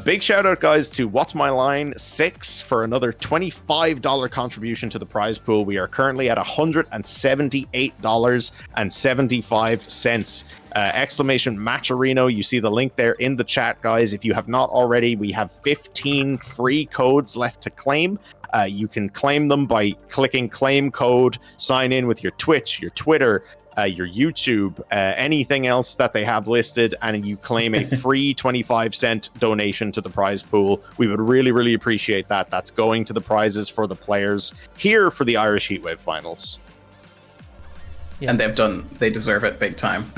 Big shout out, guys, to What's My Line 6 for another $25 contribution to the prize pool. We are currently at $178.75. Exclamation Matcherino. You see the link there in the chat, guys. If you have not already, we have 15 free codes left to claim. You can claim them by clicking claim code, sign in with your Twitch, your Twitter, your YouTube, anything else that they have listed, and you claim a free 25-cent donation to the prize pool. We would really appreciate that. That's going to the prizes for the players here for the Irish Heatwave Finals. Yeah. And they deserve it big time.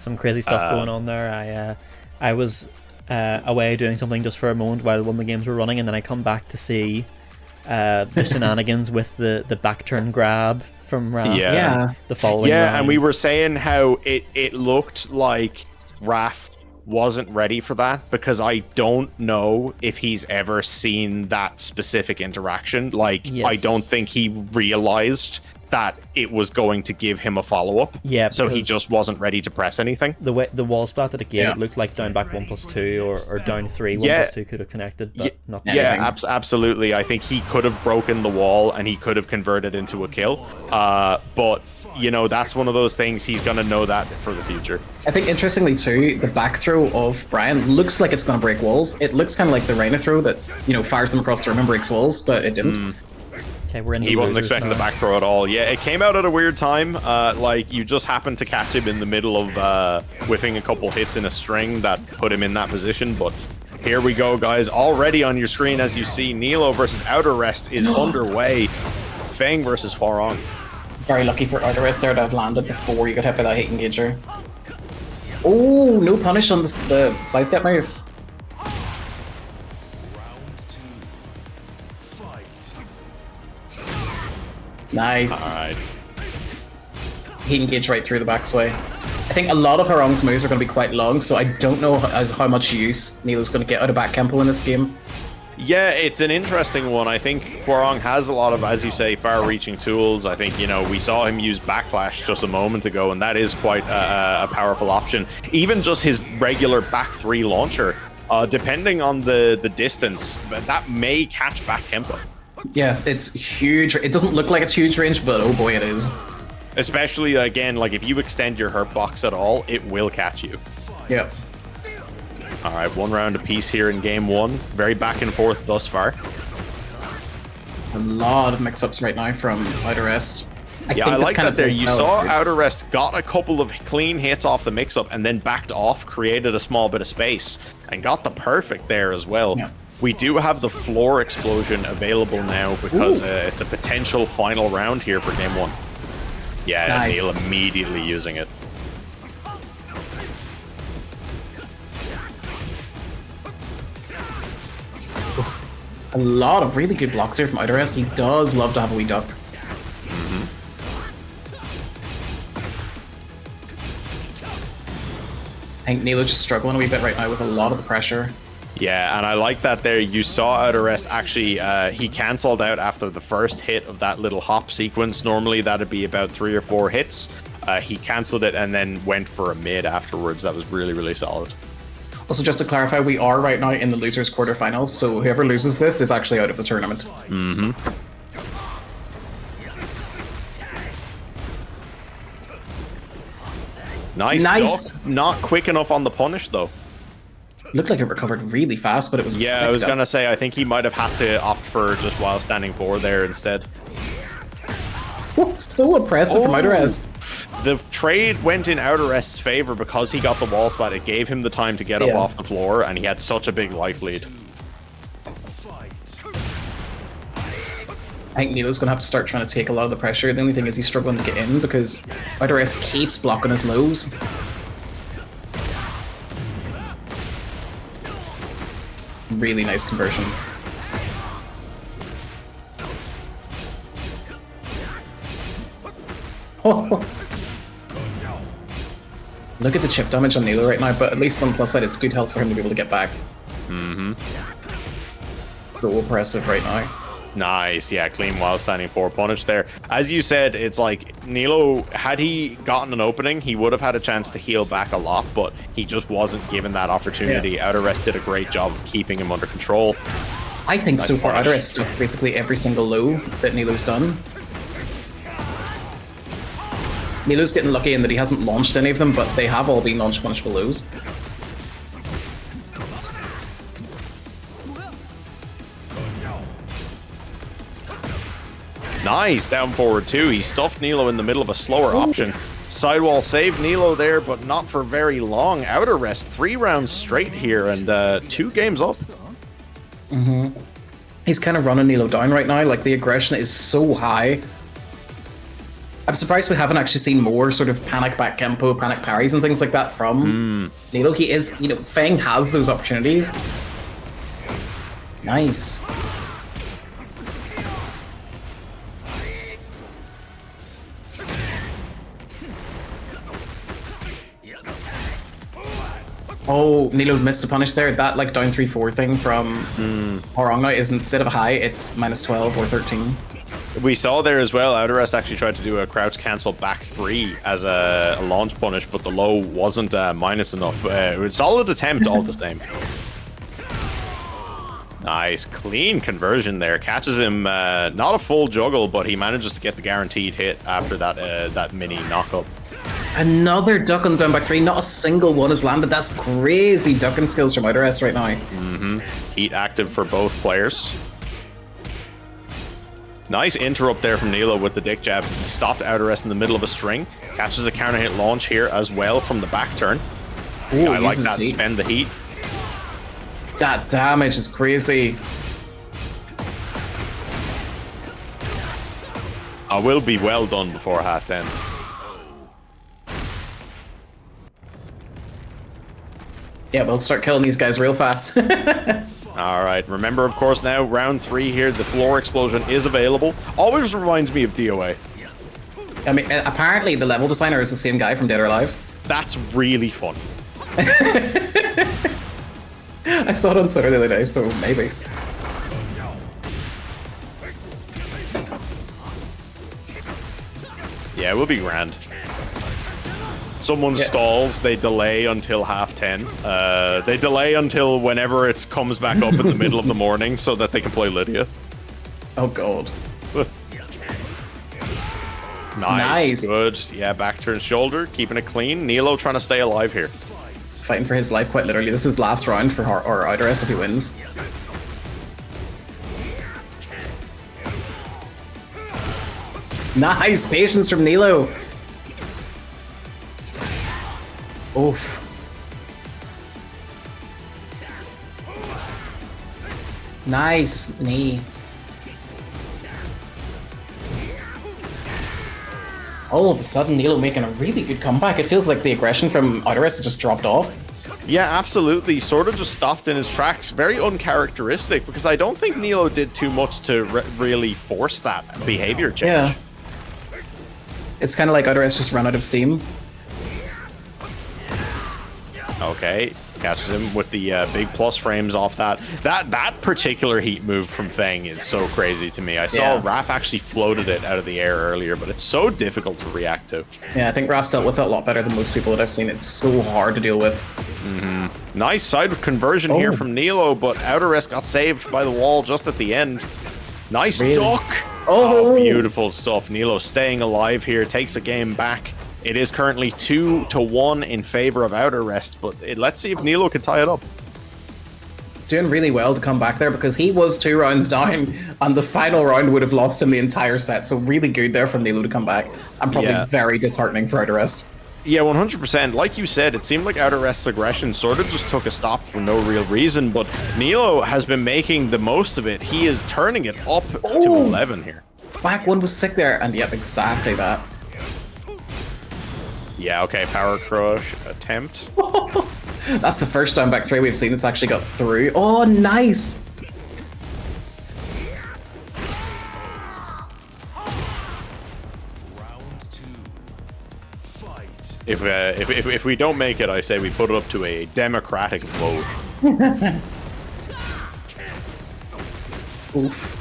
Some crazy stuff going on there. I was away doing something just for a moment while one of the games were running, and then I come back to see the shenanigans with the back turn grab from Raff. The following round. And we were saying how it looked like Raff wasn't ready for that, because I don't know if he's ever seen that specific interaction. Like, I don't think he realized that it was going to give him a follow-up. Yeah, so he because just wasn't ready to press anything. the way the wall splat that it gave, it looked like down back 1+2 or down 3 1+2 could have connected, but not absolutely. I think he could have broken the wall and he could have converted into a kill. But you know, that's one of those things, he's gonna know that for the future. I think interestingly too, the back throw of Brian looks like it's gonna break walls. It looks kind of like the Rhino throw that, you know, fires them across the room and breaks walls, but it didn't. Okay, we're in. He wasn't expecting the back throw at all. Yeah, it came out at a weird time. Like, you just happened to catch him in the middle of whiffing a couple hits in a string that put him in that position. But here we go, guys. Already on your screen, as you see, Neilo versus outterest is underway. Feng versus Hwarong. Very lucky for outterest there to have landed before you got hit by that hate engager. Oh, no punish on the sidestep move. Nice. All right. He engaged right through the backsway. I think a lot of Hwarong's moves are going to be quite long, so I don't know how much use Neilo's going to get out of back tempo in this game. Yeah, it's an interesting one. I think Hwarong has a lot of, as you say, far-reaching tools. I think, you know, we saw him use Backlash just a moment ago, and that is quite a powerful option. Even just his regular back 3 launcher, depending on the distance, that may catch back tempo. Yeah, it's huge. It doesn't look like it's huge range, but oh boy, it is. Especially, again, like if you extend your hurt box at all, it will catch you. Yep. All right, 1 round apiece here in game 1. Very back and forth thus far. A lot of mix-ups right now from outterest. I like that there. You saw outterest got a couple of clean hits off the mix-up and then backed off, created a small bit of space, and got the perfect there as well. Yeah. We do have the floor explosion available now because it's a potential final round here for game 1. Yeah, nice. Neil immediately using it. A lot of really good blocks here from outterest. He does love to have a wee duck. I think Neilo's just struggling a wee bit right now with a lot of the pressure. Yeah, and I like that there. You saw outterest actually, he cancelled out after the first hit of that little hop sequence. Normally that'd be about 3 or 4 hits. He cancelled it and then went for a mid afterwards. That was really, really solid. Also, just to clarify, we are right now in the losers quarterfinals, so whoever loses this is actually out of the tournament. Nice. Duck. Not quick enough on the punish though. Looked like it recovered really fast, but it was a sick I was duck. gonna say, I think he might have had to opt for just while standing 4 there instead. So impressive from outterest. The trade went in outterest's favor because he got the wall spot. It gave him the time to get up off the floor, and he had such a big life lead. I think Neilo's gonna have to start trying to take a lot of the pressure. The only thing is he's struggling to get in because outterest keeps blocking his lows. Really nice conversion. Oh. Look at the chip damage on Neilo right now, but at least on the plus side, it's good health for him to be able to get back. So impressive right now. Nice, yeah, clean while standing 4 punish there. As you said, it's like Neilo, had he gotten an opening, he would have had a chance to heal back a lot, but he just wasn't given that opportunity. Outterest did a great job of keeping him under control. I think so far, outterest stuck basically every single low that Neilo's done. Neilo's getting lucky in that he hasn't launched any of them, but they have all been launched punishable lows. Nice, down forward 2. He stuffed Neilo in the middle of a slower option. Sidewall saved Neilo there, but not for very long. Outterest 3 rounds straight here and 2 games up. He's kind of running Neilo down right now. Like, the aggression is so high. I'm surprised we haven't actually seen more sort of panic back tempo, panic parries and things like that from Neilo. He is, you know, Feng has those opportunities. Nice. Oh, Neilo missed a punish there. That like down 3-4 thing from Hwarong now is instead of high, it's -12 or 13. We saw there as well, outterest actually tried to do a crouch cancel back 3 as a launch punish, but the low wasn't minus enough. It was a solid attempt all the same. Nice, clean conversion there. Catches him, not a full juggle, but he manages to get the guaranteed hit after that mini knockup. Another duck on down back 3. Not a single one has landed. That's crazy ducking skills from outterest right now. Heat active for both players. Nice interrupt there from Neilo with the dick jab. He stopped outterest in the middle of a string. Catches a counter hit launch here as well from the back turn. Ooh, I like that. Spend the heat. That damage is crazy. I will be well done before half 10. Yeah, we'll start killing these guys real fast. All right. Remember, of course, now round 3 here. The floor explosion is available. Always reminds me of DOA. I mean, apparently the level designer is the same guy from Dead or Alive. That's really fun. I saw it on Twitter the other day, so maybe. Yeah, it will be grand. Someone stalls, they delay until half 10. They delay until whenever it comes back up in the middle of the morning so that they can play Lydia. Oh god. Nice. Good. Yeah, back turn shoulder, keeping it clean. Neilo trying to stay alive here. Fighting for his life quite literally. This is last round for our outterest if he wins. Nice patience from Neilo. Oof. Nice knee. All of a sudden, Neilo making a really good comeback. It feels like the aggression from outterest has just dropped off. Yeah, absolutely. Sort of just stopped in his tracks. Very uncharacteristic, because I don't think Neilo did too much to really force that behavior change. Yeah. It's kind of like outterest just ran out of steam. Okay, catches him with the big plus frames off that. That particular heat move from Feng is so crazy to me. I saw Raff actually floated it out of the air earlier, but it's so difficult to react to. Yeah, I think Raff's dealt with it a lot better than most people that I've seen. It's so hard to deal with. Nice side conversion here from Neilo, but outterest got saved by the wall just at the end. Nice duck! Oh, beautiful stuff. Neilo staying alive here, takes a game back. It is currently 2-1 in favor of outterest, but let's see if Neilo can tie it up. Doing really well to come back there because he was 2 rounds down and the final round would have lost him the entire set. So really good there from Neilo to come back and probably very disheartening for outterest. Yeah, 100%. Like you said, it seemed like outterest's aggression sort of just took a stop for no real reason, but Neilo has been making the most of it. He is turning it up to 11 here. Back one was sick there, and yep, exactly that. Yeah, okay, power crush attempt. That's the first time back 3 we've seen it's actually got through. Oh, nice! If we don't make it, I say we put it up to a democratic vote. Oof.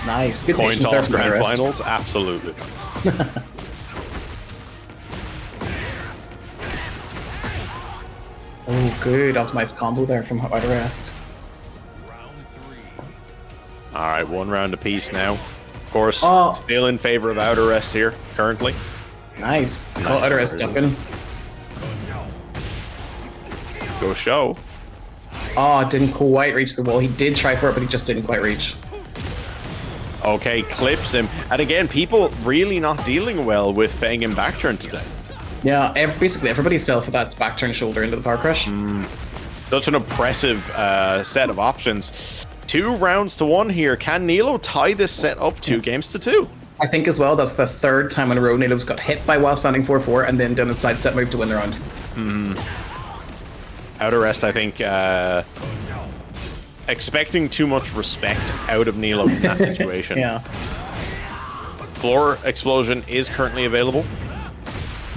Nice, good Coin patience there toss from grand outterest. finals, absolutely. Oh, good optimized combo there from outterest. All right, 1 round apiece now. Of course, still in favor of outterest here currently. Nice. Call outterest ducking. Go show. Oh, didn't quite reach the wall. He did try for it, but he just didn't quite reach. Okay, clips him. And again, people really not dealing well with Feng and back turn today. Yeah, basically everybody's fell for that back turn shoulder into the power crush. Such an oppressive set of options. 2 rounds to 1 here. Can Neilo tie this set up 2 games to 2? I think as well, that's the 3rd time in a row Neilo's got hit by while standing 4-4 and then done a sidestep move to win the round. Outterest, I think, expecting too much respect out of Neilo in that situation. Yeah. Floor explosion is currently available.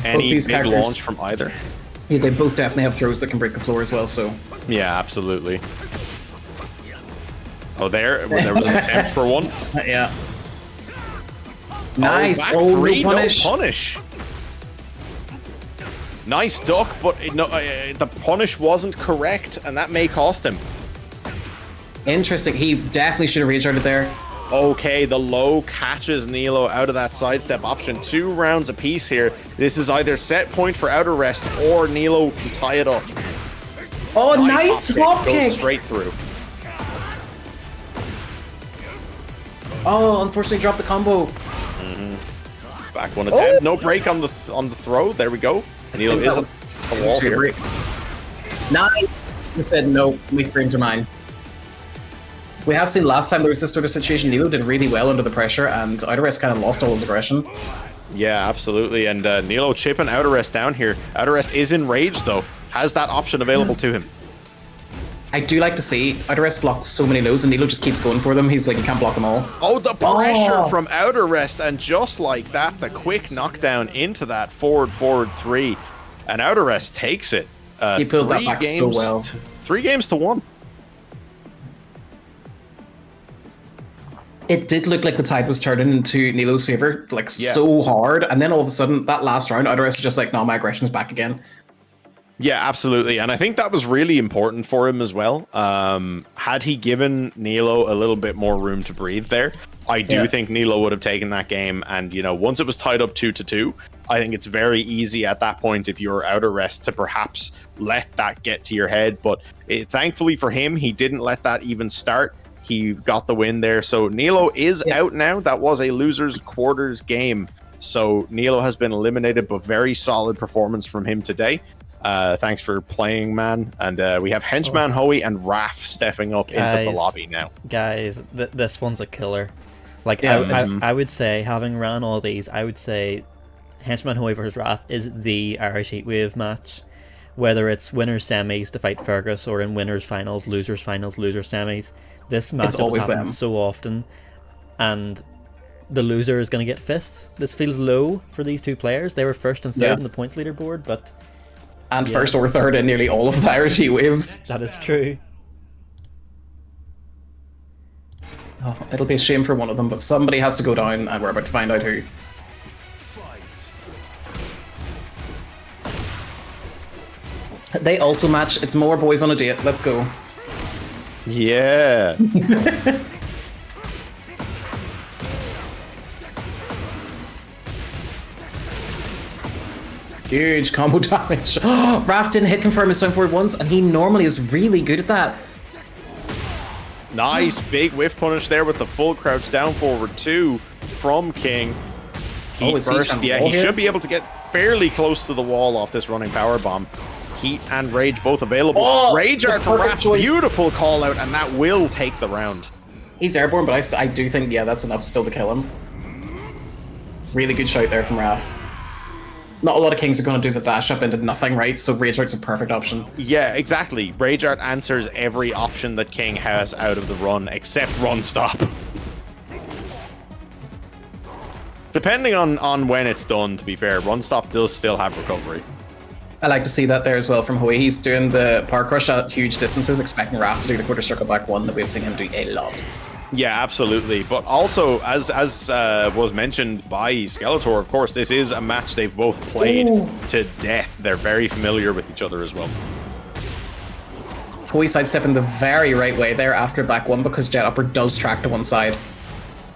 Any big launch from either. Yeah, they both definitely have throws that can break the floor as well, so. Yeah, absolutely. Oh, there was an attempt for one. Yeah. Nice. back Oh, three, no punish. no punish. Nice duck, but the punish wasn't correct, and that may cost him. Interesting. He definitely should have recharged it there. Okay, the low catches Neilo out of that sidestep option. 2 rounds apiece here. This is either set point for outer rest or Neilo can tie it up. Oh, nice hop kick. Goes straight through. Oh, unfortunately dropped the combo. Back one attempt. No break on the throw. There we go. Neilo is a wall here. Nice. He said no. My frames are mine. We have seen last time there was this sort of situation. Neilo did really well under the pressure, and outterest kind of lost all his aggression. Yeah, absolutely. And Neilo chipping outterest down here. Outterest is enraged though. Has that option available to him. I do like to see outterest blocked so many lows, and Neilo just keeps going for them. He's like, you can't block them all. Oh, the pressure from outterest, and just like that, the quick knockdown into that forward 3, and outterest takes it. He pulled that back so well. 3 games to 1. It did look like the tide was turning into Nilo's favor, like so hard, and then all of a sudden, that last round, outterest was just like, no, my aggression's back again. Yeah, absolutely. And I think that was really important for him as well. Had he given Neilo a little bit more room to breathe there, I do think Neilo would have taken that game. And, you know, once it was tied up 2-2, I think it's very easy at that point, if you're out of rest, to perhaps let that get to your head. But thankfully for him, he didn't let that even start. He got the win there. So Neilo is out now. That was a loser's quarters game. So Neilo has been eliminated, but very solid performance from him today. Thanks for playing, man. And we have Henchman, Hoey, and Raff stepping up into the lobby now. Guys, this one's a killer. Like, I would say, having ran all these, I would say Henchman, Hoey versus Raff is the Irish Heatwave match. Whether it's winners semis to fight Fergus, or in winners finals, losers semis, this match always happens so often. And the loser is going to get 5th. This feels low for these two players. They were 1st and 3rd in the points leaderboard, but... And 1st or 3rd in nearly all of the Irish Heatwaves. That is true. Oh, it'll be a shame for one of them, but somebody has to go down, and we're about to find out who. They also match. It's more boys on a date. Let's go. Yeah. Huge combo damage. Raff didn't hit confirm his down forward once, and he normally is really good at that. Nice big whiff punish there with the full crouch down forward 2 from King. Heat burst. Yeah, he should be able to get fairly close to the wall off this running power bomb. Heat and Rage both available. Rage art for Raff. Beautiful call out, and that will take the round. He's airborne, but I do think, that's enough still to kill him. Really good shout there from Raff. Not a lot of Kings are going to do the dash up into nothing, right? So Rage Art's a perfect option. Yeah, exactly. Rage Art answers every option that King has out of the run, except run stop. Depending on when it's done, to be fair, run stop does still have recovery. I like to see that there as well from Hoey. He's doing the power crush at huge distances, expecting Raff to do the quarter circle back 1 that we've seen him do a lot. Yeah, absolutely. But also, as was mentioned by Skeletor, of course, this is a match they've both played to death. They're very familiar with each other as well. Hoey sidestepping the very right way there after back 1 because Jet Upper does track to one side.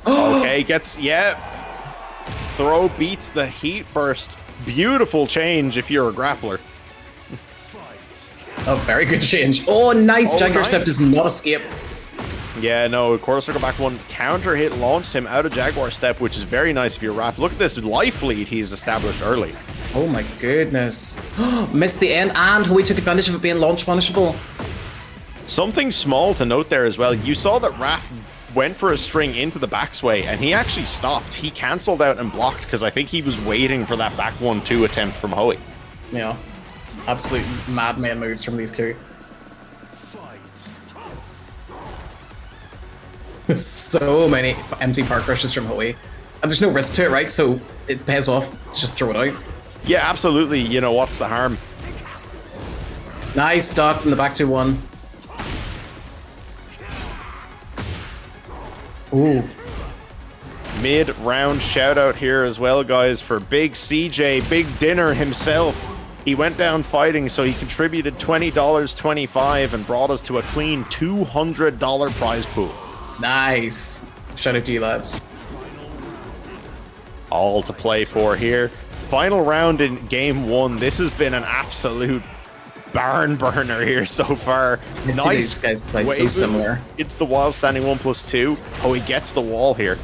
Okay, throw beats the heat burst. Beautiful change if you're a grappler. Oh, very good change. Oh, nice. Jaguar Step does not escape. Yeah, no, quarter circle back 1 counter hit launched him out of Jaguar Step, which is very nice if you're Raff. Look at this life lead he's established early. Oh my goodness. Missed the end, and Hoey took advantage of it being launch punishable. Something small to note there as well. You saw that Raff went for a string into the backsway, and he actually stopped. He cancelled out and blocked because I think he was waiting for that back 1-2 attempt from Hoey. Yeah. Absolute madman moves from these two. So many empty park rushes from Hoey. And there's no risk to it, right? So it pays off. Just throw it out. Yeah, absolutely. You know, what's the harm? Nice stock from the back 2-1. Ooh. Mid-round shout out here as well, guys, for Big CJ, Big Dinner himself. He went down fighting, so he contributed $20.25 and brought us to a clean $200 prize pool. Nice. Shout out to you, lads. All to play for here. Final round in game 1. This has been an absolute barn burner here so far. Nice. These guys play so similar. It's the wild standing 1+2. Oh, he gets the wall here.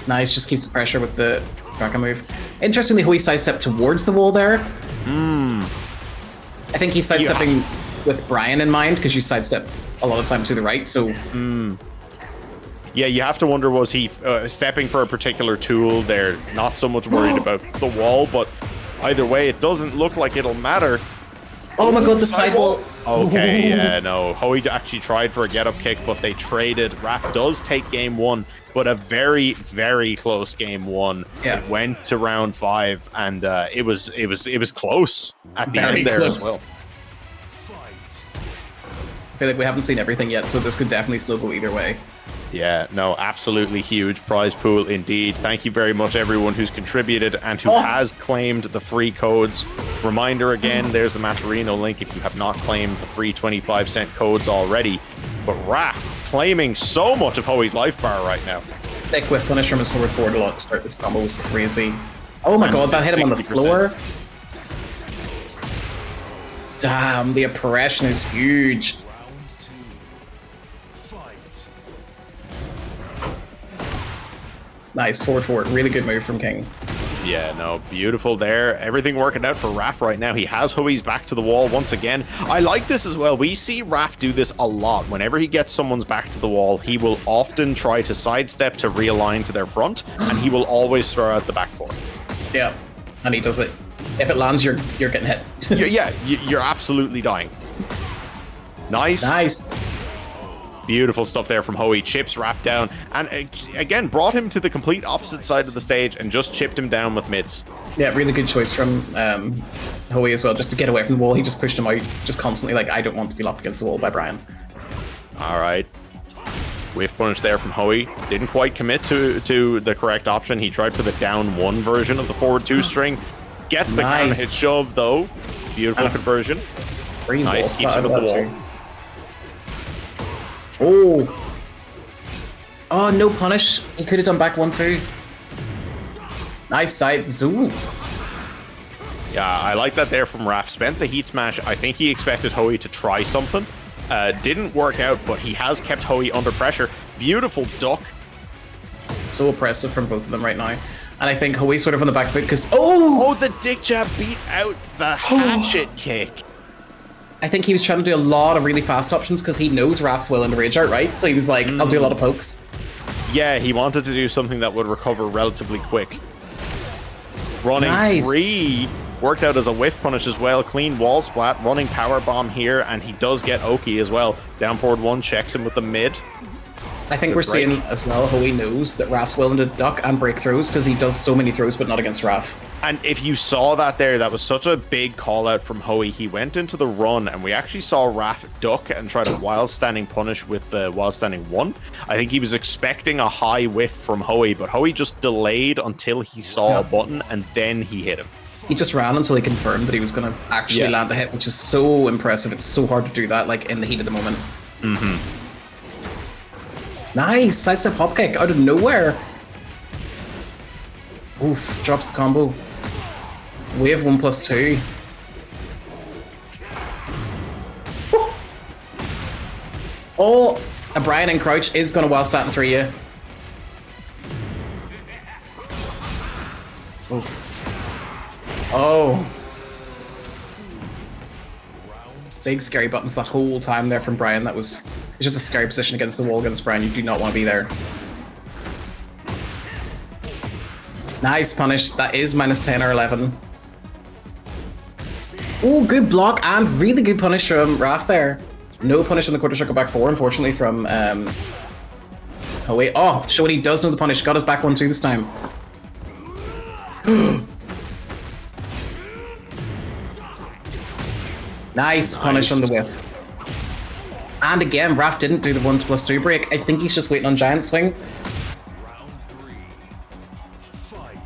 Nice, just keeps the pressure with the Draka move. Interestingly, Hoey sidestepped towards the wall there. I think he's sidestepping with Brian in mind, because you sidestep a lot of time to the right, so... Yeah, you have to wonder, was he stepping for a particular tool there? Not so much worried about the wall, but either way, it doesn't look like it'll matter. Oh my god, the sidewall! Okay, yeah, no. Hoey actually tried for a get-up kick, but they traded. Raff does take game 1, but a very, very close game 1. Yeah. It went to round 5, and it was close at the end there as well. I feel like we haven't seen everything yet, so this could definitely still go either way. Yeah, no, absolutely huge prize pool indeed. Thank you very much, everyone who's contributed and who has claimed the free codes. Reminder again, there's the Maturino link if you have not claimed the free 25-cent codes already. But Raff claiming so much of Hoey's life bar right now. Sick with punish from his forward a lot to start this combo was crazy. Oh my god, that hit him on the floor. Damn, the oppression is huge. Nice, forward. Really good move from King. Yeah, no, beautiful there. Everything working out for Raff right now. He has Hoey's back to the wall once again. I like this as well. We see Raff do this a lot. Whenever he gets someone's back to the wall, he will often try to sidestep to realign to their front, and he will always throw out the back four. Yeah, and he does it. If it lands, you're getting hit. You're absolutely dying. Nice. Beautiful stuff there from Hoey. Chips Raff down, and again brought him to the complete opposite side of the stage and just chipped him down with mids. Yeah, really good choice from Hoey as well, just to get away from the wall. He just pushed him out just constantly, like, I don't want to be locked against the wall by Brian. All right. Whiff punish there from Hoey. Didn't quite commit to the correct option. He tried for the down 1 version of the forward 2 string. Gets the counter hit shove though. Beautiful conversion. Nice, keeps him at the wall. Oh, no punish. He could have done back 1-2. Nice side zoom. Yeah, I like that there from Raff. Spent the heat smash. I think he expected Hoey to try something. Didn't work out, but he has kept Hoey under pressure. Beautiful duck. So oppressive from both of them right now. And I think Hoey's sort of on the back foot because the dick jab beat out the hatchet kick. I think he was trying to do a lot of really fast options because he knows Raff's willing to rage out, right? So he was like, I'll do a lot of pokes. Yeah, he wanted to do something that would recover relatively quick. Running 3 worked out as a whiff punish as well. Clean wall splat, running power bomb here, and he does get Oki as well. Down forward 1 checks him with the mid. I think we're seeing as well, Hoey knows that Raff's willing to duck and break throws because he does so many throws, but not against Raff. And if you saw that there, that was such a big call out from Hoey. He went into the run, and we actually saw Raff duck and try to wild standing punish with the wild standing 1. I think he was expecting a high whiff from Hoey, but Hoey just delayed until he saw a button, and then he hit him. He just ran until he confirmed that he was going to actually land a hit, which is so impressive. It's so hard to do that, like, in the heat of the moment. Nice! Sidestep hop kick out of nowhere. Oof, drops the combo. Wave 1+2. Oh, a Brian and crouch is going to wild stat and 3 you. Oof. Oh. Big scary buttons that whole time there from Brian. It's just a scary position against the wall against Brian. You do not want to be there. Nice punish. That is -10 or 11. Oh, good block and really good punish from Raff there. No punish on the quarter circle back 4, unfortunately, from Hoey. Oh, showing he does know the punish. Got his back 1-2 this time. Nice punish on the whiff. And again, Raff didn't do the 1+2 break. I think he's just waiting on Giant Swing. Round 3. Fight.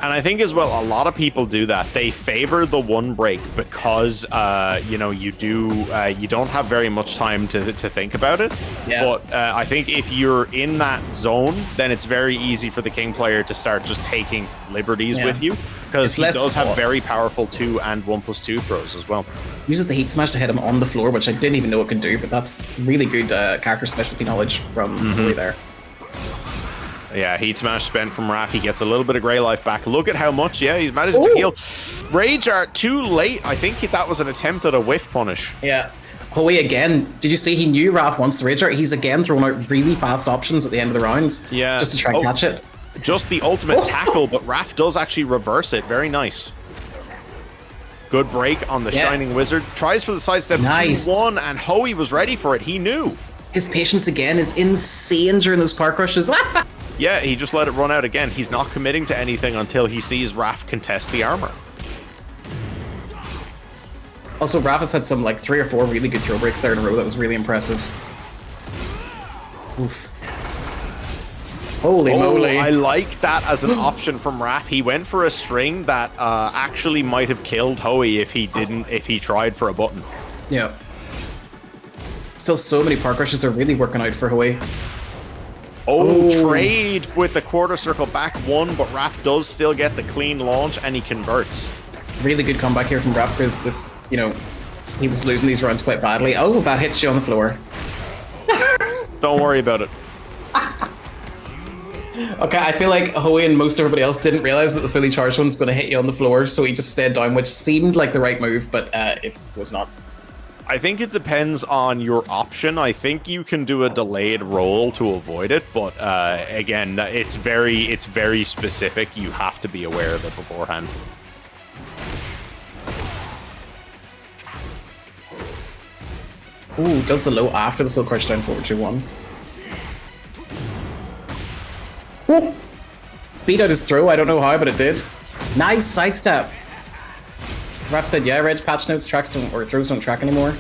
And I think as well, a lot of people do that. They favor the one break because, you know, you don't have very much time to think about it. Yeah. But I think if you're in that zone, then it's very easy for the King player to start just taking liberties with you. Because he does have very powerful 2 and 1+2 throws as well. Uses the Heat Smash to hit him on the floor, which I didn't even know it could do, but that's really good character specialty knowledge from Hoey there. Yeah, Heat Smash spent from Raff. He gets a little bit of Grey Life back. Look at how much, yeah, he's managed to heal. Rage Art too late. I think that was an attempt at a whiff punish. Yeah. Hoey again, did you see he knew Raff wants the Rage Art? He's again throwing out really fast options at the end of the rounds. Yeah. Just to try and catch it. Just the ultimate tackle, but Raff does actually reverse it. Very nice. Good break on the Shining Wizard. Tries for the sidestep. Nice. 2-1, and Hoey was ready for it. He knew. His patience again is insane during those park rushes. Yeah, he just let it run out again. He's not committing to anything until he sees Raff contest the armor. Also, Raff has had some like 3 or 4 really good throw breaks there in a row. That was really impressive. Oof. Holy moly. I like that as an option from Raff. He went for a string that actually might have killed Hoey if he tried for a button. Yeah. Still so many park rushes. They're really working out for Hoey. Trade with the quarter circle back 1, but Raff does still get the clean launch and he converts. Really good comeback here from Raff because this, you know, he was losing these rounds quite badly. Oh, that hits you on the floor. Don't worry about it. Okay, I feel like Hoey and most everybody else didn't realize that the fully charged one's going to hit you on the floor, so he just stayed down, which seemed like the right move, but it was not. I think it depends on your option. I think you can do a delayed roll to avoid it, but again, it's very specific. You have to be aware of it beforehand. Ooh, does the low after the full crouch down forward 2-1. Whoop! Beat out his throw, I don't know how, but it did. Nice sidestep. Raff said, yeah, Reg patch notes, throws don't track anymore.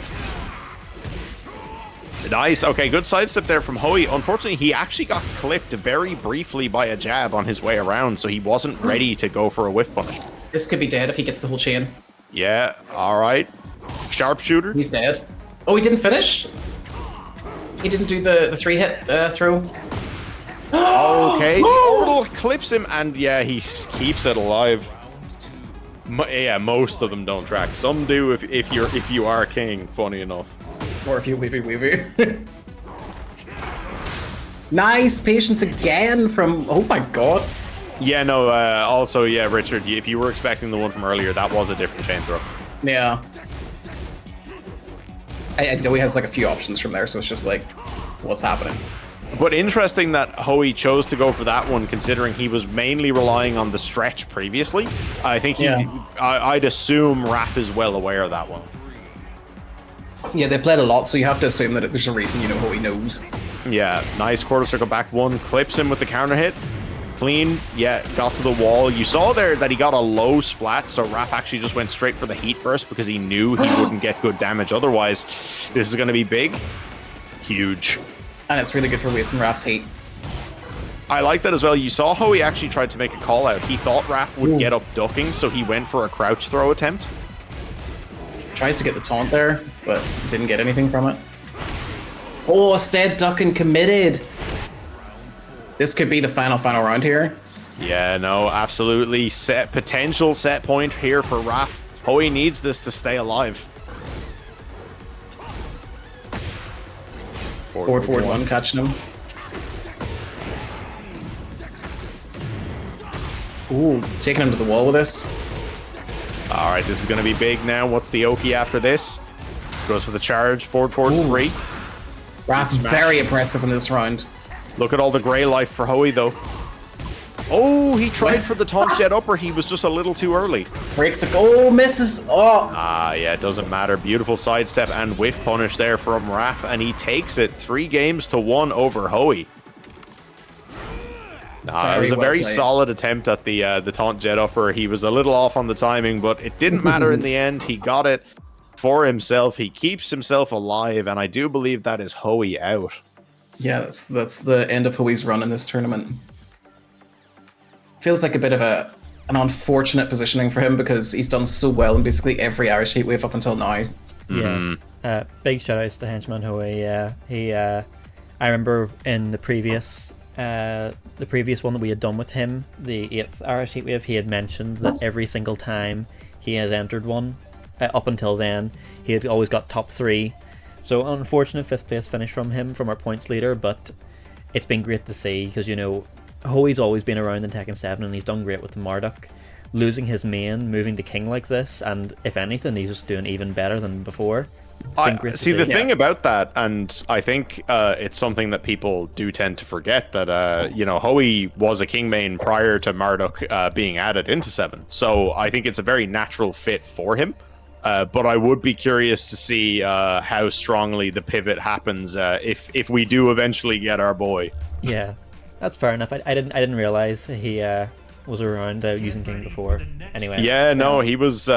Nice. Okay, good sidestep there from Hoey. Unfortunately, he actually got clipped very briefly by a jab on his way around, so he wasn't ready to go for a whiff punish. This could be dead if he gets the whole chain. Yeah, all right. Sharpshooter. He's dead. Oh, he didn't finish? He didn't do the 3-hit throw? Okay, Orbital clips him, and yeah, he keeps it alive. Yeah, most of them don't track. Some do if you are king, funny enough. Or if you weavy. Nice patience again from, oh my god. Yeah, no, also, yeah, Richard, if you were expecting the one from earlier, that was a different chain throw. Yeah. I know he has like a few options from there, so it's just like, what's happening? But interesting that Hoey chose to go for that one, considering he was mainly relying on the stretch previously. I think I'd assume Raff is well aware of that one. Yeah, they've played a lot, so you have to assume that there's a reason, you know, Hoey knows. Yeah, nice quarter circle back 1, clips him with the counter hit. Clean, yeah, got to the wall. You saw there that he got a low splat, so Raff actually just went straight for the heat burst because he knew he wouldn't get good damage otherwise. This is going to be big. Huge. And it's really good for wasting Raff's heat. I like that as well. You saw how he actually tried to make a call out. He thought Raff would get up ducking, so he went for a crouch throw attempt. Tries to get the taunt there, but didn't get anything from it. Oh, stead ducking committed. This could be the final round here. Yeah, no, absolutely. Potential set point here for Raff. Hoey needs this to stay alive. Forward 1, catching him. Ooh, taking him to the wall with this. All right, this is going to be big now. What's the Oki after this? Goes for the charge. Forward 3. Raff's very impressive in this round. Look at all the Grey Life for Hoey, though. Oh, he tried for the taunt jet upper. He was just a little too early. Breaks it. Oh, misses. Oh. Ah, yeah, it doesn't matter. Beautiful sidestep and whiff punish there from Raff, and he takes it 3-1 over Hoey. It was a very solid attempt at the taunt jet upper. He was a little off on the timing, but it didn't matter in the end. He got it. for himself. He keeps himself alive, and I do believe that is Hoey out. Yeah, that's the end of Hoey's run in this tournament. Feels like a bit of an unfortunate positioning for him because he's done so well in basically every Irish Heatwave up until now. Yeah. Big shout outs to Henchman Hoey. I remember in the previous one that we had done with him, the 8th Irish Heatwave, he had mentioned that every single time he has entered one, up until then, he had always got top 3. So unfortunate 5th place finish from him, from our points leader, but it's been great to see because, you know, Hoey's always been around in Tekken 7 and he's done great with the Marduk. Losing his main, moving to King like this, and if anything, he's just doing even better than before. See, the thing about that, and I think it's something that people do tend to forget, that you know, Hoey was a King main prior to Marduk being added into 7, so I think it's a very natural fit for him. But I would be curious to see how strongly the pivot happens if we do eventually get our boy. Yeah, that's fair enough. I didn't realize he was around using King before. Anyway. Yeah, no, he was one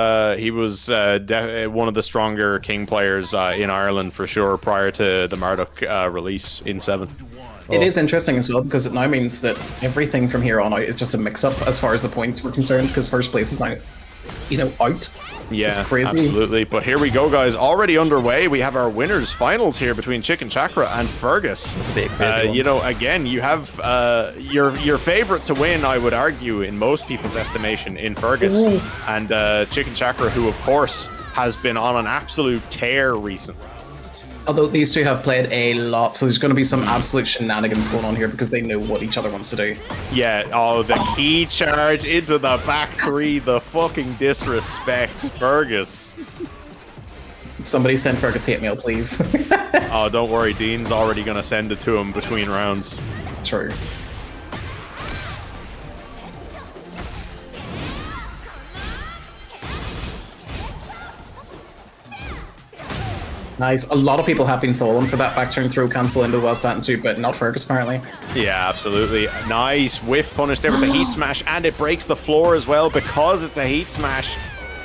of the stronger King players in Ireland for sure prior to the Marduk release in 7. It is interesting as well because it now means that everything from here on out is just a mix-up as far as the points were concerned because first place is now, you know, out. Yeah, it's crazy. Absolutely. But here we go, guys. Already underway. We have our winners finals here between ChickenChakra and Fergus. It's a bit crazy. You know, again, you have your favorite to win, I would argue, in most people's estimation, in Fergus. Ooh. And ChickenChakra, who, of course, has been on an absolute tear recently. Although these two have played a lot, so there's going to be some absolute shenanigans going on here because they know what each other wants to do. Yeah, oh, the key charge into the back 3, the fucking disrespect, Fergus. Somebody send Fergus hate mail, please. Oh, don't worry, Dean's already going to send it to him between rounds. True. Nice. A lot of people have been falling for that back turn throw cancel into the well stand too, but not Fergus apparently. Yeah, absolutely. Nice whiff punish there with the heat smash, and it breaks the floor as well because it's a heat smash.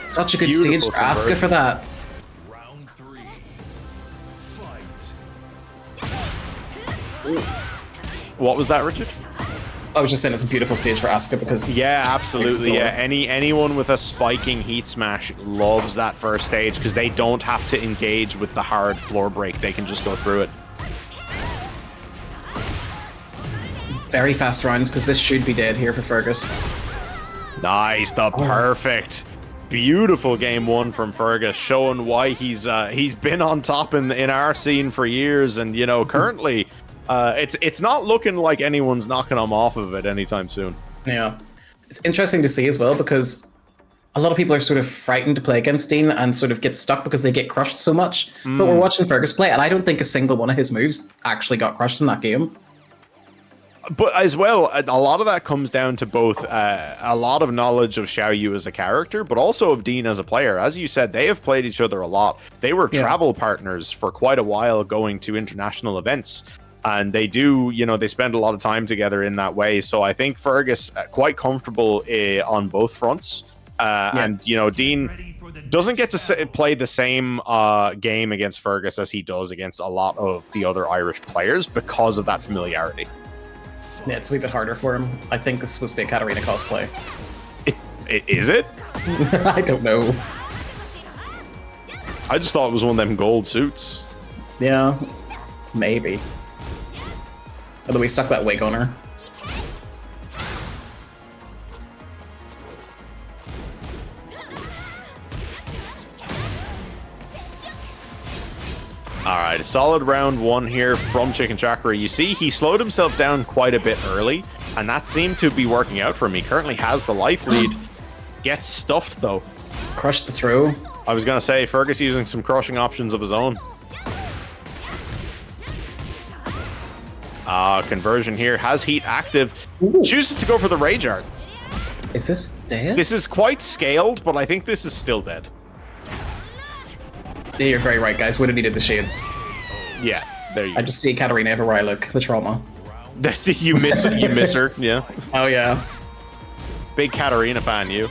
Such a good Beautiful stage for Asuka for that. Round 3. Fight. What was that, Richard? I was just saying it's a beautiful stage for Asuka because Yeah, absolutely. Yeah, anyone with a spiking heat smash loves that first stage because they don't have to engage with the hard floor break. They can just go through it. very fast rounds because this should be dead here for Fergus. Nice, the perfect, beautiful game one from Fergus, showing why he's been on top in our scene for years, and you know currently, it's not looking like anyone's knocking him off of it anytime soon. Yeah, it's interesting to see as well because a lot of people are sort of frightened to play against Dean and sort of get stuck because they get crushed so much. But we're watching Fergus play, and I don't think a single one of his moves actually got crushed in that game. But as well, a lot of that comes down to both a lot of knowledge of Xiao Yu as a character, but also of Dean as a player. As you said, they have played each other a lot. They were travel partners for quite a while, going to international events. And they do, you know, they spend a lot of time together in that way. So I think Fergus quite comfortable on both fronts. And, you know, Dean doesn't get to play the same game against Fergus as he does against a lot of the other Irish players because of that familiarity. Yeah, it's a wee bit harder for him. I think this is supposed to be a Katarina cosplay. Is it? I don't know. I just thought it was one of them gold suits. Yeah, maybe. Although we stuck that wig on her. Alright, solid round one here from ChickenChakra. You see, he slowed himself down quite a bit early, and that seemed to be working out for him. He currently has the life lead. Gets stuffed, though. Crushed the throw. I was going to say, Fergus using some crushing options of his own. Conversion here. Has heat active. Ooh. Chooses to go for the Rage Art. Is this dead? This is quite scaled, but I think this is still dead. Yeah, you're very right, guys. Would have needed the shades. Yeah, there you go. I just see Katarina everywhere I look. The trauma. You miss her, yeah. Oh, yeah. Big Katarina fan, you.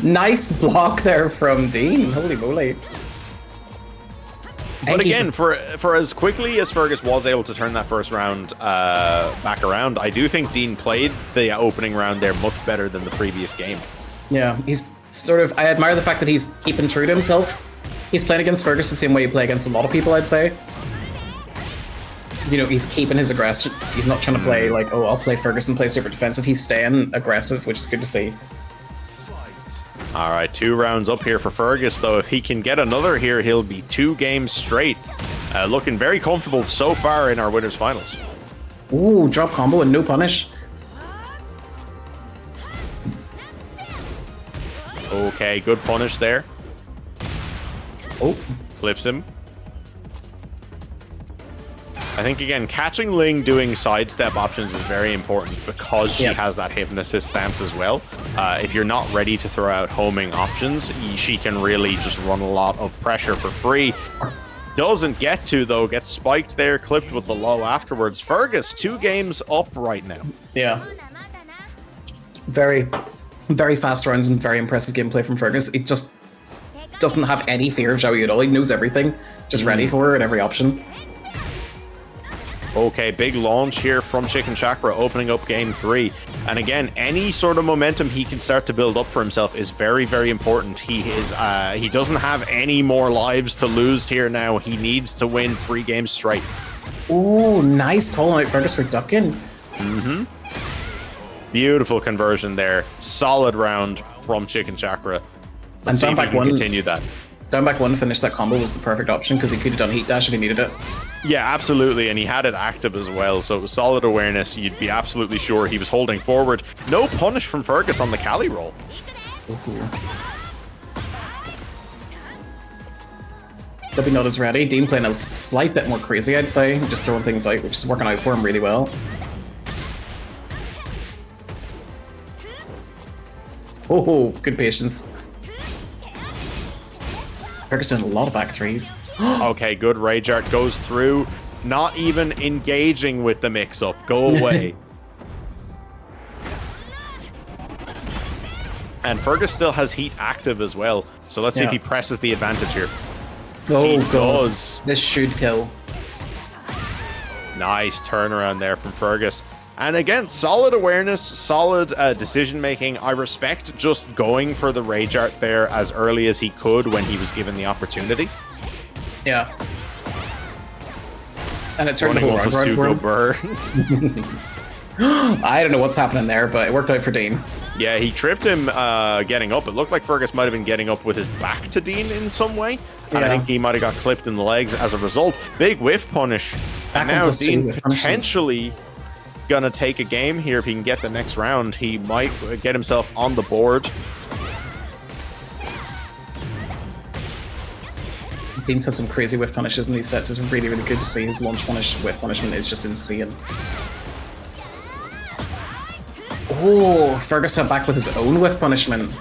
Nice block there from Dean. Holy moly. But again, for as quickly as Fergus was able to turn that first round back around, I do think Dean played the opening round there much better than the previous game. Yeah, he's sort of... I admire the fact that he's keeping true to himself. He's playing against Fergus the same way you play against a lot of people, I'd say. You know, he's keeping his aggression. He's not trying to play like, oh, I'll play Fergus and play super defensive. He's staying aggressive, which is good to see. All right, 2 rounds up here for Fergus, though. If he can get another here, he'll be 2 games straight. Looking very comfortable so far in our winners finals. Ooh, drop combo and no punish. Okay, good punish there. Oh. Clips him. I think, again, catching Ling doing sidestep options is very important because she has that hypnosis stance as well. If you're not ready to throw out homing options, she can really just run a lot of pressure for free. Doesn't get to, though. Gets spiked there, clipped with the low afterwards. Fergus, 2 games up right now. Yeah. Very, very fast rounds and very impressive gameplay from Fergus. It just doesn't have any fear of Xiaoyu at all. He knows everything. Just ready for her at every option. Okay, big launch here from ChickenChakra, opening up game 3. And again, any sort of momentum he can start to build up for himself is very, very important. He doesn't have any more lives to lose here now. He needs to win 3 games straight. Ooh, nice calling out Fergus for ducking. Mm-hmm. Beautiful conversion there. Solid round from ChickenChakra. And see down if back he can one. Continue that. Down back 1 to finish that combo was the perfect option because he could have done heat dash if he needed it. Yeah, absolutely, and he had it active as well, so it was solid awareness. You'd be absolutely sure he was holding forward. No punish from Fergus on the Cali roll. Maybe not as ready. Dean playing a slight bit more crazy, I'd say. Just throwing things out, which is working out for him really well. Oh, good patience. Fergus doing a lot of back 3s. Okay, good rage art goes through. Not even engaging with the mix-up. Go away. And Fergus still has heat active as well. So let's see if he presses the advantage here. Oh, he God. does. This should kill. Nice turnaround there from Fergus. And again, solid awareness, solid decision-making. I respect just going for the rage art there as early as he could when he was given the opportunity. Yeah. And it turned the whole round around for him. I don't know what's happening there, but it worked out for Dean. Yeah, he tripped him getting up. It looked like Fergus might have been getting up with his back to Dean in some way. And I think he might have got clipped in the legs as a result. Big whiff punish. And now Dean potentially gonna take a game here if he can get the next round. He might get himself on the board. Dean's had some crazy whiff punishes in these sets. It's really, really good to see. His launch punish whiff punishment is just insane. Oh, Fergus got back with his own whiff punishment.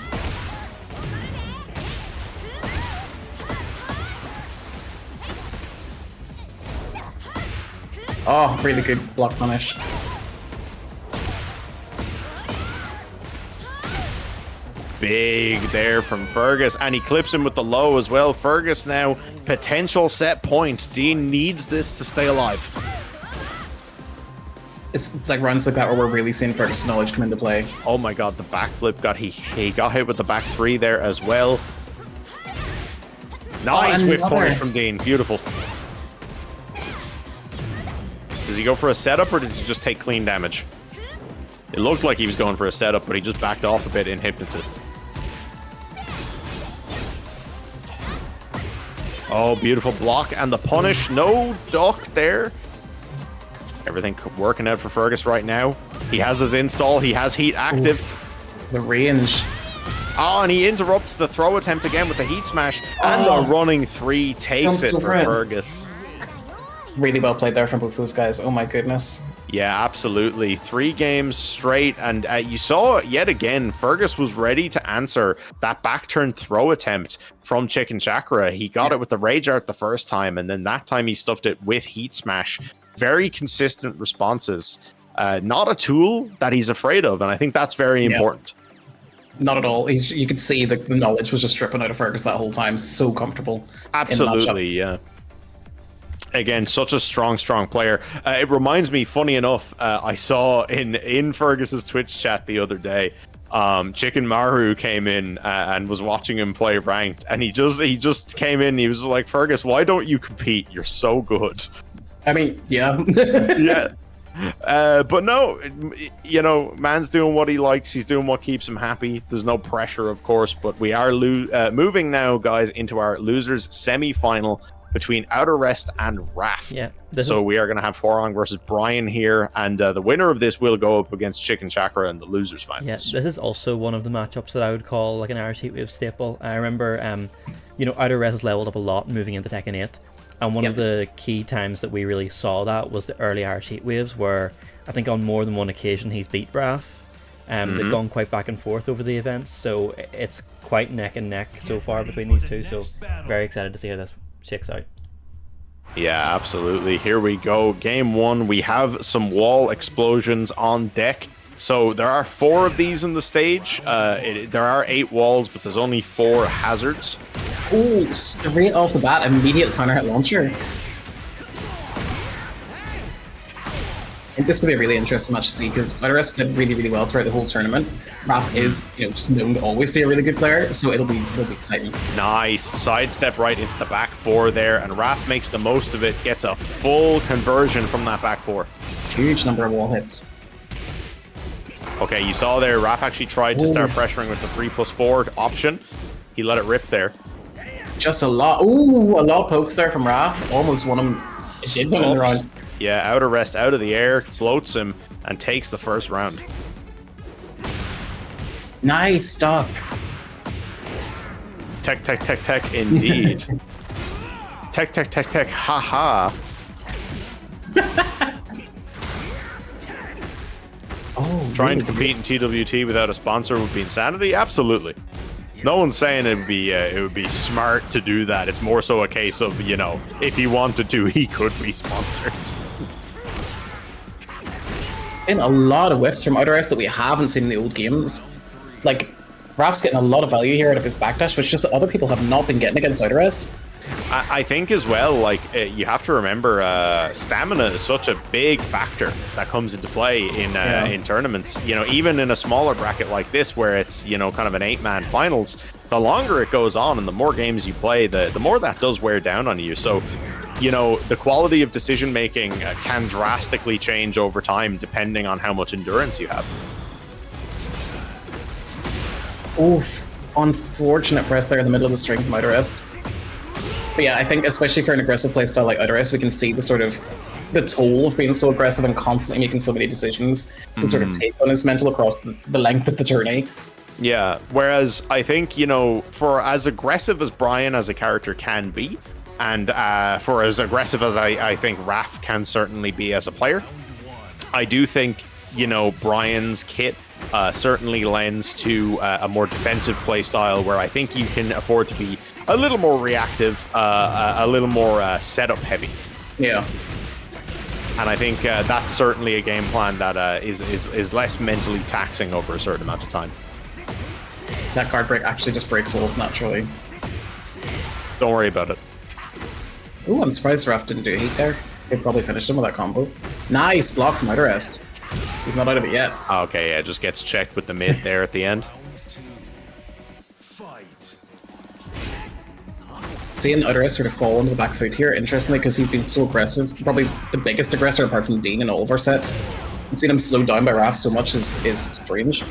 Oh, really good block punish. Big there from Fergus, and he clips him with the low as well. Fergus now, potential set point. Dean needs this to stay alive. It's like rounds like that where we're really seeing Fergus' knowledge come into play. Oh my god, the backflip he got hit with the back 3 there as well. Nice whiff punish from Dean, beautiful. Does he go for a setup or does he just take clean damage? It looked like he was going for a setup, but he just backed off a bit in Hypnotist. Oh, beautiful block and the punish. No duck there. Everything working out for Fergus right now. He has his install. He has heat active. Oof. The range. Oh, and he interrupts the throw attempt again with the heat smash. And the running 3 takes it for Fergus. Really well played there from both those guys. Oh my goodness. Yeah, absolutely. 3 games straight, and you saw yet again, Fergus was ready to answer that back turn throw attempt from ChickenChakra. He got it with the Rage Art the first time, and then that time he stuffed it with Heat Smash. Very consistent responses. Not a tool that he's afraid of, and I think that's very important. not at all. You could see the knowledge was just dripping out of Fergus that whole time. So comfortable. Absolutely, yeah. Again, such a strong player. It reminds me, funny enough, I saw in Fergus's Twitch chat the other day, Chicken Maru came in and was watching him play ranked, and he just came in. He was like, Fergus, why don't you compete? You're so good. I mean, yeah. Yeah. But no, you know, man's doing what he likes. He's doing what keeps him happy. There's no pressure, of course, but we are moving now, guys, into our losers semi-final between outterest and Raff. Yeah. We are going to have Hwarang versus Brian here, and the winner of this will go up against ChickenChakra in the losers finals. Yeah, this is also one of the matchups that I would call like an Irish Heatwave staple. I remember, you know, outterest has leveled up a lot moving into Tekken 8, and one of the key times that we really saw that was the early Irish Heatwaves, where I think on more than one occasion he's beat Raff. They've gone quite back and forth over the events, so it's quite neck and neck so far between these two. So very excited to see how this shakes out. Yeah, absolutely. Here we go. Game 1. We have some wall explosions on deck. So there are 4 of these in the stage. There are 8 walls, but there's only 4 hazards. Ooh, straight off the bat, immediate counter hit launcher. I think this could be a really interesting match to see, because outterest played really well throughout the whole tournament. Raff is, you know, just known to always be a really good player, so it'll be exciting. Nice sidestep right into the back 4 there, and Raff makes the most of it, gets a full conversion from that back 4. Huge number of wall hits. Okay, you saw there, Raff actually tried to start pressuring with the 3+4 option. He let it rip there. Just a lot. Ooh, a lot of pokes there from Raff. Almost won him. It did win him the round. Yeah, outterest out of the air, floats him, and takes the first round. Nice stock. Tech, indeed. Tech, haha. Oh, Trying to compete in TWT without a sponsor would be insanity? Absolutely. No one's saying it would be smart to do that. It's more so a case of, you know, if he wanted to, he could be sponsored. In a lot of whiffs from outterest that we haven't seen in the old games. Like, Raff's getting a lot of value here out of his backdash, which just other people have not been getting against outterest. I think as well, like, you have to remember, stamina is such a big factor that comes into play in tournaments. You know, even in a smaller bracket like this, where it's, you know, kind of an 8-man finals, the longer it goes on and the more games you play, the more that does wear down on you. So, you know, the quality of decision making can drastically change over time depending on how much endurance you have. Oof. Unfortunate press there in the middle of the string from outterest. But yeah, I think especially for an aggressive playstyle like outterest, we can see the sort of the toll of being so aggressive and constantly making so many decisions to sort of take on his mental across the length of the tourney. Yeah, whereas I think, you know, for as aggressive as Brian as a character can be, and for as aggressive as I think Raff can certainly be as a player, I do think, you know, Brian's kit certainly lends to a more defensive play style where I think you can afford to be a little more reactive, a little more setup heavy. Yeah. And I think that's certainly a game plan that is less mentally taxing over a certain amount of time. That guard break actually just breaks walls naturally. Don't worry about it. Ooh, I'm surprised Raff didn't do a heat there. They probably finished him with that combo. Nice block from outterest. He's not out of it yet. Okay, yeah, just gets checked with the mid there at the end. Seeing outterest sort of fall into the back foot here, interestingly, because he's been so aggressive, probably the biggest aggressor apart from Dean in all of our sets. And seeing him slowed down by Raff so much is strange.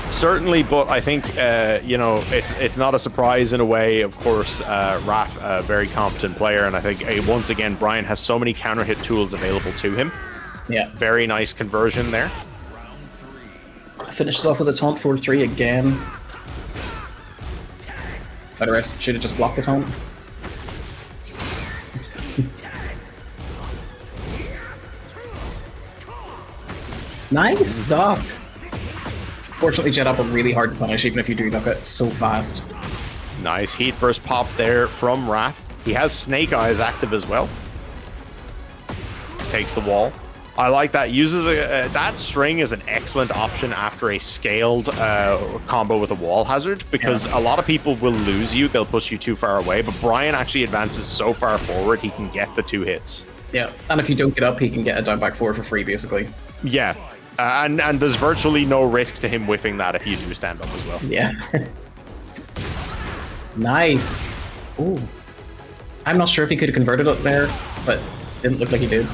Certainly, but I think, you know, it's not a surprise in a way. Of course, Raff, a very competent player, and I think, once again, Brian has so many counter hit tools available to him. Yeah. Very nice conversion there. Finishes off with a taunt 4-3 again. outterest should have just blocked the taunt. Nice stock. Fortunately, jet up are really hard to punish, even if you do duck it so fast. Nice heat burst pop there from Raff. He has Snake Eyes active as well. Takes the wall. I like that. Uses that string is an excellent option after a scaled combo with a wall hazard, because a lot of people will lose you. They'll push you too far away, but Brian actually advances so far forward he can get the 2 hits. Yeah, and if you don't get up, he can get a down back forward for free, basically. Yeah, and there's virtually no risk to him whiffing that if you do stand up as well. Yeah. Nice. Ooh. I'm not sure if he could have converted it there, but didn't look like he did.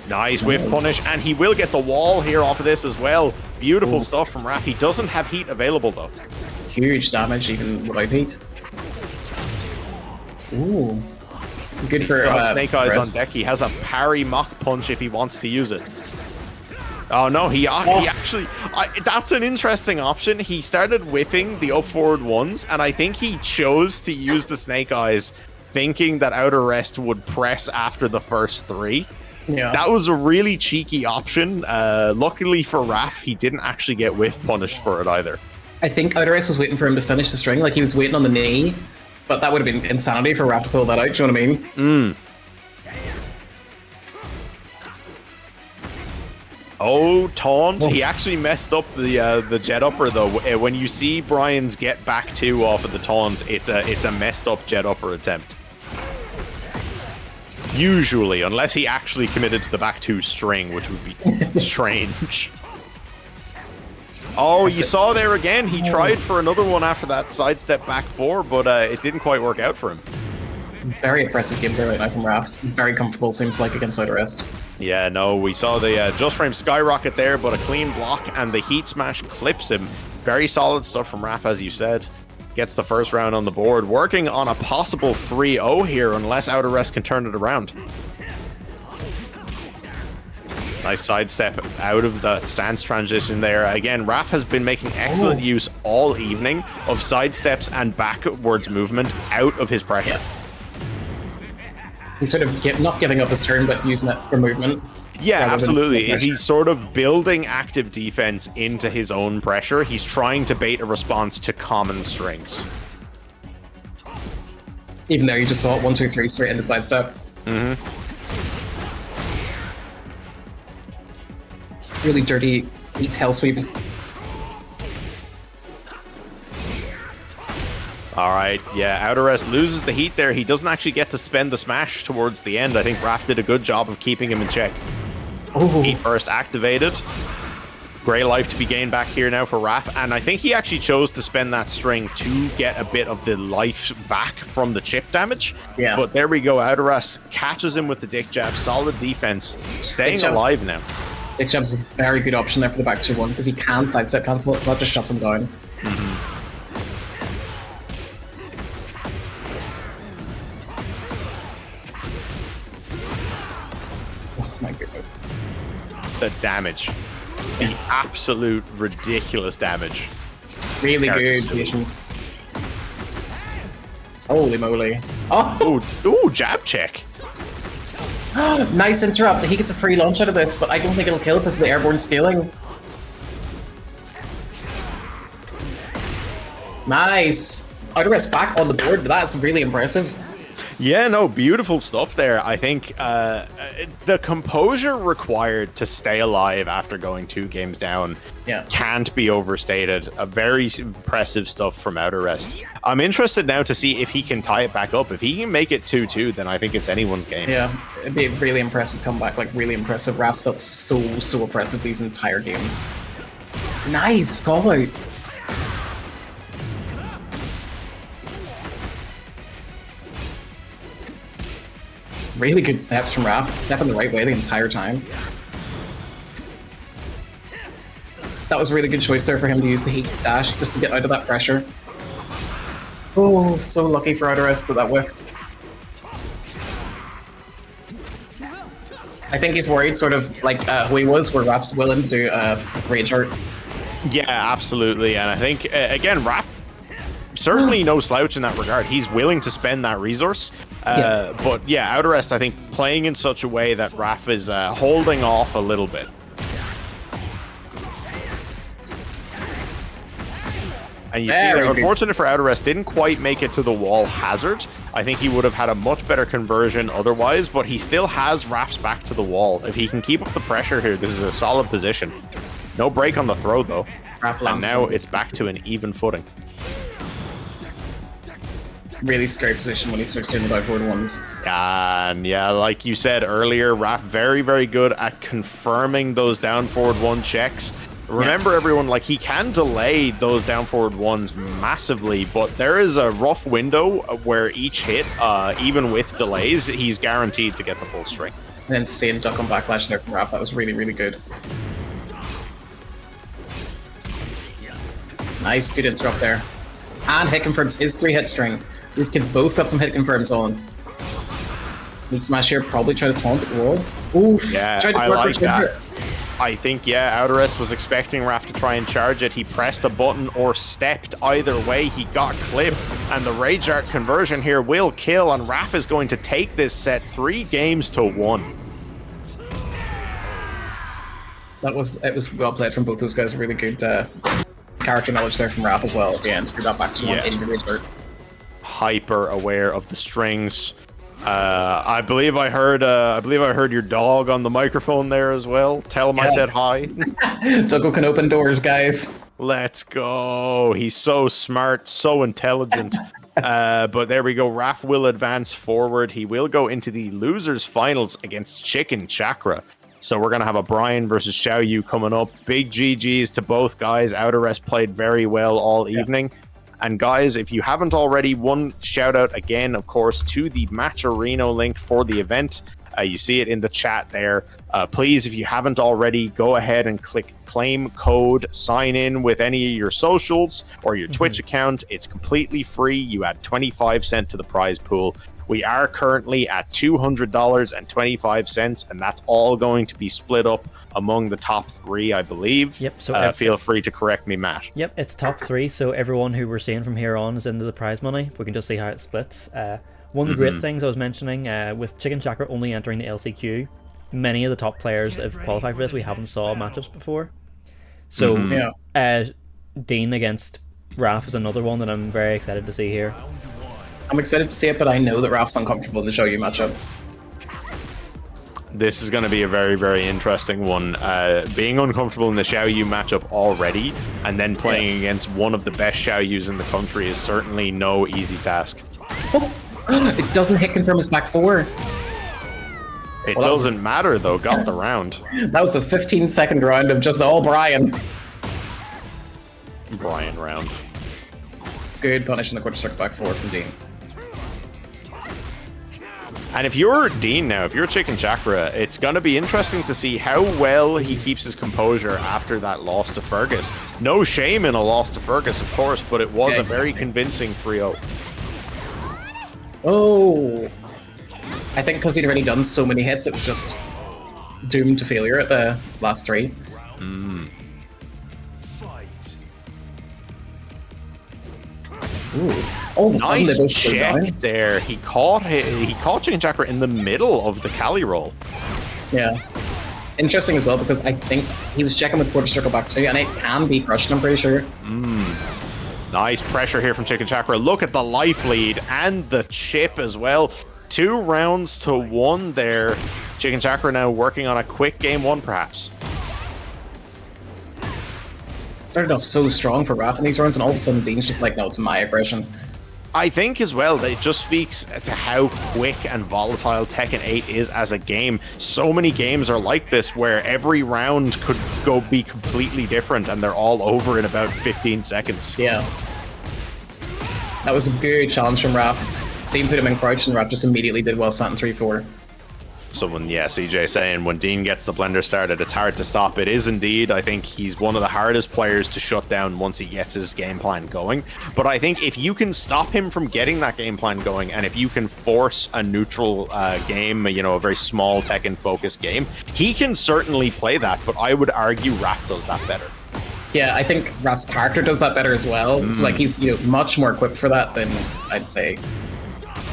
Nice whiff punish, and he will get the wall here off of this as well. Beautiful stuff from Raff. He doesn't have heat available though. Huge damage even without heat. Ooh. Good for Snake Eyes Chris. on deck. He has a parry mock punch if he wants to use it. Oh no, he actually... that's an interesting option. He started whipping the up forward ones, and I think he chose to use the Snake Eyes thinking that outer rest would press after the first 3. Yeah. That was a really cheeky option. Luckily for Raff, he didn't actually get whiff punished for it either. I think outterest was waiting for him to finish the string, like he was waiting on the knee, but that would have been insanity for Raff to pull that out, do you know what I mean? Oh, taunt. He actually messed up the jet upper though. When you see Brian's get back 2 off of the taunt, it's a messed up jet upper attempt. Usually, unless he actually committed to the back 2 string, which would be strange. Oh, you saw there again. He tried for another one after that sidestep back 4, but it didn't quite work out for him. Very impressive gameplay right now from Raff. Very comfortable, seems like, against outterest. Yeah, no, we saw the just frame skyrocket there, but a clean block, and the heat smash clips him. Very solid stuff from Raff, as you said. Gets the first round on the board, working on a possible 3-0 here, unless outterest can turn it around. Nice sidestep out of the stance transition there. Again, Raff has been making excellent use all evening of sidesteps and backwards movement out of his pressure. Yeah. He's sort of not giving up his turn, but using it for movement. Yeah, absolutely. He's sort of building active defense into his own pressure. He's trying to bait a response to common strings. Even though you just saw it 1, 2, 3 straight into sidestep. Really dirty heat tail sweep. Alright, yeah, outterest loses the heat there. He doesn't actually get to spend the smash towards the end. I think Raff did a good job of keeping him in check. Heat burst activated. Grey life to be gained back here now for Raff, and I think he actually chose to spend that string to get a bit of the life back from the chip damage. Yeah. But there we go, outterest catches him with the dick jab. Solid defense. Staying alive now. Dick jab's a very good option there for the back 2-1, because he can sidestep cancel it, so that just shuts him down. Oh my goodness. The damage. The absolute ridiculous damage. Really good patience. Holy moly. Oh! Ooh, jab check. Nice interrupt. He gets a free launch out of this, but I don't think it'll kill because of the airborne scaling. Nice. Outterest back on the board. That's really impressive. Yeah, no, beautiful stuff there. I think the composure required to stay alive after going 2 games down can't be overstated. A very impressive stuff from outterest. I'm interested now to see if he can tie it back up. If he can make it 2-2, then I think it's anyone's game. Yeah, it'd be a really impressive comeback. Like, really impressive. Raff's felt so oppressive these entire games. Nice call out. Really good steps from Raff, stepping the right way the entire time. That was a really good choice there for him to use the heat dash just to get out of that pressure. Oh, so lucky for outterest that whiffed. I think he's worried, sort of like Hoey was, where Raff's willing to do rage art. Yeah, absolutely, and I think again, Raff certainly no slouch in that regard. He's willing to spend that resource. But yeah, outterest, I think, playing in such a way that Raff is holding off a little bit. And you see Very that, good. unfortunate for outterest, didn't quite make it to the wall hazard. I think he would have had a much better conversion otherwise, but he still has Raff's back to the wall. If he can keep up the pressure here, this is a solid position. No break on the throw, though. Raff And lands now one. it's back to an even footing. Really scary position when he starts doing the down forward ones. And yeah, like you said earlier, Raff very, very good at confirming those down forward one checks. Remember, everyone, like, he can delay those down forward ones massively, but there is a rough window where each hit, even with delays, he's guaranteed to get the full string. And then insane duck on backlash there from Raff. That was really, really good. Nice, good interrupt there. And hit confirms his 3-hit string. These kids both got some hit confirms on. Need smash here, probably try to taunt the wall. Oof. Yeah, Tried to I work like with that. Ginger. I think, yeah, outterest was expecting Raff to try and charge it. He pressed a button or stepped. Either way, he got clipped. And the Rage Art conversion here will kill, and Raff is going to take this set 3-1. It was well played from both those guys. Really good character knowledge there from Raff as well at the end. We got back to one Yeah. in the Rage Art. Hyper aware of the strings. I believe I heard your dog on the microphone there as well. Tell him I Yeah. said hi. Duggo can open doors, guys. Let's go. He's so smart, so intelligent. But there we go. Raff will advance forward. He will go into the losers finals against ChickenChakra. So we're gonna have a Brian versus Xiao Yu coming up. Big GGs to both guys. outterest played very well all evening. And guys, if you haven't already, one shout out again, of course, to the Matcherino link for the event. You see it in the chat there. Please, if you haven't already, go ahead and click claim code, sign in with any of your socials or your Twitch account. It's completely free. You add 25 cents to the prize pool. We are currently at $200.25, and that's all going to be split up among the top 3, I believe. Yep, so feel free to correct me, Matt. Yep, it's top 3, so everyone who we're seeing from here on is into the prize money. We can just see how it splits. One of the great things I was mentioning, with ChickenChakra only entering the LCQ, many of the top players have qualified for this. We haven't saw matchups before. So, Dean against Raff is another one that I'm very excited to see here. I'm excited to see it, but I know that Raff's uncomfortable in the Xiao Yu matchup. This is going to be a very, very interesting one. Being uncomfortable in the Xiao Yu matchup already, and then playing against one of the best Xiao Yus in the country is certainly no easy task. It doesn't hit confirm his back 4. It Well, doesn't matter, though. Got the round. That was a 15-second round of just all Brian. Brian round. Good punish in the quarter circle back 4 from Dean. And if you're Dean now, if you're ChickenChakra, it's going to be interesting to see how well he keeps his composure after that loss to Fergus. No shame in a loss to Fergus, of course, but it was a very convincing 3-0. Oh. I think because he'd already done so many hits, it was just doomed to failure at the last 3. Ooh. All of a sudden, they Nice both slowed down. check there. He caught ChickenChakra in the middle of the Cali roll. Yeah. Interesting as well, because I think he was checking with quarter circle back 2, and it can be crushed, I'm pretty sure. Nice pressure here from ChickenChakra. Look at the life lead and the chip as well. 2-1 there. ChickenChakra now working on a quick game 1, perhaps. Started off so strong for Raff in these rounds, and all of a sudden Dean's just like, no, it's my aggression. I think as well that it just speaks to how quick and volatile Tekken 8 is as a game. So many games are like this where every round could be completely different and they're all over in about 15 seconds. Yeah. That was a good challenge from Raff. Dean put him in crouch and Raff just immediately did well, sat in 3-4. Someone, CJ saying when Dean gets the blender started, it's hard to stop. It is indeed. I think he's one of the hardest players to shut down once he gets his game plan going. But I think if you can stop him from getting that game plan going, and if you can force a neutral game, a very small Tekken focused game, he can certainly play that. But I would argue Raff does that better. Yeah, I think Raff's character does that better as well. So like he's much more equipped for that than I'd say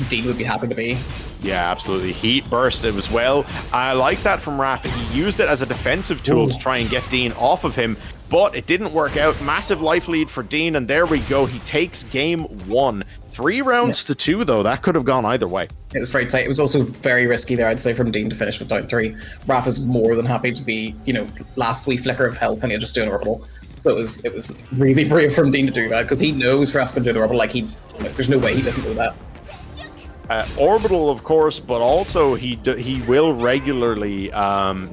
Dean would be happy to be. Yeah, absolutely. Heat burst it as well. I like that from Raff. He used it as a defensive tool to try and get Dean off of him, but it didn't work out. Massive life lead for Dean, and there we go. He takes game 1. 3 rounds to 2, though. That could have gone either way. It was very tight. It was also very risky there, I'd say, from Dean to finish with down 3. Raff is more than happy to be, you know, last wee flicker of health and he'll just do an orbital. So it was really brave from Dean to do that, because he knows Raff's going to do an orbital. Like, there's no way he doesn't do that. Orbital, of course, but also he will regularly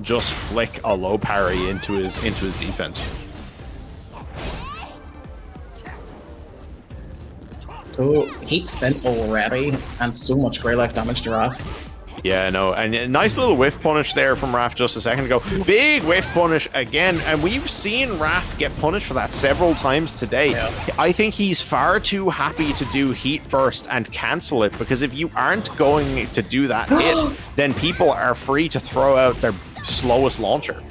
just flick a low parry into his defense. So heat spent already, and so much grey life damage to Raff. Yeah, no, and a nice little whiff punish there from Raff just a second ago. Big whiff punish again, and we've seen Raff get punished for that several times today. Yeah. I think he's far too happy to do heat burst and cancel it, because if you aren't going to do that hit, then people are free to throw out their slowest launcher.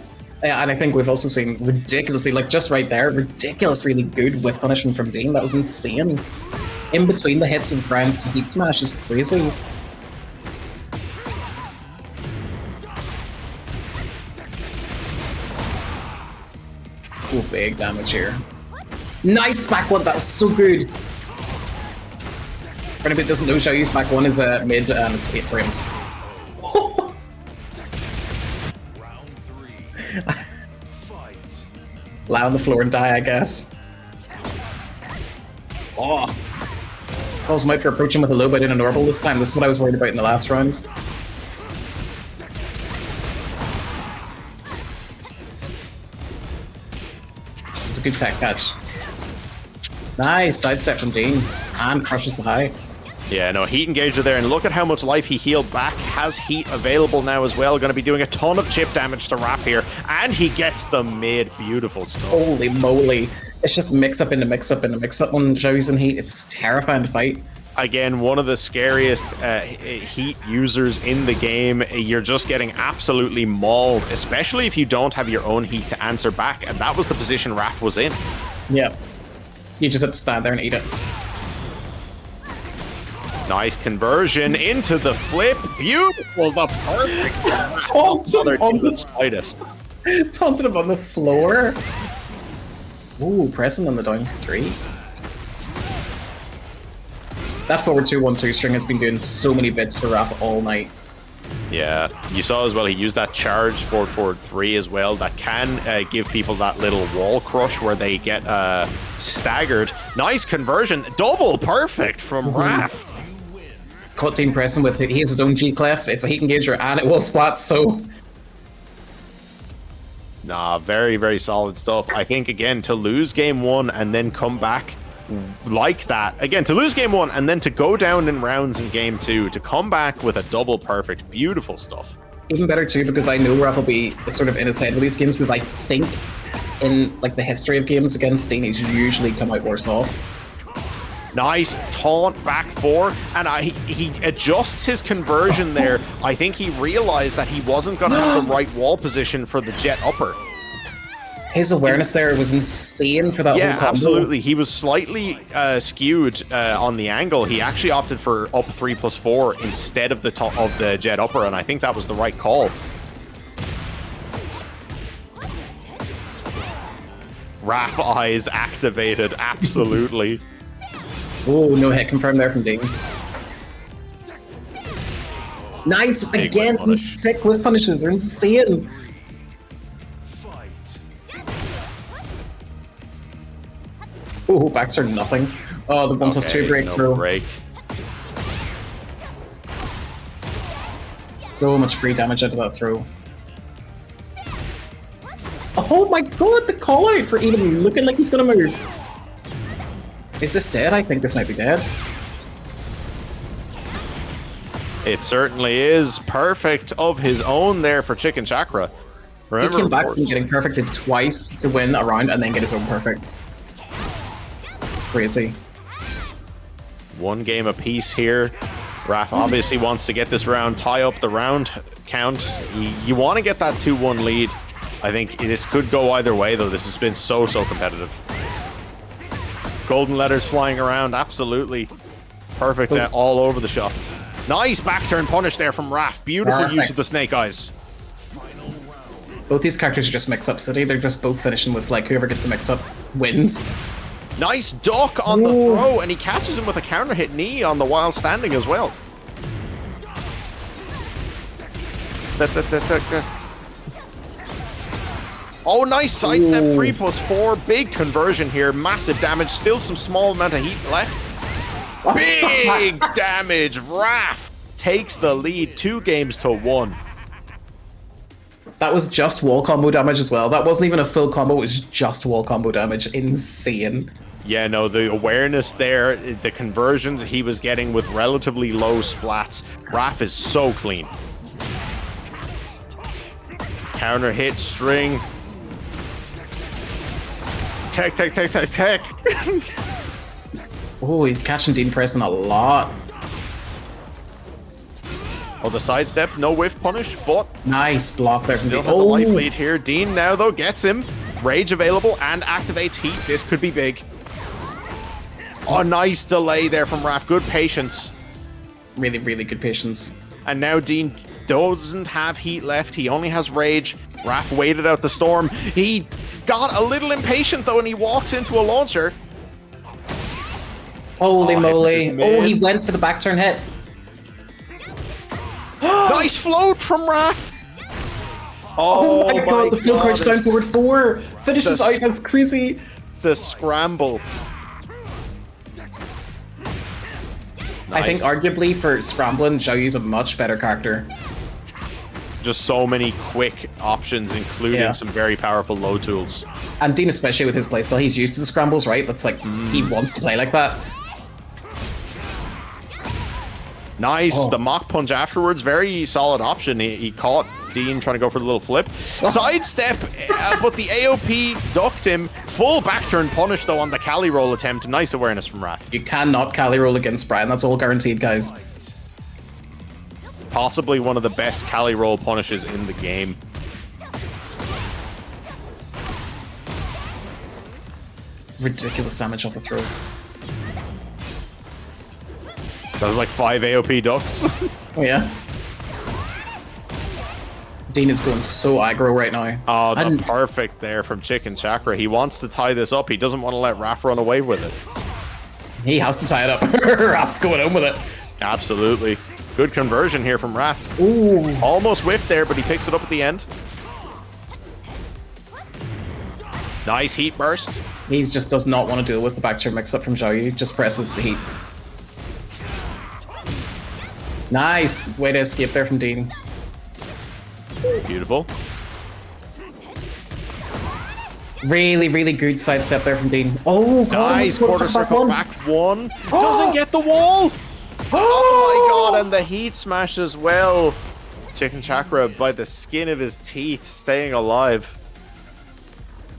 Yeah, and I think we've also seen ridiculously, like just right there, ridiculous, really good whiff punishment from Dean. That was insane. In between the hits of Brian's heat smash is crazy. Oh, big damage here. Nice back one, that was so good. For anybody who doesn't know, Xiaoyu's back one is mid and it's 8 frames. Round 3. Fight. Lie on the floor and die, I guess. Oh. Calls him out for approaching with a low, but in a normal this time. This is what I was worried about in the last rounds. It's a good tech catch. Nice sidestep from Dean, and crushes the high. Yeah, no, heat engager there, and look at how much life he healed back. Has heat available now as well. Going to be doing a ton of chip damage to Raff here, and he gets the mid. Beautiful stuff. Holy moly. It's just mix up into mix up into mix up when Joey's in heat. It's terrifying to fight. Again, one of the scariest heat users in the game. You're just getting absolutely mauled, especially if you don't have your own heat to answer back, and that was the position Raff was in. Yeah. You just have to stand there and eat it. Nice conversion into the flip. Beautiful, the perfect. Taunted on the slightest. Taunted him on the floor. Ooh, pressing on the down 3. That forward 2-1-2 string has been doing so many bits for Raff all night. Yeah, you saw as well, he used that charge forward 3 as well. That can give people that little wall crush where they get staggered. Nice conversion. Double perfect from Raff. Caught team pressing with it. He has his own G-Clef. It's a heat engager and it will splat, so... Nah, very, very solid stuff. I think, again, to lose game 1 and then come back like that. Again, to lose game 1 and then to go down in rounds in game 2, to come back with a double perfect. Beautiful stuff. Even better, too, because I know Raff will be sort of in his head with these games, because I think in like the history of games against Dean, he's usually come out worse off. Nice taunt back 4, and he adjusts his conversion there. I think he realized that he wasn't going to have the right wall position for the jet upper. His awareness there was insane for that whole combo. Yeah, absolutely. He was slightly skewed on the angle. He actually opted for up 3+4 instead of the top of the jet upper, and I think that was the right call. Raff eyes activated, absolutely. Oh, no hit confirmed there from Dean. Nice! Again, these sick whiff punishes are insane! Oh, backs are nothing. Oh, the 1+2 breakthrough. No break. So much free damage out of that throw. Oh my god, the call out for even looking like he's gonna move. Is this dead? I think this might be dead. It certainly is. Perfect of his own there for ChickenChakra. Remember, he came back from getting perfected twice to win a round and then get his own perfect. Crazy. One game apiece here. Raff obviously wants to get this round, tie up the round count. You want to get that 2-1 lead. I think this could go either way, though. This has been so competitive. Golden letters flying around, absolutely. Perfect, all over the shot. Nice back turn punish there from Raff. Beautiful use of the snake eyes. Both these characters are just mix-up city. They're just both finishing with like whoever gets the mix-up wins. Nice duck on the throw, and he catches him with a counter hit knee on the while standing as well. Oh, nice sidestep 3+4. Big conversion here. Massive damage. Still some small amount of heat left. Big damage. Raff takes the lead 2-1. That was just wall combo damage as well. That wasn't even a full combo. It was just wall combo damage. Insane. Yeah, no, the awareness there, the conversions he was getting with relatively low splats. Raff is so clean. Counter hit string. Tech. Oh, he's catching Dean pressing a lot. Oh, the sidestep, no whiff punish, but Nice block there from still Dean. has a life lead here. Dean now, though, gets him. Rage available and activates heat. This could be big. Oh, nice delay there from Raff. Good patience. Really, really good patience. And now Dean doesn't have heat left. He only has rage. Raff waited out the storm. He got a little impatient, though, and he walks into a launcher. Holy moly. just Oh, mid. he went for the back turn hit. Nice float from Raff. Oh my god, the full crouch down forward 4. Finishes The- out, that's crazy. The scramble. I think Nice. arguably for scrambling, Zhao Yu's a much better character. Just so many quick options, including some very powerful low tools. And Dean, especially with his playstyle, he's used to the scrambles, right? That's like, he wants to play like that. Nice, Oh. the mock punch afterwards, very solid option. He caught Dean trying to go for the little flip. Sidestep, but the AOP ducked him. Full back turn punish, though, on the Cali roll attempt. Nice awareness from Raff. You cannot Cali roll against Brian, that's all guaranteed, guys. Possibly one of the best Cali roll punishes in the game. Ridiculous damage off the throw. That was like 5 AOP ducks. Oh yeah. Dean is going so aggro right now. Oh, the And perfect there from ChickenChakra. He wants to tie this up. He doesn't want to let Raff run away with it. he has to tie it up. Raff's going home with it. Absolutely. Good conversion here from Raff. Ooh. Almost whiffed there, but he picks it up at the end. Nice heat burst. He just does not want to deal with the back turn mix-up from Zhao Yu. Just presses the heat. Nice! Way to escape there from Dean. Beautiful. Really, really good sidestep there from Dean. Oh, God. Nice quarter circle back one. Oh! Doesn't get the wall. Oh my god, and the heat smash as well. ChickenChakra by the skin of his teeth, staying alive.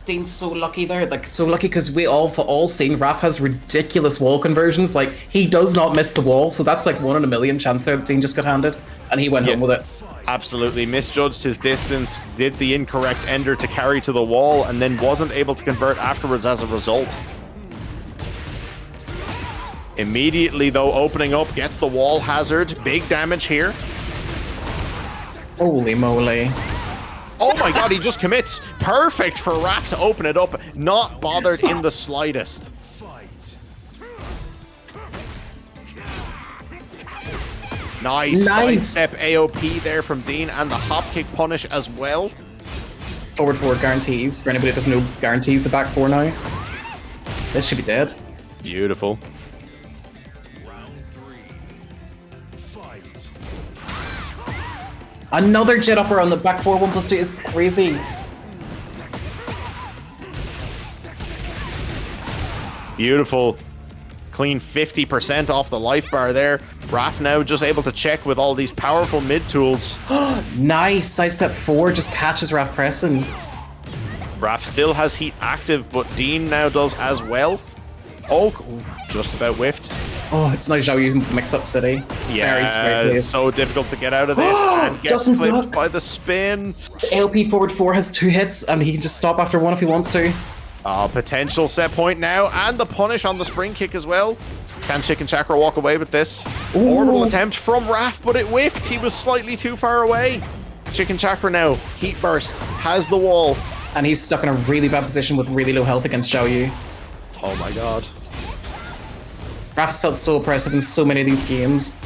Dean's so lucky there, like so lucky because we all seen Raff has ridiculous wall conversions. Like he does not miss the wall, so that's like 1 in a million chance there that Dean just got handed, and he went home with it. Absolutely misjudged his distance, did the incorrect ender to carry to the wall, and then wasn't able to convert afterwards as a result. Immediately though, opening up, gets the wall hazard. Big damage here. Holy moly! Oh my god, he just commits. Perfect for Raff to open it up. Not bothered in the slightest. Nice sidestep AOP there from Dean, and the hop kick punish as well. Forward 4 guarantees. For anybody that doesn't know, guarantees the back 4 now. This should be dead. Beautiful. Another jet upper on the back 4 1+2 is crazy. Beautiful. Clean 50% off the life bar there. Raff now just able to check with all these powerful mid tools. Nice sidestep 4 just catches Raff pressing. Raff still has heat active, but Dean now does as well. Oh, just about whiffed. Oh, it's not Zhao Yu's mix-up city. Yeah, Very square place. so difficult to get out of this, and gets Doesn't clipped duck. by the spin. LP forward 4 has 2 hits, and he can just stop after 1 if he wants to. Potential set point now, and the punish on the spring kick as well. Can ChickenChakra walk away with this? Orbital attempt from Raff, but it whiffed. He was slightly too far away. ChickenChakra now, heat burst, has the wall. And he's stuck in a really bad position with really low health against Xiao Yu. Oh my god. Raff's felt so oppressive in so many of these games.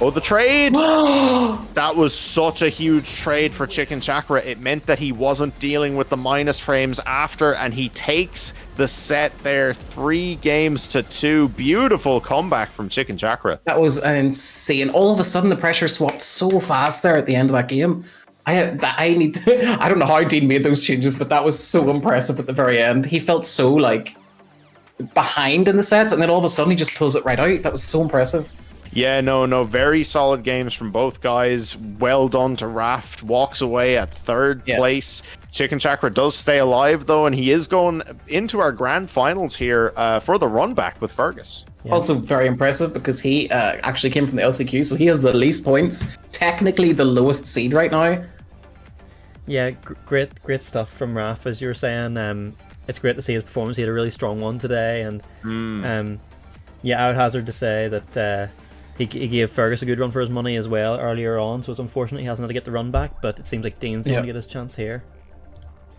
Oh, the trade! That was such a huge trade for ChickenChakra. It meant that he wasn't dealing with the minus frames after, and he takes the set there 3-2. Beautiful comeback from ChickenChakra. That was insane. All of a sudden, the pressure swapped so fast there at the end of that game. I need to, I don't know how Dean made those changes, but that was so impressive at the very end. He felt so, like, behind in the sets, and then all of a sudden he just pulls it right out. That was so impressive. Yeah, no, very solid games from both guys. Well done to Raff. Walks away at 3rd place. ChickenChakra does stay alive, though, and he is going into our grand finals here for the run back with Fergus. Yeah. Also very impressive because he actually came from the LCQ, so he has the least points. Technically the lowest seed right now. Yeah, great stuff from Raff, as you were saying. It's great to see his performance. He had a really strong one today, and yeah, I would hazard to say that he gave Fergus a good run for his money as well earlier on, so it's unfortunate he hasn't had to get the run back, but it seems like Dean's going to get his chance here.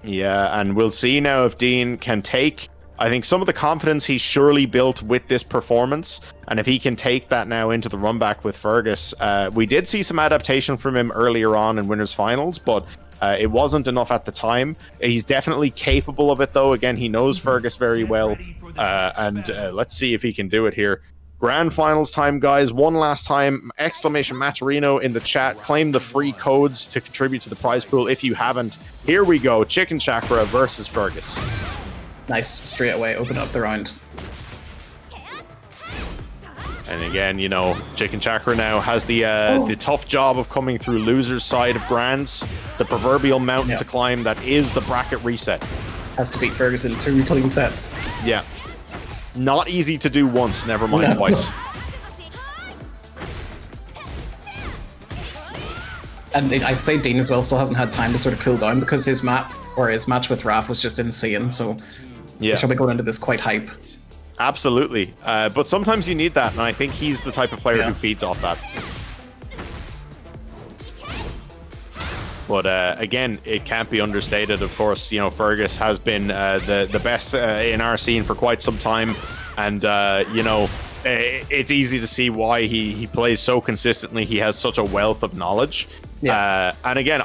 Yeah, and we'll see now if Dean can take, I think, some of the confidence he's surely built with this performance, and if he can take that now into the run back with Fergus. We did see some adaptation from him earlier on in Winners Finals, but it wasn't enough at the time. He's definitely capable of it, though. Again, he knows Fergus very well, and let's see if he can do it here. Grand finals time, guys. One last time. Exclamation match Reno in the chat. Claim the free codes to contribute to the prize pool if you haven't. Here we go. ChickenChakra versus Fergus. Nice. Straight away. Open up the round. And again, you know, ChickenChakra now has the tough job of coming through loser's side of grands. The proverbial mountain to climb that is the bracket reset. Has to beat Fergus in 2 clean sets. Yeah. Not easy to do once, never mind twice. And I'd say Dean as well still hasn't had time to sort of cool down because his match with Raff was just insane, so he's probably going into this quite hype. Absolutely. But sometimes you need that, and I think he's the type of player who feeds off that. But again, it can't be understated. Of course, you know, Fergus has been the best in our scene for quite some time, and you know, it's easy to see why he plays so consistently. He has such a wealth of knowledge. Yeah. And again,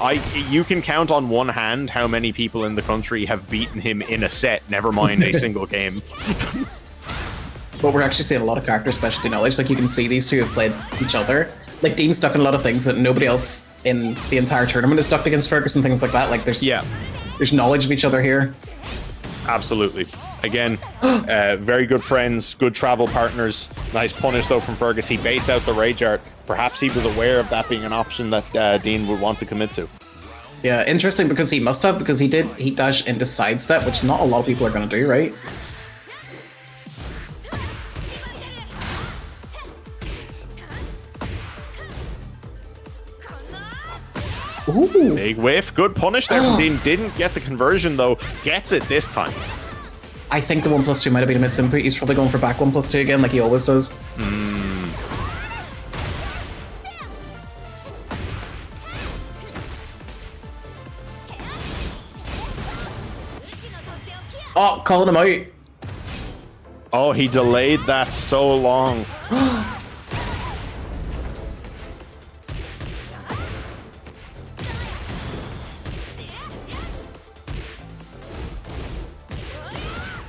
you can count on one hand how many people in the country have beaten him in a set, never mind a single game. But we're actually seeing a lot of character specialty knowledge. Like, you can see these two have played each other. Like, Dean's stuck in a lot of things that nobody else in the entire tournament is stuck against Fergus and things like that. Like, there's knowledge of each other here. Absolutely. Again, very good friends, good travel partners. Nice punish, though, from Fergus. He baits out the Rage Art. Perhaps he was aware of that being an option that Dean would want to commit to. Yeah, interesting, because he must have, because he dashed into sidestep, which not a lot of people are going to do, right? Ooh. Big whiff. Good punish there from Dean. Didn't get the conversion, though. Gets it this time. I think the 1+2 might have been a misinput. He's probably going for back 1+2 again, like he always does. Oh, calling him out. Oh, he delayed that so long.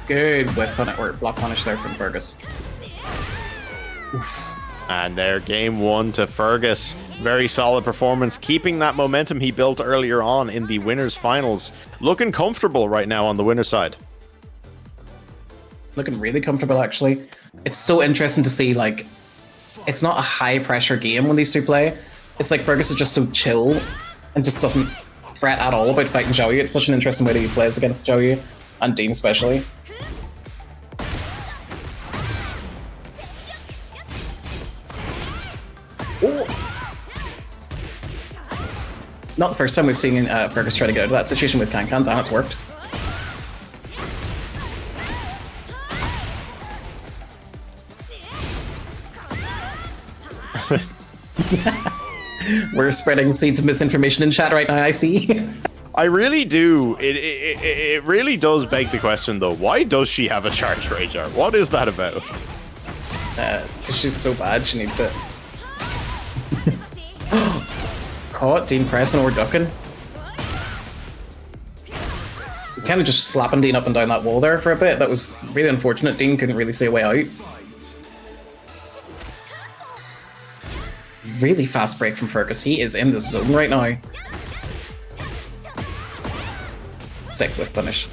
Good whiff punish, or block punish there from Fergus. Oof. And there, game 1 to Fergus. Very solid performance, keeping that momentum he built earlier on in the winners finals. Looking comfortable right now on the winner's side. Looking really comfortable, actually. It's so interesting to see, like, it's not a high pressure game when these two play. It's like Fergus is just so chill and just doesn't fret at all about fighting Xiao Yu. It's such an interesting way that he plays against Xiao Yu, and Dean especially. Not the first time we've seen Fergus try to get out of that situation with Cancans, and it's worked. We're spreading seeds of misinformation in chat right now, I see. I really do. It really does beg the question, though. Why does she have a charge rage art? What is that about? Because she's so bad, she needs it. Caught, Dean pressing or ducking. Kind of just slapping Dean up and down that wall there for a bit. That was really unfortunate. Dean couldn't really see a way out. Really fast break from Fergus. He is in the zone right now. Sick whiff punish.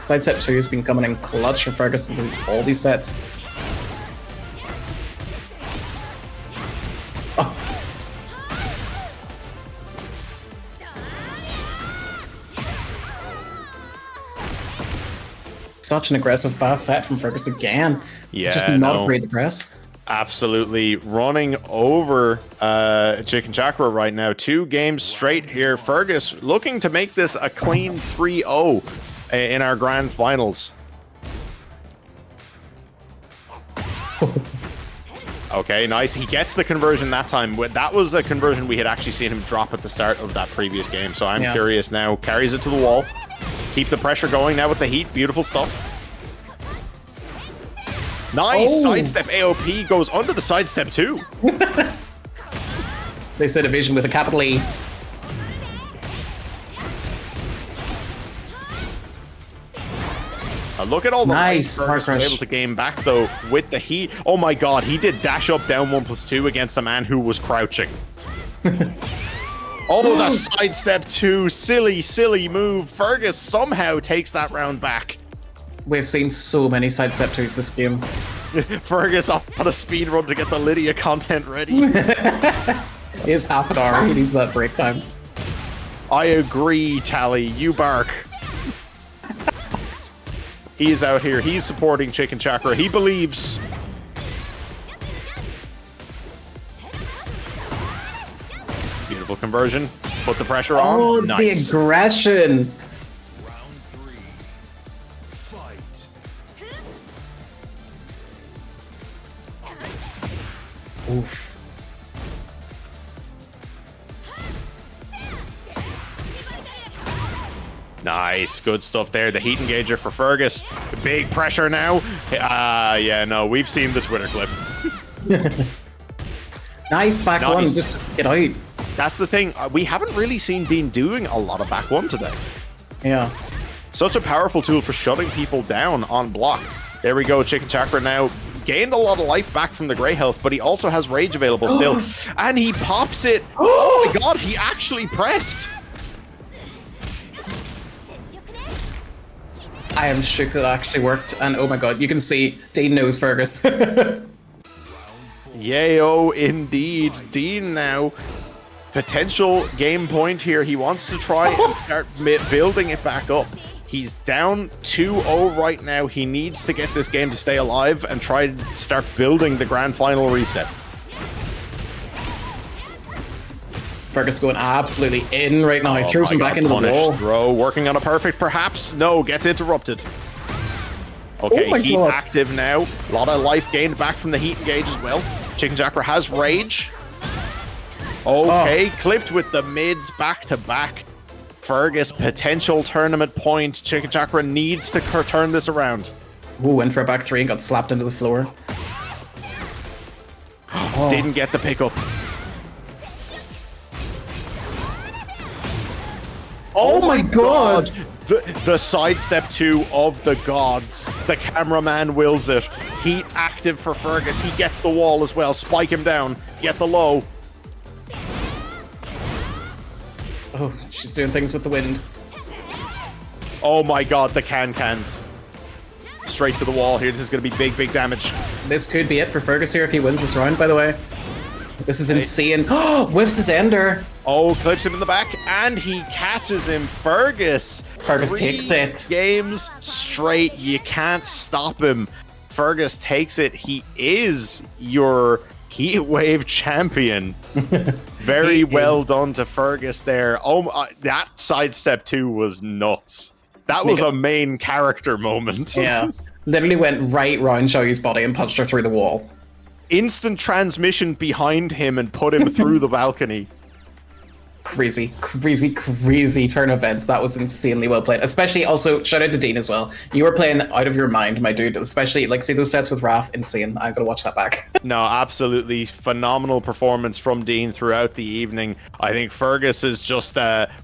Side step 2 has been coming in clutch for Fergus in all these sets. Oh. Such an aggressive fast set from Fergus again. Yeah, just not afraid to press. Absolutely running over ChickenChakra right now. 2 games straight here. Fergus looking to make this a clean 3-0 in our grand finals. Okay, nice. He gets the conversion that time. That was a conversion we had actually seen him drop at the start of that previous game. So I'm curious now. Carries it to the wall. Keep the pressure going now with the heat. Beautiful stuff. Nice sidestep AOP goes under the sidestep too. They said evasion with a capital E. Look at all the nice Fergus was able to game back though with the heat. Oh my god, he did dash up down 1+2 against a man who was crouching. Although that sidestep 2, silly move. Fergus somehow takes that round back. We've seen so many sidestep 2s this game. Fergus on a speed run to get the Lydia content ready. It's half an hour. He needs that break time. I agree, Tally. You bark. He's out here. He's supporting ChickenChakra. He believes. Beautiful conversion. Put the pressure on. Oh, nice. The aggression. Round 3. Fight. Oof. Nice, good stuff there. The heat engager for Fergus. Big pressure now. Yeah, no, we've seen the Twitter clip. Nice back one, just get out. That's the thing. We haven't really seen Dean doing a lot of back one today. Yeah. Such a powerful tool for shutting people down on block. There we go. ChickenChakra now gained a lot of life back from the grey health, but he also has rage available still. And he pops it. Oh my god, he actually pressed. I am shook that actually worked, and oh my god, you can see Dean knows Fergus. Yayo, indeed. Dean now. Potential game point here. He wants to try and start building it back up. He's down 2-0 right now. He needs to get this game to stay alive and try to start building the grand final reset. Fergus going absolutely in right now. He throws him back into the wall. Throw, working on a perfect, perhaps. No, gets interrupted. Okay, heat active now. A lot of life gained back from the heat engage as well. ChickenChakra has rage. Okay, clipped with the mids back to back. Fergus, potential tournament point. ChickenChakra needs to turn this around. Ooh, went for a back 3 and got slapped into the floor. Didn't get the pickup. Oh my god! The sidestep 2 of the gods. The cameraman wills it. Heat active for Fergus. He gets the wall as well. Spike him down. Get the low. Oh, she's doing things with the wind. Oh my god, the cans. Straight to the wall here. This is going to be big damage. This could be it for Fergus here if he wins this round, by the way. This is insane. Whiffs his ender. Oh, clips him in the back, and he catches him. Fergus takes it. Games straight. You can't stop him. Fergus takes it. He is your Heatwave Champion. Very well done to Fergus there. Oh, that sidestep too was nuts. That was a main character moment. Yeah. Literally went right round Shoei's body and punched her through the wall. Instant transmission behind him and put him through the balcony. Crazy turn of events. That was insanely well played. Especially also, shout out to Dean as well. You were playing out of your mind, my dude. Especially, like, see those sets with Raff, insane. I'm gonna watch that back. No, absolutely phenomenal performance from Dean throughout the evening. I think Fergus is just,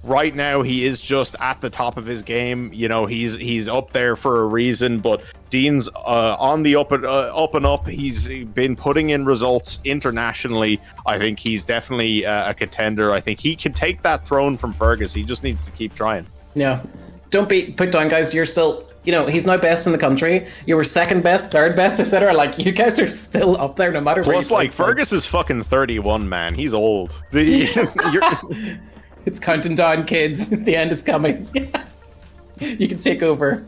right now, he is just at the top of his game. You know, he's up there for a reason, but Dean's on the up and up. He's been putting in results internationally. I think he's definitely a contender. I think he can take that throne from Fergus. He just needs to keep trying. Yeah. Don't be put down, guys. You're still, you know, he's now best in the country. You were second best, third best, etc. Like, you guys are still up there no matter where. Plus, like, Fergus is fucking 31, man. He's old. It's counting down, kids. The end is coming. You can take over.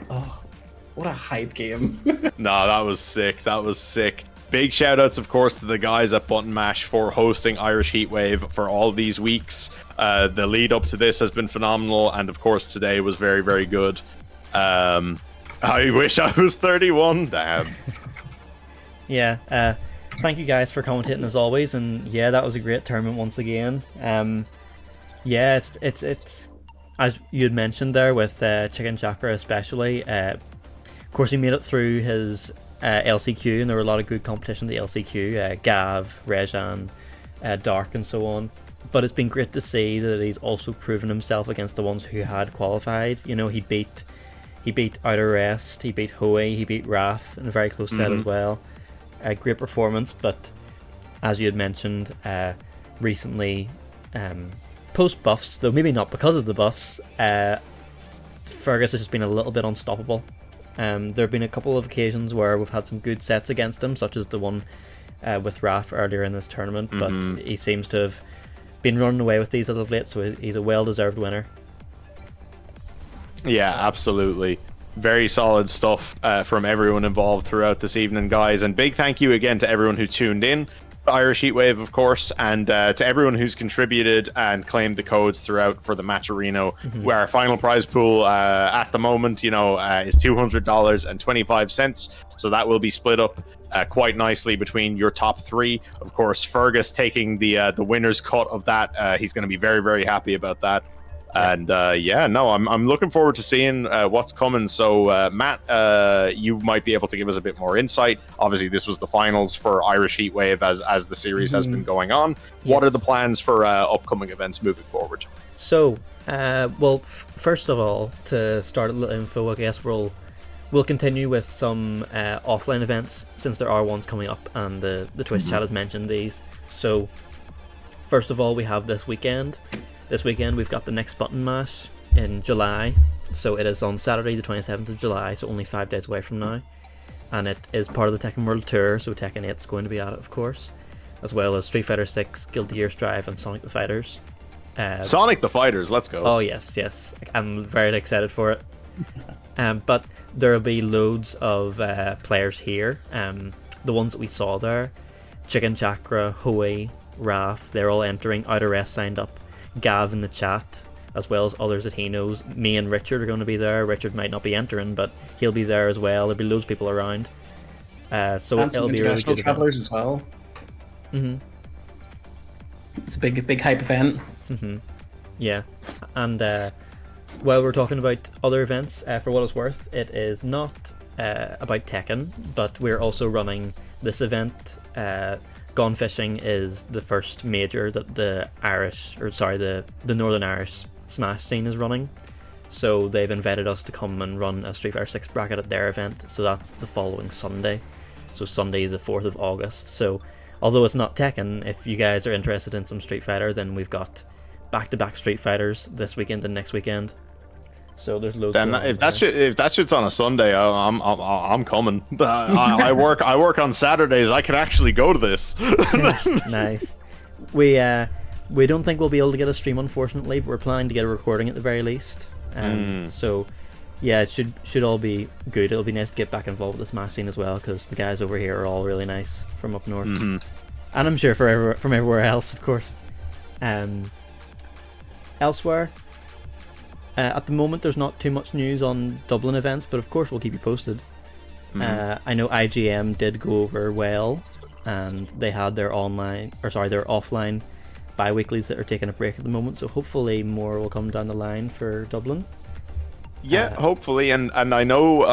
Oh, what a hype game. No, that was sick. That was sick. Big shout outs, of course, to the guys at Button Mash for hosting Irish Heatwave for all these weeks. The lead up to this has been phenomenal, and of course today was very, very good. I wish I was 31. Damn. Yeah, thank you guys for commentating as always, and yeah, that was a great tournament once again. Yeah, it's as you had mentioned there with ChickenChakra especially. Of course, he made it through his LCQ, and there were a lot of good competition in the LCQ. Gav, Rejan, Dark, and so on. But it's been great to see that he's also proven himself against the ones who had qualified. You know, he beat outterest, he beat Hoey, he beat Raff in a very close set as well. Great performance, but as you had mentioned, recently, post buffs, though maybe not because of the buffs, Fergus has just been a little bit unstoppable. There have been a couple of occasions where we've had some good sets against him, such as the one with Raff earlier in this tournament, but he seems to have been running away with these as of late, so he's a well-deserved winner. Yeah, absolutely. Very solid stuff from everyone involved throughout this evening, guys. And big thank you again to everyone who tuned in. Irish Heatwave, of course, and to everyone who's contributed and claimed the codes throughout for the Matcherino, where our final prize pool at the moment, you know, is $200.25. So that will be split up quite nicely between your top three. Of course, Fergus taking the winner's cut of that. He's going to be very, very happy about that. And yeah, no, I'm looking forward to seeing what's coming. So Matt, you might be able to give us a bit more insight. Obviously, this was the finals for Irish Heatwave as the series has been going on. Yes. What are the plans for upcoming events moving forward? So, well, first of all, to start a little info, I guess we'll continue with some offline events since there are ones coming up, and the Twitch chat has mentioned these. So, first of all, we have this weekend. This weekend we've got the next Button Mash in July, so it is on Saturday the 27th of July, so only 5 days away from now, and it is part of the Tekken World Tour, so Tekken 8 is going to be at it, of course, as well as Street Fighter 6, Guilty Gear Strive, and Sonic the Fighters. Sonic the Fighters, let's go. Oh yes, I'm very excited for it. But there will be loads of players here. The ones that we saw there, ChickenChakra, Hoey, Raff, they're all entering. outterest signed up. Gav in the chat, as well as others that he knows. Me and Richard are going to be there. Richard might not be entering, but he'll be there as well. There'll be loads of people around. So and it'll be international really good travelers as well. It's a big hype event. Yeah, and while we're talking about other events, for what it's worth, it is not about Tekken, but we're also running this event. Gone Fishing is the first major that the Northern Irish Smash scene is running. So they've invited us to come and run a Street Fighter 6 bracket at their event. So that's the following Sunday. So Sunday the 4th of August. So although it's not Tekken, if you guys are interested in some Street Fighter, then we've got back-to-back Street Fighters this weekend and next weekend. So there's loads. Then if that shit's on a Sunday, I'm coming. I work on Saturdays. I can actually go to this. Nice. We don't think we'll be able to get a stream, unfortunately, but we're planning to get a recording at the very least. So Yeah, it should all be good. It'll be nice to get back involved with the Smash scene as well, because the guys over here are all really nice from up north, and I'm sure from everywhere else, of course. Elsewhere, at the moment, there's not too much news on Dublin events, but of course we'll keep you posted. I know IGM did go over well, and they had their offline bi-weeklies that are taking a break at the moment, so hopefully more will come down the line for Dublin. Yeah, hopefully, and I know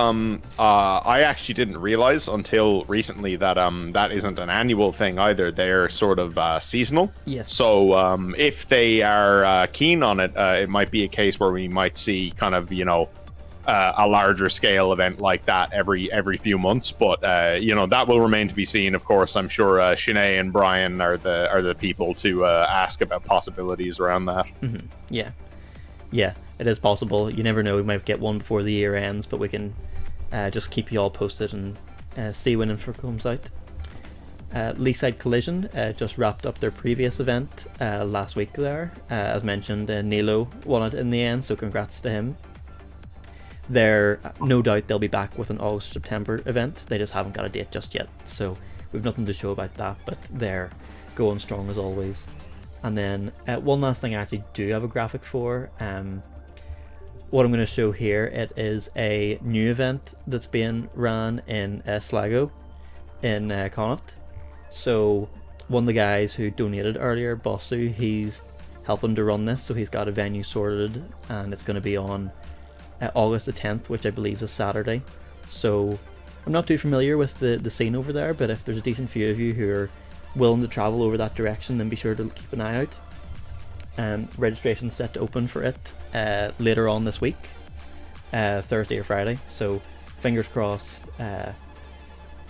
I actually didn't realize until recently that that isn't an annual thing either. They're sort of seasonal. Yes. So if they are keen on it, it might be a case where we might see kind of a larger scale event like that every few months. But that will remain to be seen. Of course, I'm sure Sinead and Brian are the people to ask about possibilities around that. Mm-hmm. Yeah, it is possible. You never know. We might get one before the year ends, but we can just keep you all posted and see when info comes out. Leaside Collision just wrapped up their previous event last week there. As mentioned, Neilo won it in the end, so congrats to him. No doubt they'll be back with an August-September event. They just haven't got a date just yet, so we've nothing to show about that, but they're going strong as always. And then one last thing I actually do have a graphic for. What I'm going to show here, it is a new event that's being ran in Sligo in Connacht. So one of the guys who donated earlier, Bossu, he's helping to run this, so he's got a venue sorted, and it's going to be on August the 10th, which I believe is Saturday. So I'm not too familiar with the scene over there, but if there's a decent few of you who are willing to travel over that direction, then be sure to keep an eye out. Registration's set to open for it later on this week, Thursday or Friday, so fingers crossed.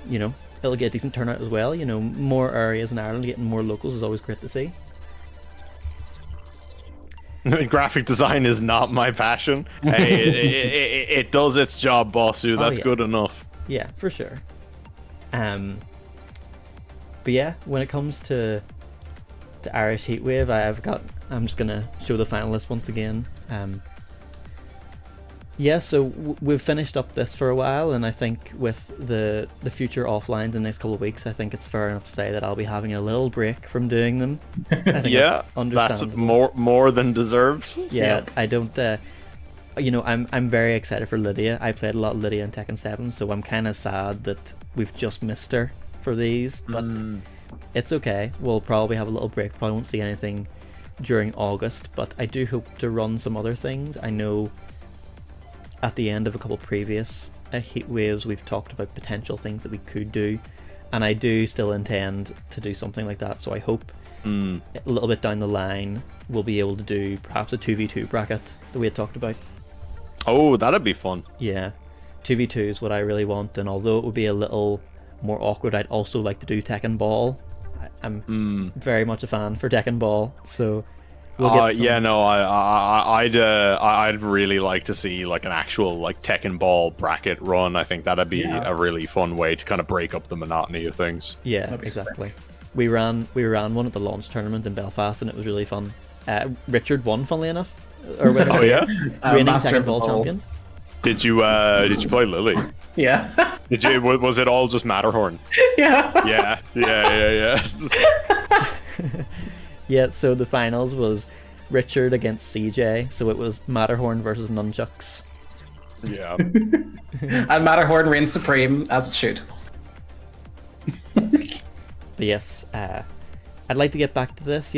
It'll get a decent turnout as well. More areas in Ireland getting more locals is always great to see. Graphic design is not my passion. Hey, it does its job, Bossu. That's good enough. Yeah, for sure. But yeah, when it comes to Irish Heatwave, I'm just gonna show the finalists once again. So we've finished up this for a while, and I think with the future offline the next couple of weeks, I think it's fair enough to say that I'll be having a little break from doing them. I think that's more than deserved. Yeah, I don't. I'm very excited for Lydia. I played a lot of Lydia in Tekken 7, so I'm kind of sad that we've just missed her for these, but it's okay. We'll probably have a little break. Probably won't see anything during August, but I do hope to run some other things. I know at the end of a couple previous heat waves we've talked about potential things that we could do, and I do still intend to do something like that, so I hope a little bit down the line we'll be able to do perhaps a 2v2 bracket that we had talked about. Oh, that'd be fun. Yeah, 2v2 is what I really want, and although it would be a little more awkward, I'd also like to do Tekken Ball. I'm very much a fan for Tekken Ball, so we'll get some... I'd really like to see like an actual like Tekken Ball bracket run. I think that'd be a really fun way to kind of break up the monotony of things. Yeah, exactly. Sick. We ran one at the launch tournament in Belfast, and it was really fun. Richard won, funnily enough. Reigning Tekken Ball champion. Did you play Lily? Yeah. Did you? Was it all just Matterhorn? Yeah. Yeah. Yeah. So the finals was Richard against CJ. So it was Matterhorn versus Nunchucks. Yeah. And Matterhorn reigns supreme, as it should. But yes, I'd like to get back to this.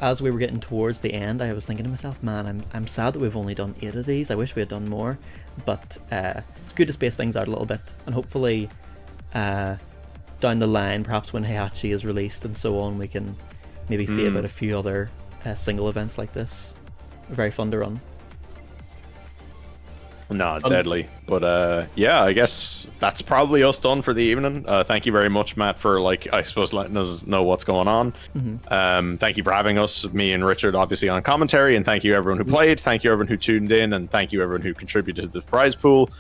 As we were getting towards the end, I was thinking to myself, man, I'm sad that we've only done 8 of these. I wish we had done more, but it's good to space things out a little bit, and hopefully down the line, perhaps when Heihachi is released and so on, we can maybe see about a few other single events like this. Very fun to run. No, deadly. But I guess that's probably us done for the evening. Thank you very much, Matt, for I suppose letting us know what's going on. Thank you for having us, me and Richard, obviously on commentary, and thank you everyone who played, thank you everyone who tuned in, and thank you everyone who contributed to the prize pool.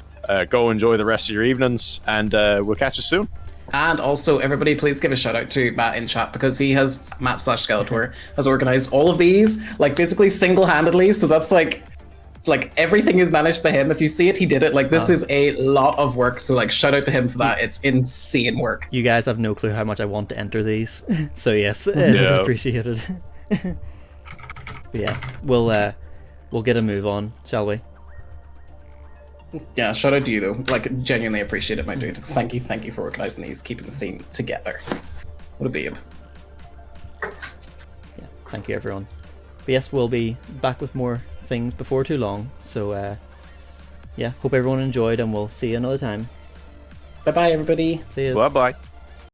Go enjoy the rest of your evenings, and we'll catch you soon. And also, everybody, please give a shout out to Matt in chat, because Matt/Skeletor has organized all of these, basically single-handedly. So that's like everything is managed by him. If you see it, he did it. Like this is a lot of work. So like shout out to him for that. It's insane work. You guys have no clue how much I want to enter these. So yes, it's appreciated. But yeah, we'll get a move on, shall we? Yeah, shout out to you though. Like genuinely appreciate it, my dude. It's thank you for organizing these, keeping the scene together. What a babe. Yeah, thank you everyone. But yes, we'll be back with more things before too long. So yeah, hope everyone enjoyed, and we'll see you another time. Bye bye everybody. See you. Bye bye.